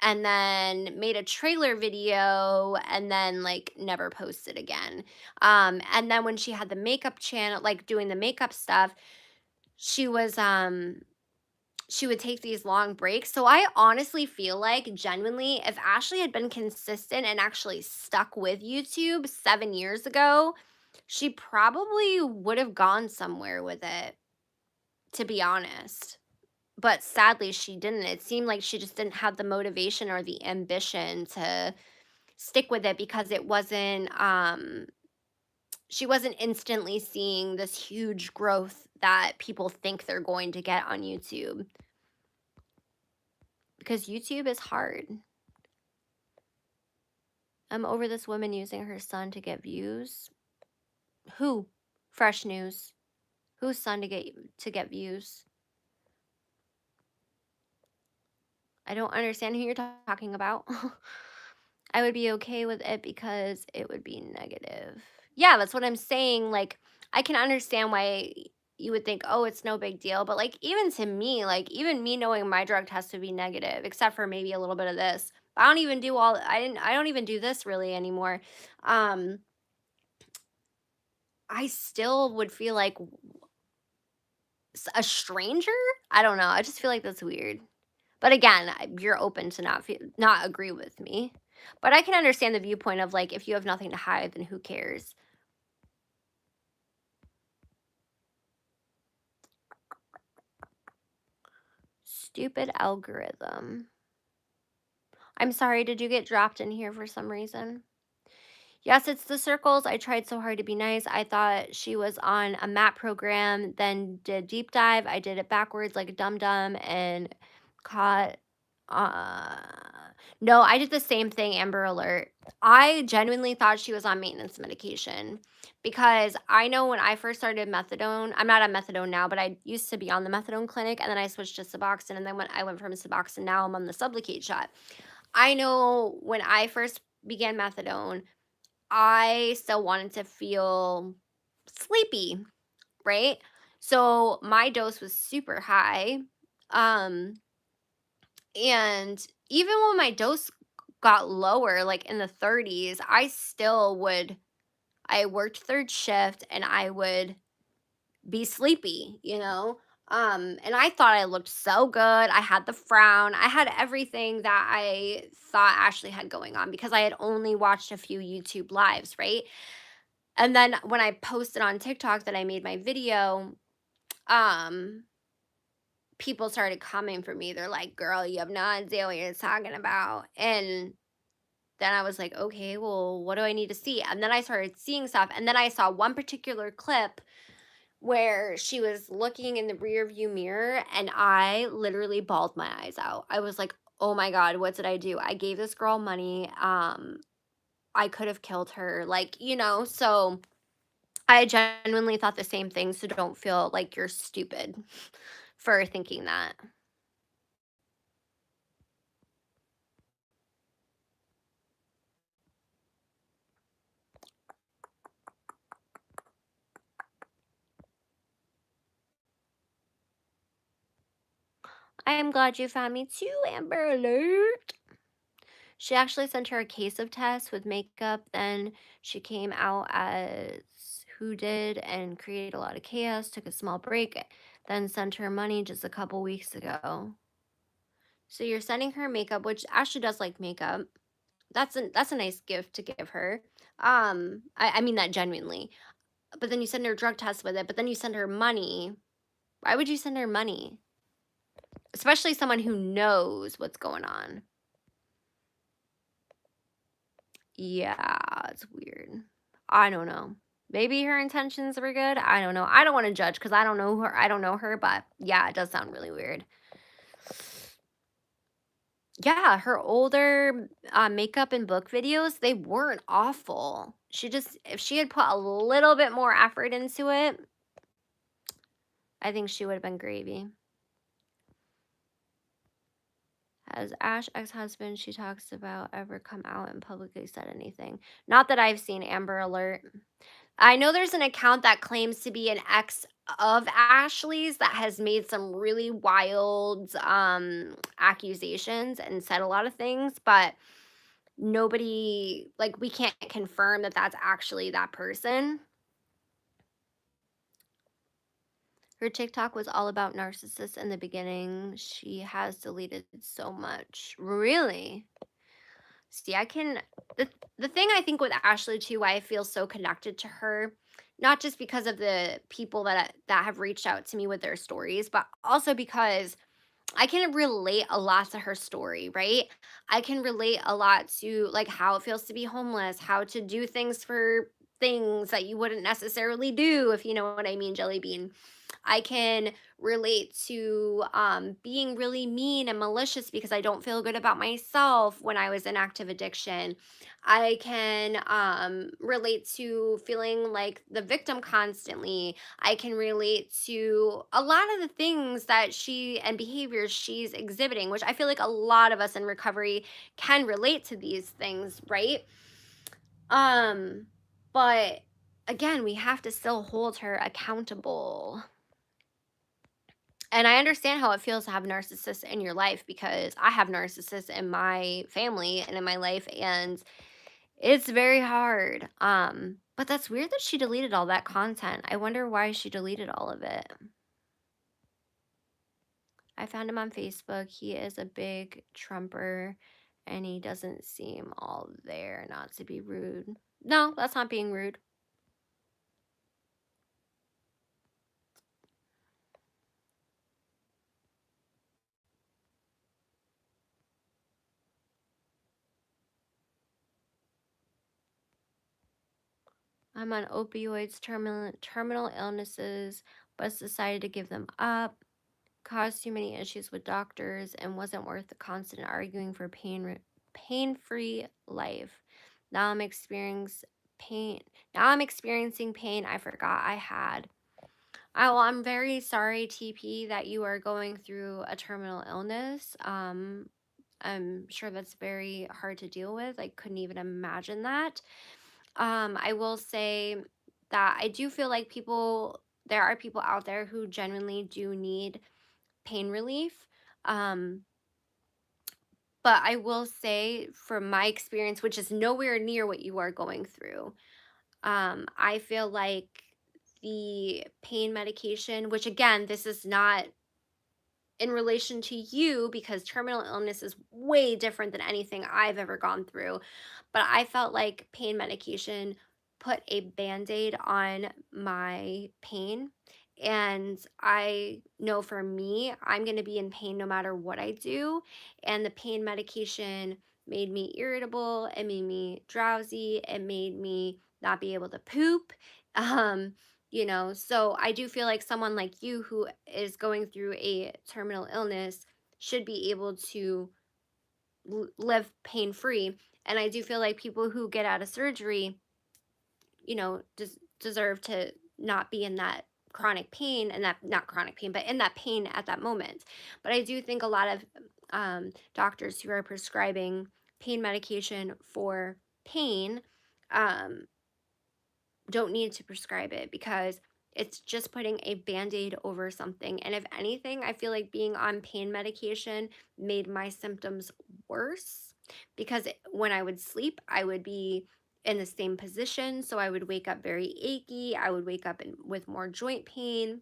and then made a trailer video and then like never posted again. And then when she had the makeup channel, like doing the makeup stuff, she was she would take these long breaks. So I honestly feel like genuinely if Ashley had been consistent and actually stuck with YouTube 7 years ago, she probably would have gone somewhere with it, to be honest. But sadly, she didn't. It seemed like she just didn't have the motivation or the ambition to stick with it because it wasn't, she wasn't instantly seeing this huge growth that people think they're going to get on YouTube. Because YouTube is hard. I'm over this woman using her son to get views. Who? Fresh news. Whose son to get views? I don't understand who you're talking about. I would be okay with it because it would be negative. Yeah, that's what I'm saying. Like, I can understand why you would think, oh, it's no big deal. But like, even to me, like, even me knowing my drug test would be negative, except for maybe a little bit of this. I don't even do I don't even do this really anymore. Um, I still would feel like a stranger. I don't know. I just feel like that's weird. But again, you're open to not agree with me. But I can understand the viewpoint of like, if you have nothing to hide, then who cares? Stupid algorithm. I'm sorry, did you get dropped in here for some reason? Yes, it's the circles. I tried so hard to be nice. I thought she was on a map program, then did deep dive. I did it backwards like a dum dum and caught. Uh, no, I did the same thing, Amber Alert. I genuinely thought she was on maintenance medication because I know when I first started methadone, I'm not on methadone now, but I used to be on the methadone clinic and then I switched to Suboxone. And then when I went from Suboxone, now I'm on the Sublocade shot. I know when I first began methadone, I still wanted to feel sleepy, right? So my dose was super high. Um, and even when my dose got lower, like in the 30s, I worked third shift and I would be sleepy, you know? And I thought I looked so good. I had the frown. I had everything that I thought Ashley had going on because I had only watched a few YouTube lives, right? And then when I posted on TikTok that I made my video, um, people started coming for me. They're like, "Girl, you have no idea what you're talking about." And then I was like, "Okay, well, what do I need to see?" And then I started seeing stuff. And then I saw one particular clip where she was looking in the rear view mirror and I literally bawled my eyes out. I was like, "Oh my God, what did I do? I gave this girl money. I could have killed her." Like, so I genuinely thought the same thing, so don't feel like you're stupid for thinking that. I am glad you found me too, Amber Alert. She actually sent her a case of tests with makeup, then she came out as who did and created a lot of chaos, took a small break, then sent her money just a couple weeks ago. So you're sending her makeup, which Ashley does like makeup. That's a nice gift to give her. I mean that genuinely. But then you send her drug tests with it, but then you send her money. Why would you send her money? Especially someone who knows what's going on. Yeah, it's weird. I don't know. Maybe her intentions were good. I don't know. I don't want to judge because I don't know her. I don't know her, but yeah, it does sound really weird. Yeah, her older makeup and book videos, they weren't awful. If she had put a little bit more effort into it, I think she would have been gravy. Has Ash ex-husband she talks about ever come out and publicly said anything? Not that I've seen, Amber Alert. I know there's an account that claims to be an ex of Ashley's that has made some really wild accusations and said a lot of things, but nobody, like, we can't confirm that that's actually that person. Her TikTok was all about narcissists in the beginning. She has deleted so much. Really? See, the thing I think with Ashley too, why I feel so connected to her, not just because of the people that have reached out to me with their stories, but also because I can relate a lot to her story, right? I can relate a lot to like how it feels to be homeless, how to do things that you wouldn't necessarily do, if you know what I mean, Jelly Bean. I can relate to being really mean and malicious because I don't feel good about myself when I was in active addiction. I can relate to feeling like the victim constantly. I can relate to a lot of the things that and behaviors she's exhibiting, which I feel like a lot of us in recovery can relate to these things, right? Um, but again, we have to still hold her accountable. And I understand how it feels to have narcissists in your life because I have narcissists in my family and in my life, and it's very hard. But that's weird that she deleted all that content. I wonder why she deleted all of it. I found him on Facebook. He is a big Trumper and he doesn't seem all there, not to be rude. No, that's not being rude. I'm on opioids, terminal illnesses, but decided to give them up. Caused too many issues with doctors and wasn't worth the constant arguing for pain-free life. Now I'm experiencing pain. Now I'm experiencing pain I forgot I had. I'm very sorry, TP, that you are going through a terminal illness. I'm sure that's very hard to deal with. I couldn't even imagine that. I will say that I do feel like there are people out there who genuinely do need pain relief. Um, but I will say from my experience, which is nowhere near what you are going through, I feel like the pain medication, which again, this is not in relation to you because terminal illness is way different than anything I've ever gone through. But I felt like pain medication put a band aid on my pain. And I know for me, I'm going to be in pain no matter what I do. And the pain medication made me irritable, it made me drowsy, it made me not be able to poop. Um, so I do feel like someone like you who is going through a terminal illness should be able to live pain free. And I do feel like people who get out of surgery, deserve to not be in that chronic pain, and that not chronic pain, but in that pain at that moment. But I do think a lot of doctors who are prescribing pain medication for pain, um, don't need to prescribe it because it's just putting a band-aid over something. And if anything, I feel like being on pain medication made my symptoms worse because when I would sleep, I would be in the same position. So I would wake up very achy. I would wake up with more joint pain.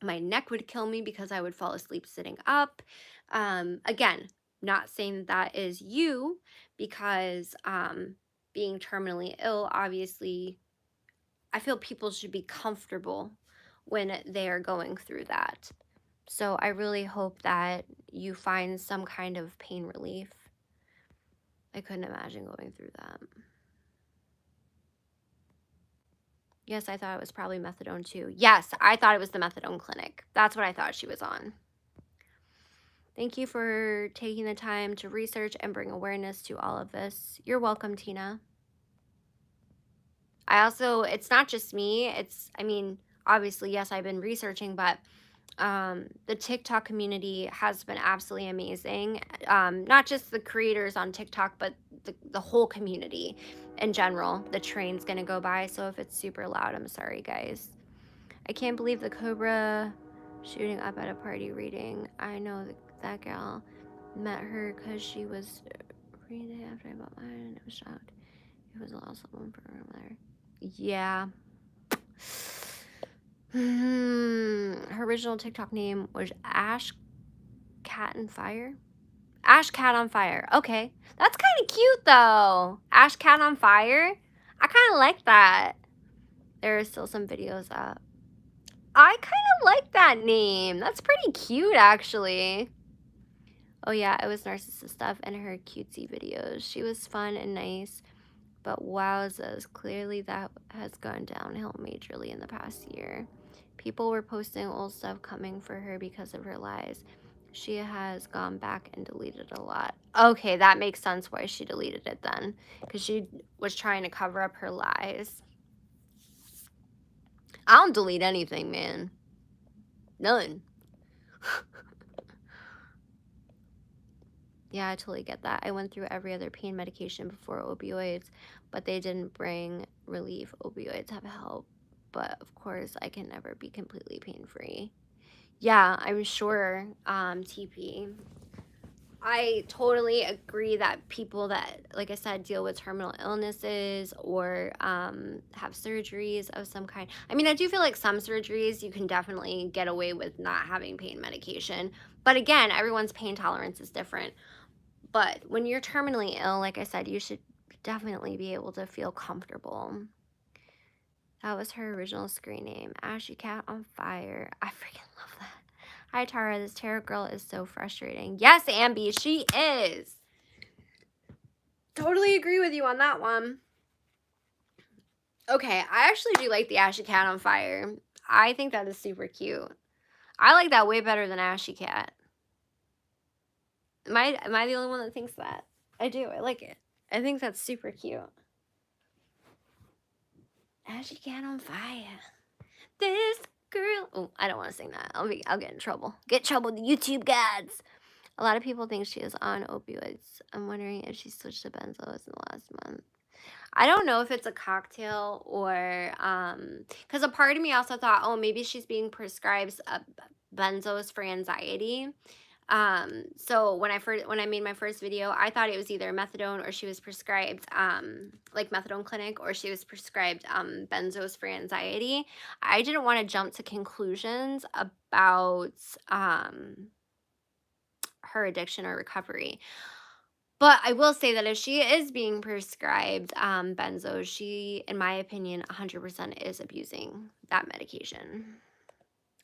My neck would kill me because I would fall asleep sitting up. Again, not saying that is you because being terminally ill, obviously I feel people should be comfortable when they are going through that. So I really hope that you find some kind of pain relief. I couldn't imagine going through that. Yes, I thought it was probably methadone too. Yes, I thought it was the methadone clinic. That's what I thought she was on. Thank you for taking the time to research and bring awareness to all of this. You're welcome, Tina. It's not just me. Obviously, yes, I've been researching, but the TikTok community has been absolutely amazing. Not just the creators on TikTok, but the whole community in general. The train's gonna go by, so if it's super loud, I'm sorry, guys. I can't believe the Cobra shooting up at a party reading. I know that gal. Met her because she was reading after I bought mine and I was shocked. It was also one for there. Yeah. Her original TikTok name was Ash Cat and Fire. Ash Cat on Fire. Okay. That's kind of cute though. Ash Cat on Fire. I kind of like that. There are still some videos up. I kind of like that name. That's pretty cute actually. Oh yeah, it was narcissist stuff and her cutesy videos. She was fun and nice. But wowzers, clearly that has gone downhill majorly in the past year. People were posting old stuff coming for her because of her lies. She has gone back and deleted a lot. Okay, that makes sense why she deleted it then. Because she was trying to cover up her lies. I don't delete anything, man. None. Yeah, I totally get that. I went through every other pain medication before opioids, but they didn't bring relief. Opioids have helped, but of course, I can never be completely pain-free. Yeah, I'm sure, TP. I totally agree that people that, like I said, deal with terminal illnesses or have surgeries of some kind. I mean, I do feel like some surgeries you can definitely get away with not having pain medication. But again, everyone's pain tolerance is different. But when you're terminally ill, like I said, you should definitely be able to feel comfortable. That was her original screen name, Msashycat on fire. I freaking love that. Hi, Tarrah. This tarot girl is so frustrating. Yes, Ambi, she is. Totally agree with you on that one. Okay, I actually do like the Msashycat on fire. I think that is super cute. I like that way better than Msashycat. Am I the only one that thinks that? I do. I like it. I think that's super cute. Msashycat on fire. This girl. Oh, I don't want to sing that. I'll get in trouble. Get in trouble with the YouTube gods. A lot of people think she is on opioids. I'm wondering if she switched to benzos in the last month. I don't know if it's a cocktail or because a part of me also thought, oh, maybe she's being prescribed benzos for anxiety. So when I made my first video, I thought it was either methadone or she was prescribed like methadone clinic, or she was prescribed benzos for anxiety. I didn't want to jump to conclusions about her addiction or recovery. But I will say that if she is being prescribed benzos, she, in my opinion, 100% is abusing that medication.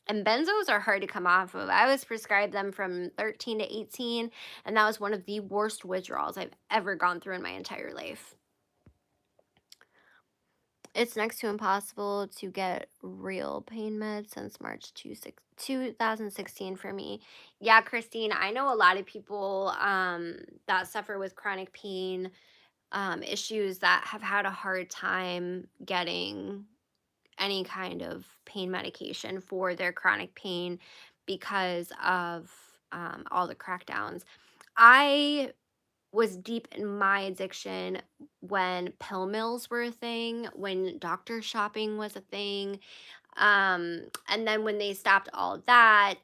And benzos are hard to come off of. I was prescribed them from 13 to 18, and that was one of the worst withdrawals I've ever gone through in my entire life. It's next to impossible to get real pain meds since March 2016 for me. Yeah, Kristine, I know a lot of people that suffer with chronic pain issues that have had a hard time getting any kind of pain medication for their chronic pain because of all the crackdowns. I was deep in my addiction when pill mills were a thing, when doctor shopping was a thing. And then when they stopped all of that,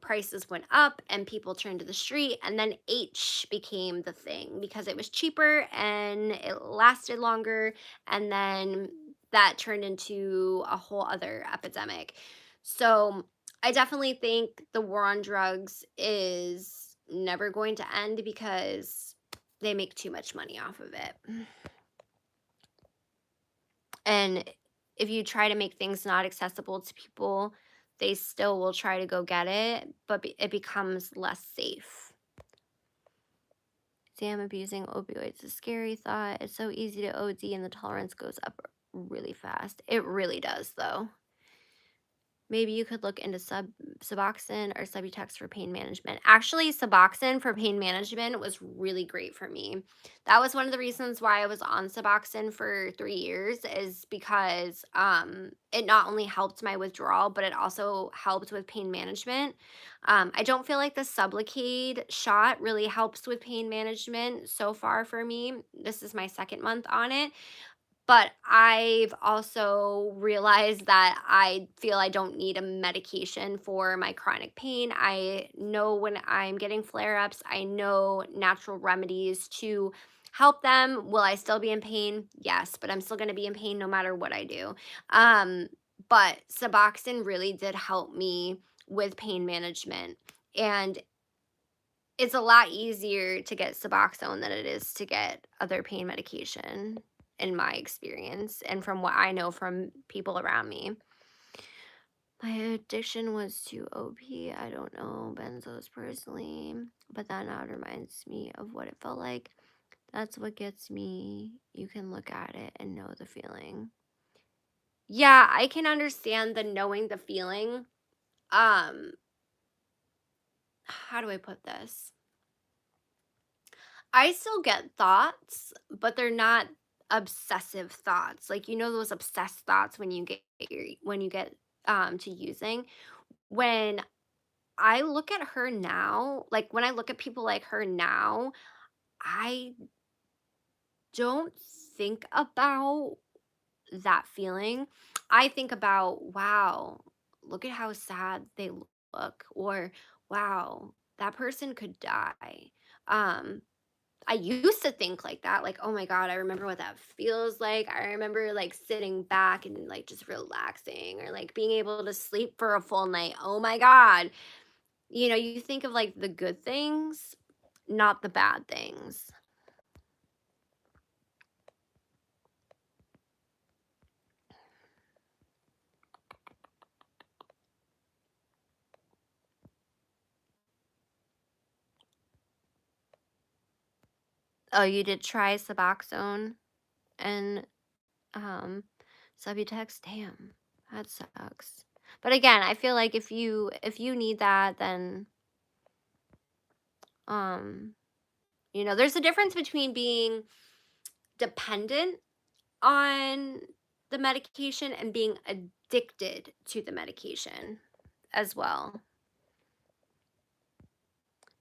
prices went up and people turned to the street. And then H became the thing because it was cheaper and it lasted longer. And then that turned into a whole other epidemic. So I definitely think the war on drugs is never going to end because they make too much money off of it. And if you try to make things not accessible to people, they still will try to go get it, but it becomes less safe. Damn, abusing opioids is a scary thought. It's so easy to OD and the tolerance goes up really fast. It really does, though. Maybe you could look into Suboxone or Subutex for pain management. Actually, Suboxone for pain management was really great for me. That was one of the reasons why I was on Suboxone for 3 years, is because it not only helped my withdrawal, but it also helped with pain management. I don't feel like the Sublocade shot really helps with pain management so far for me. This is my second month on it. But I've also realized that I feel I don't need a medication for my chronic pain. I know when I'm getting flare ups, I know natural remedies to help them. Will I still be in pain? Yes, but I'm still going to be in pain no matter what I do. Um, but Suboxone really did help me with pain management. And it's a lot easier to get Suboxone than it is to get other pain medication, in my experience, and from what I know from people around me. My addiction was to OP. I don't know benzos personally, but that now reminds me of what it felt like. That's what gets me. You can look at it and know the feeling. Yeah, I can understand the knowing the feeling. Um, how do I put this? I still get thoughts, but they're not obsessive thoughts. Like, you know, those obsessed thoughts when you get to using. When I look at her now, like when I look at people like her now, I don't think about that feeling. I think about, wow, look at how sad they look, or wow, that person could die. I used to think like that, like, "Oh my god, I remember what that feels like." I remember, like, sitting back and, like, just relaxing or, like, being able to sleep for a full night. Oh my god. You know, you think of, like, the good things, not the bad things. Oh, you did try Suboxone and, um, Subutex? Damn, that sucks. But again, I feel like if you need that, then, um, there's a difference between being dependent on the medication and being addicted to the medication as well.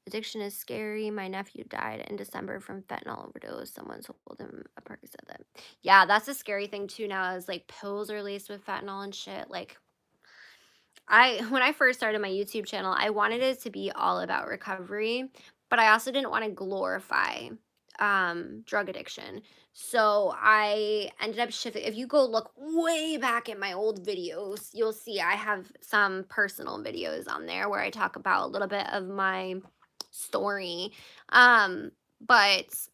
Addiction is scary. My nephew died in December from fentanyl overdose. Someone told him a Percocet that. Yeah, that's a scary thing too now is like pills are laced with fentanyl and shit. Like when I first started my YouTube channel, I wanted it to be all about recovery, but I also didn't want to glorify drug addiction. So I ended up shifting. If you go look way back at my old videos, you'll see I have some personal videos on there where I talk about a little bit of my story. But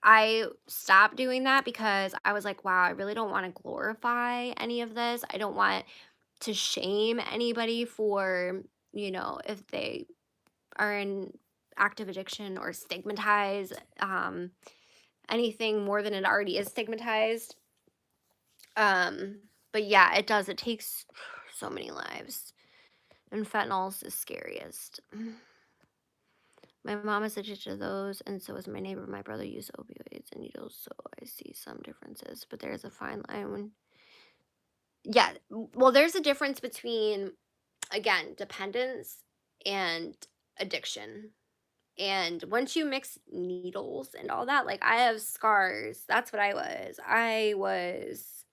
I stopped doing that because I was like, wow, I really don't want to glorify any of this. I don't want to shame anybody for, if they are in active addiction or stigmatize anything more than it already is stigmatized. Um, but yeah, it does. It takes so many lives. And fentanyl's the scariest. My mom is addicted to those, and so is my neighbor. My brother used opioids and needles, so I see some differences. But there's a fine line when, yeah, well, there's a difference between, again, dependence and addiction. And once you mix needles and all that, like I have scars. That's what I was. I was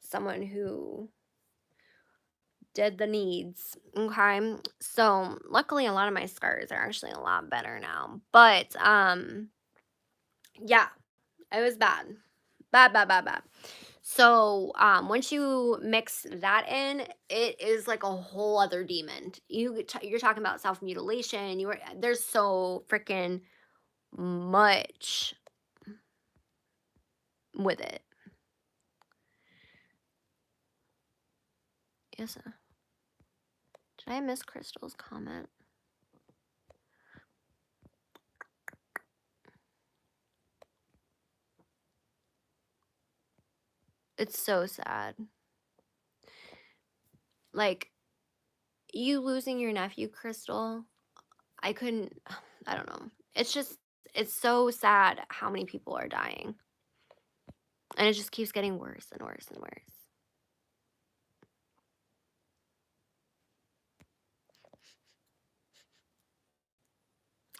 someone who did the needs. Okay. So luckily a lot of my scars are actually a lot better now. But yeah, it was bad. Bad, bad, bad, bad. So, once you mix that in, it is like a whole other demon. You're talking about self mutilation. There's so freaking much with it. Yes. Did I miss Crystal's comment? It's so sad. Like you losing your nephew, Crystal. I couldn't. I don't know. It's so sad how many people are dying, and it just keeps getting worse and worse and worse.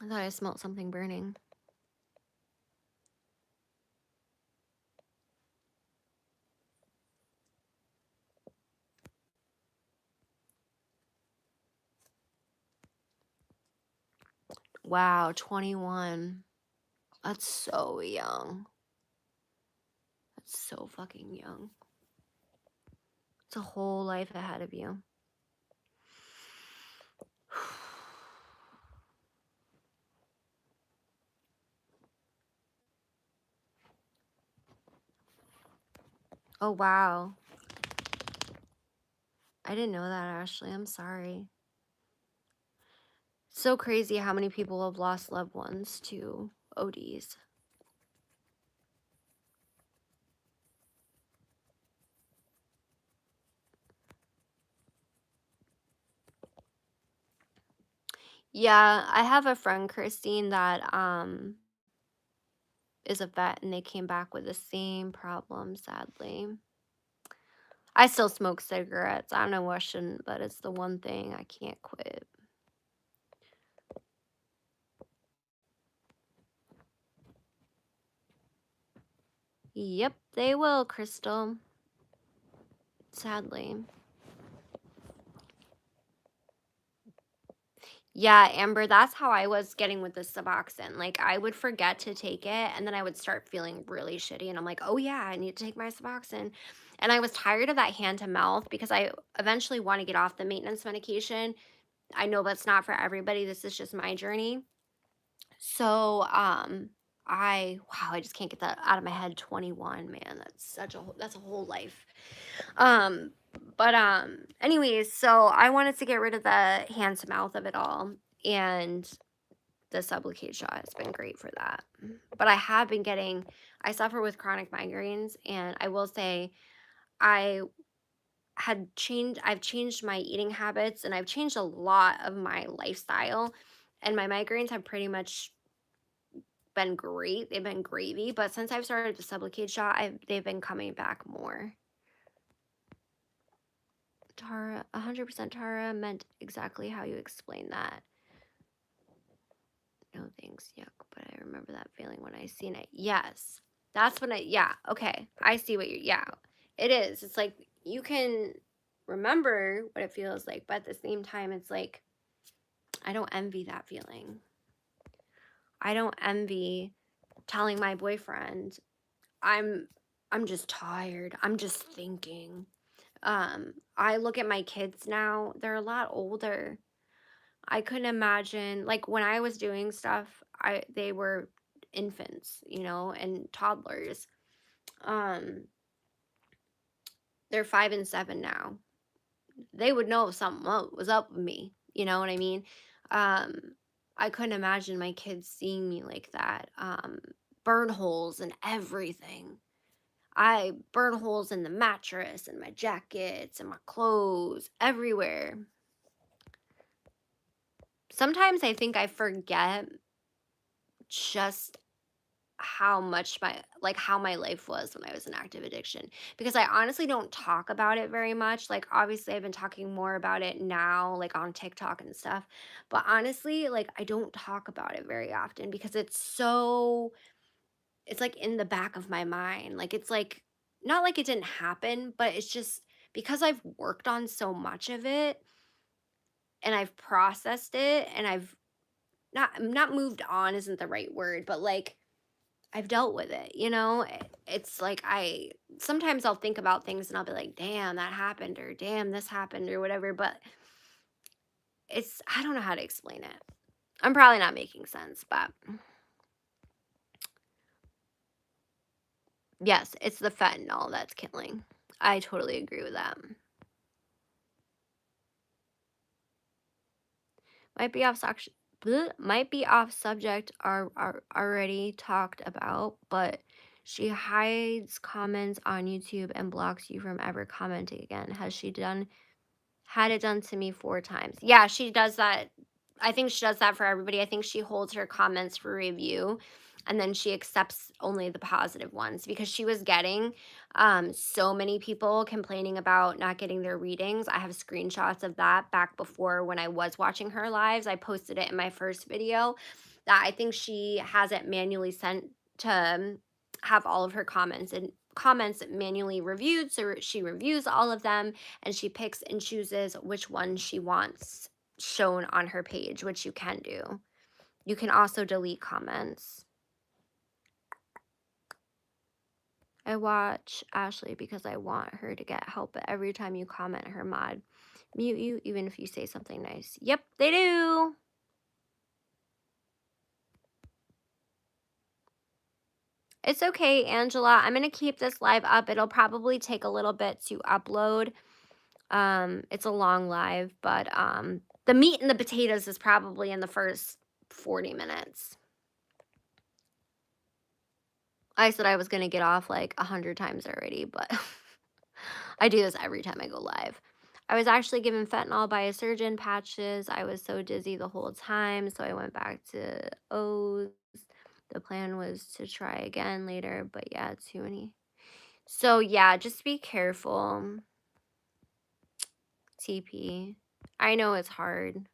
I thought I smelled something burning. Wow, 21. That's so young. That's so fucking young. It's a whole life ahead of you. Oh, wow. I didn't know that, Ashley. I'm sorry. So crazy how many people have lost loved ones to ODs. Yeah, I have a friend, Kristine, that is a vet, and they came back with the same problem, sadly. I still smoke cigarettes. I know I shouldn't, but it's the one thing I can't quit. Yep, they will, Crystal. Sadly. Yeah, Amber, that's how I was getting with the Suboxone. Like, I would forget to take it, and then I would start feeling really shitty, and I'm like, "Oh, yeah, I need to take my Suboxone." And I was tired of that hand to mouth because I eventually want to get off the maintenance medication. I know that's not for everybody. This is just my journey. So, I just can't get that out of my head. 21, man, that's a whole life. Um, anyways, so I wanted to get rid of the hand to mouth of it all, and the Sublocade shot has been great for that. But I suffer with chronic migraines, and I will say I I've changed my eating habits, and I've changed a lot of my lifestyle, and my migraines have pretty much been great. They've been gravy, but since I've started the Sublocade shot, they've been coming back more. Tarrah, 100% Tarrah meant exactly how you explained that. No thanks, yuck, but I remember that feeling when I seen it. Yes. That's when yeah, okay. I see what yeah. It is. It's like you can remember what it feels like, but at the same time, it's like I don't envy that feeling. I don't envy telling my boyfriend I'm I'm just tired. I'm just thinking. I look at my kids now, they're a lot older. I couldn't imagine like when I was doing stuff, they were infants, and toddlers. Um, they're 5 and 7 now. They would know if something was up with me, you know what I mean? Um, I couldn't imagine my kids seeing me like that. Burn holes and everything. I burn holes in the mattress and my jackets and my clothes everywhere. Sometimes I think I forget just how my life was when I was in active addiction, because I honestly don't talk about it very much. Like, obviously I've been talking more about it now, like on TikTok and stuff, but honestly, like, I don't talk about it very often because it's like in the back of my mind. Like, it's like not like it didn't happen, but it's just because I've worked on so much of it and I've processed it, and I've not moved on isn't the right word, but like I've dealt with it, you know? It's like sometimes I'll think about things and I'll be like, "Damn, that happened," or "Damn, this happened," or whatever, but I don't know how to explain it. I'm probably not making sense, but yes, it's the fentanyl that's killing. I totally agree with that. Might be might be off subject, are already talked about, but she hides comments on YouTube and blocks you from ever commenting again. Has she had it done to me 4 times? Yeah, she does that. I think she does that for everybody. I think she holds her comments for review, and then she accepts only the positive ones because she was getting so many people complaining about not getting their readings. I have screenshots of that back before when I was watching her lives. I posted it in my first video that I think she has it manually sent to have all of her comments manually reviewed, so she reviews all of them and she picks and chooses which one she wants shown on her page, which you can do. You can also delete comments. I watch Ashley because I want her to get help, but every time you comment, her mod mute you even if you say something nice. Yep, they do. It's okay, Angela. I'm going to keep this live up. It'll probably take a little bit to upload. It's a long live, but the meat and the potatoes is probably in the first 40 minutes. I said I was going to get off like 100 times already, but I do this every time I go live. I was actually given fentanyl by a surgeon patches. I was so dizzy the whole time, so I went back to O's. The plan was to try again later, but yeah, too many. So yeah, just be careful. TP. I know it's hard.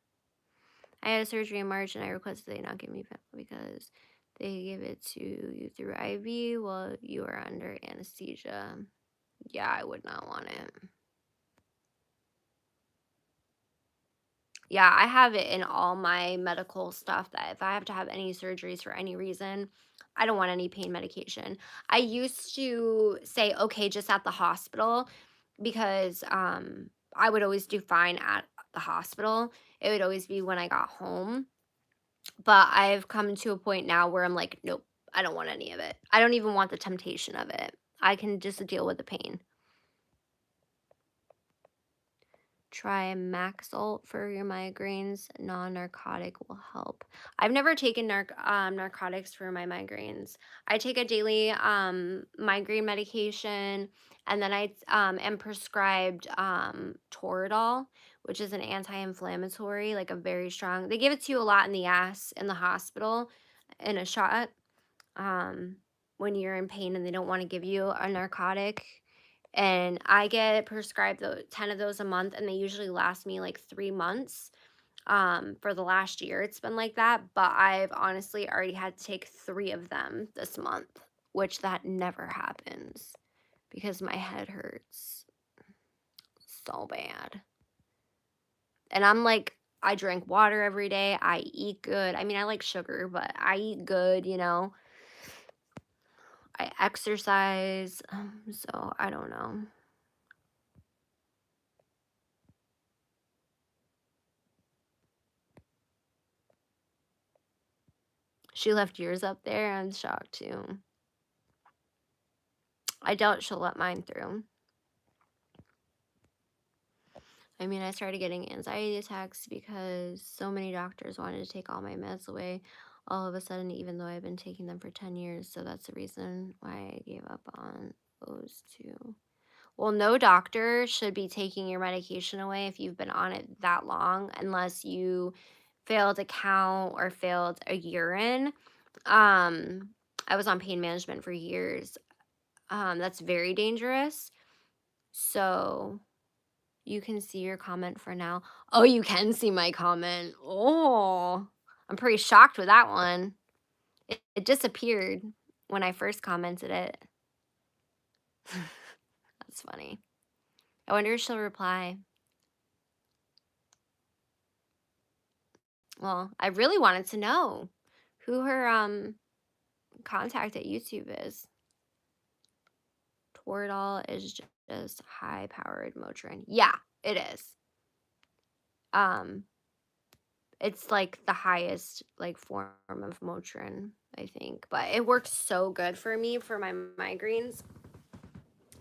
I had a surgery in March and I requested they not give me fentanyl because they give it to you through IV while you are under anesthesia. Yeah, I would not want it. Yeah, I have it in all my medical stuff that if I have to have any surgeries for any reason, I don't want any pain medication. I used to say, okay, just at the hospital because I would always do fine at the hospital. It would always be when I got home. But I've come to a point now where I'm like, nope, I don't want any of it. I don't even want the temptation of it. I can just deal with the pain. Try Maxalt for your migraines. Non-narcotic will help. I've never taken narcotics for my migraines. I take a daily migraine medication, and then I am prescribed Toradol, which is an anti-inflammatory, like a very strong. They give it to you a lot in the ass in the hospital in a shot um, when you're in pain and they don't want to give you a narcotic. And I get prescribed 10 of those a month, and they usually last me like 3 months. For the last year, it's been like that, but I've honestly already had to take 3 of them this month, which that never happens because my head hurts so bad. And I'm like, I drink water every day. I eat good. I mean, I like sugar, but I eat good, you know. I exercise. So I don't know. She left yours up there. I'm shocked too. I doubt she'll let mine through. I mean, I started getting anxiety attacks because so many doctors wanted to take all my meds away all of a sudden, even though I've been taking them for 10 years. So that's the reason why I gave up on those two. Well, no doctor should be taking your medication away if you've been on it that long, unless you failed a count or failed a urine. Um, I was on pain management for years. That's very dangerous. So you can see your comment for now. Oh, you can see my comment. Oh, I'm pretty shocked with that one. It disappeared when I first commented it. That's funny. I wonder if she'll reply. Well, I really wanted to know who her contact at YouTube is. Toradol is just high powered Motrin. Yeah, it is. Um, it's like the highest like form of Motrin, I think. But it works so good for me for my migraines.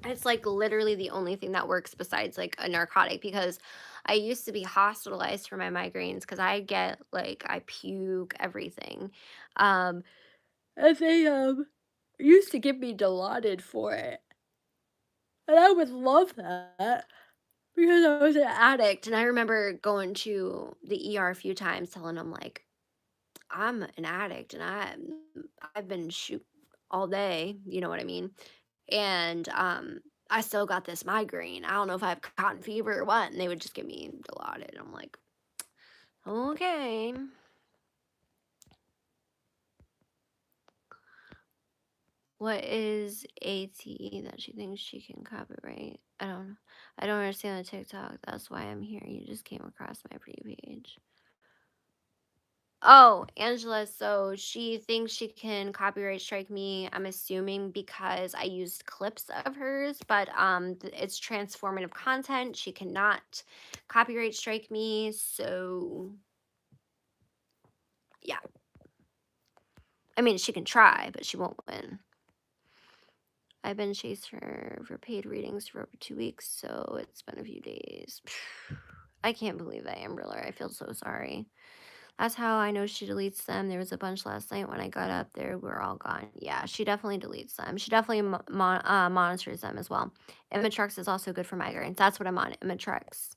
It's like literally the only thing that works besides like a narcotic because I used to be hospitalized for my migraines because I get like I puke everything. Um and they used to give me Dilaudid for it. And I would love that because I was an addict and I remember going to the ER a few times telling them like I'm an addict and I've been shoot all day, you know what I mean? And I still got this migraine. I don't know if I have cotton fever or what, and they would just give me Dilaudid. I'm like, okay. What is AT that she thinks she can copyright? I don't understand the TikTok. That's why I'm here. You just came across my pre-page. Oh, Angela, so she thinks she can copyright strike me, I'm assuming because I used clips of hers, but it's transformative content. She cannot copyright strike me, so yeah. I mean, she can try, but she won't win. I've been chased for paid readings for over 2 weeks, so it's been a few days. I can't believe that, Amberler. I feel so sorry. That's how I know she deletes them. There was a bunch last night when I got up. They were all gone. Yeah, she definitely deletes them. She definitely monitors them as well. Imitrex is also good for migraines. That's what I'm on, Imitrex.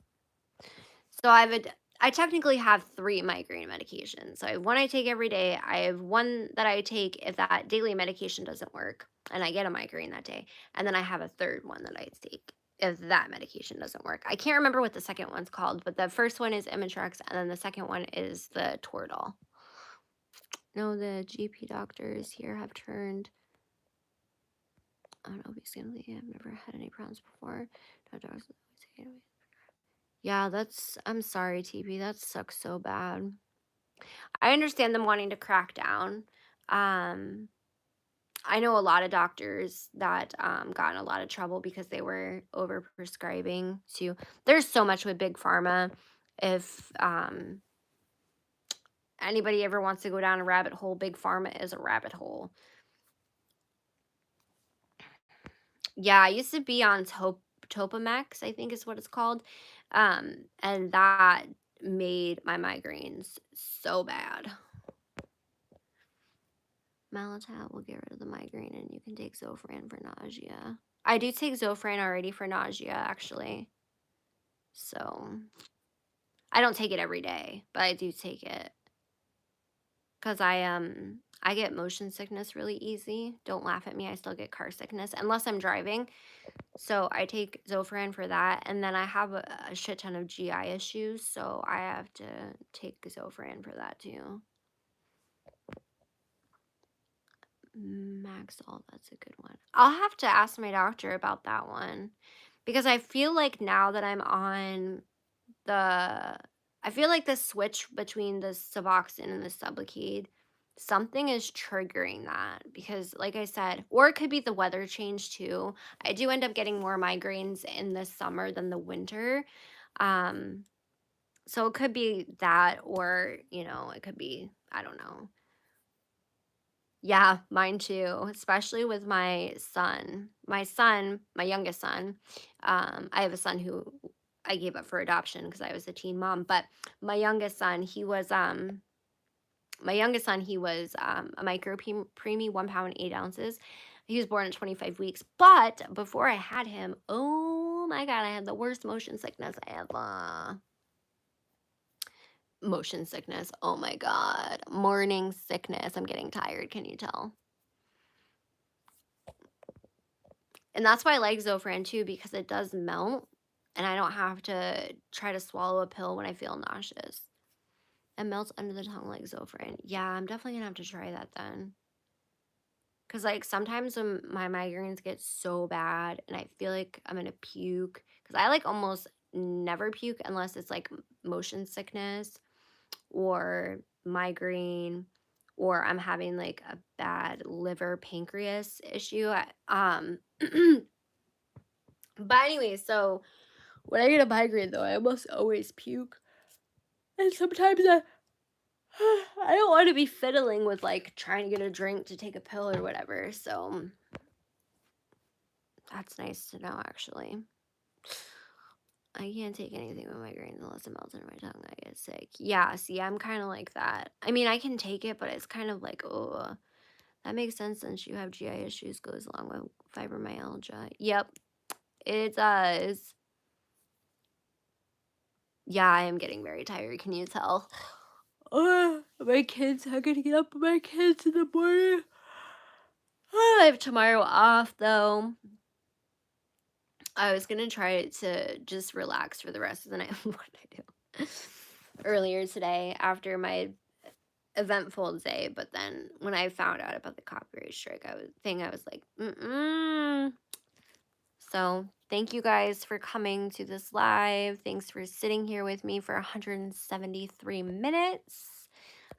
So I technically have 3 migraine medications. So I have one I take every day. I have one that I take if that daily medication doesn't work and I get a migraine that day. And then I have a third one that I take if that medication doesn't work. I can't remember what the second one's called, but the first one is Imitrex and then the second one is the Toradol. No, the GP doctors here have turned. I don't know, basically, I've never had any problems before. Doctors Yeah, I'm sorry, TB. That sucks so bad. I understand them wanting to crack down. Um, I know a lot of doctors that got in a lot of trouble because they were overprescribing too. There's so much with big pharma. If anybody ever wants to go down a rabbit hole, big pharma is a rabbit hole. Yeah, I used to be on Topamax, I think is what it's called. And that made my migraines so bad. Malatap will get rid of the migraine and you can take Zofran for nausea. I do take Zofran already for nausea, actually. So I don't take it every day, but I do take it because I get motion sickness really easy. Don't laugh at me. I still get car sickness unless I'm driving. So I take Zofran for that, and then I have a shit ton of GI issues, so I have to take Zofran for that too. Maxol, that's a good one. I'll have to ask my doctor about that one because I feel like now that I'm on the I feel like the switch between the Suboxone and the Sublocade, something is triggering that because like I said, or it could be the weather change too. I do end up getting more migraines in the summer than the winter. Um, so it could be that or, it could be, I don't know. Yeah, mine too, especially with my son. My youngest son, I have a son who I gave up for adoption because I was a teen mom, but my youngest son, he was a micro preemie, 1 pound, 8 ounces. He was born at 25 weeks, but before I had him, oh my God, I had the worst motion sickness ever. Motion sickness, oh my God. Morning sickness. I'm getting tired, can you tell? And that's why I like Zofran too, because it does melt and I don't have to try to swallow a pill when I feel nauseous. It melts under the tongue like Zofran. Yeah, I'm definitely gonna have to try that then. Cause like sometimes when my migraines get so bad and I feel like I'm gonna puke, cause I like almost never puke unless it's like motion sickness or migraine or I'm having like a bad liver pancreas issue. But anyway, so when I get a migraine though, I almost always puke. And sometimes I don't want to be fiddling with like trying to get a drink to take a pill or whatever. So that's nice to know actually. I can't take anything with migraines unless it melts in my tongue. I get sick. Yeah, see, I'm kind of like that. I mean, I can take it, but it's kind of like, oh, that makes sense since you have GI issues goes along with fibromyalgia. Yep, it does. Yeah, I am getting very tired. Can you tell? My kids, I gotta get up with my kids in the morning. I have tomorrow off though. I was gonna try to just relax for the rest of the night. What did I do? Earlier today after my eventful day, but then when I found out about the copyright strike, I was like, mm-mm. So thank you guys for coming to this live. Thanks for sitting here with me for 173 minutes.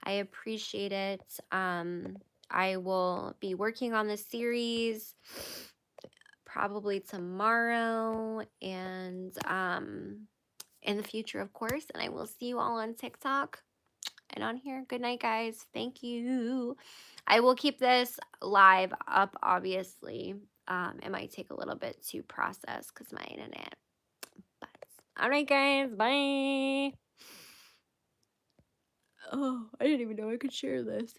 I appreciate it. I will be working on this series probably tomorrow and in the future, of course. And I will see you all on TikTok and on here. Good night, guys. Thank you. I will keep this live up, obviously. It might take a little bit to process because my internet. But all right, guys. Bye. Oh, I didn't even know I could share this.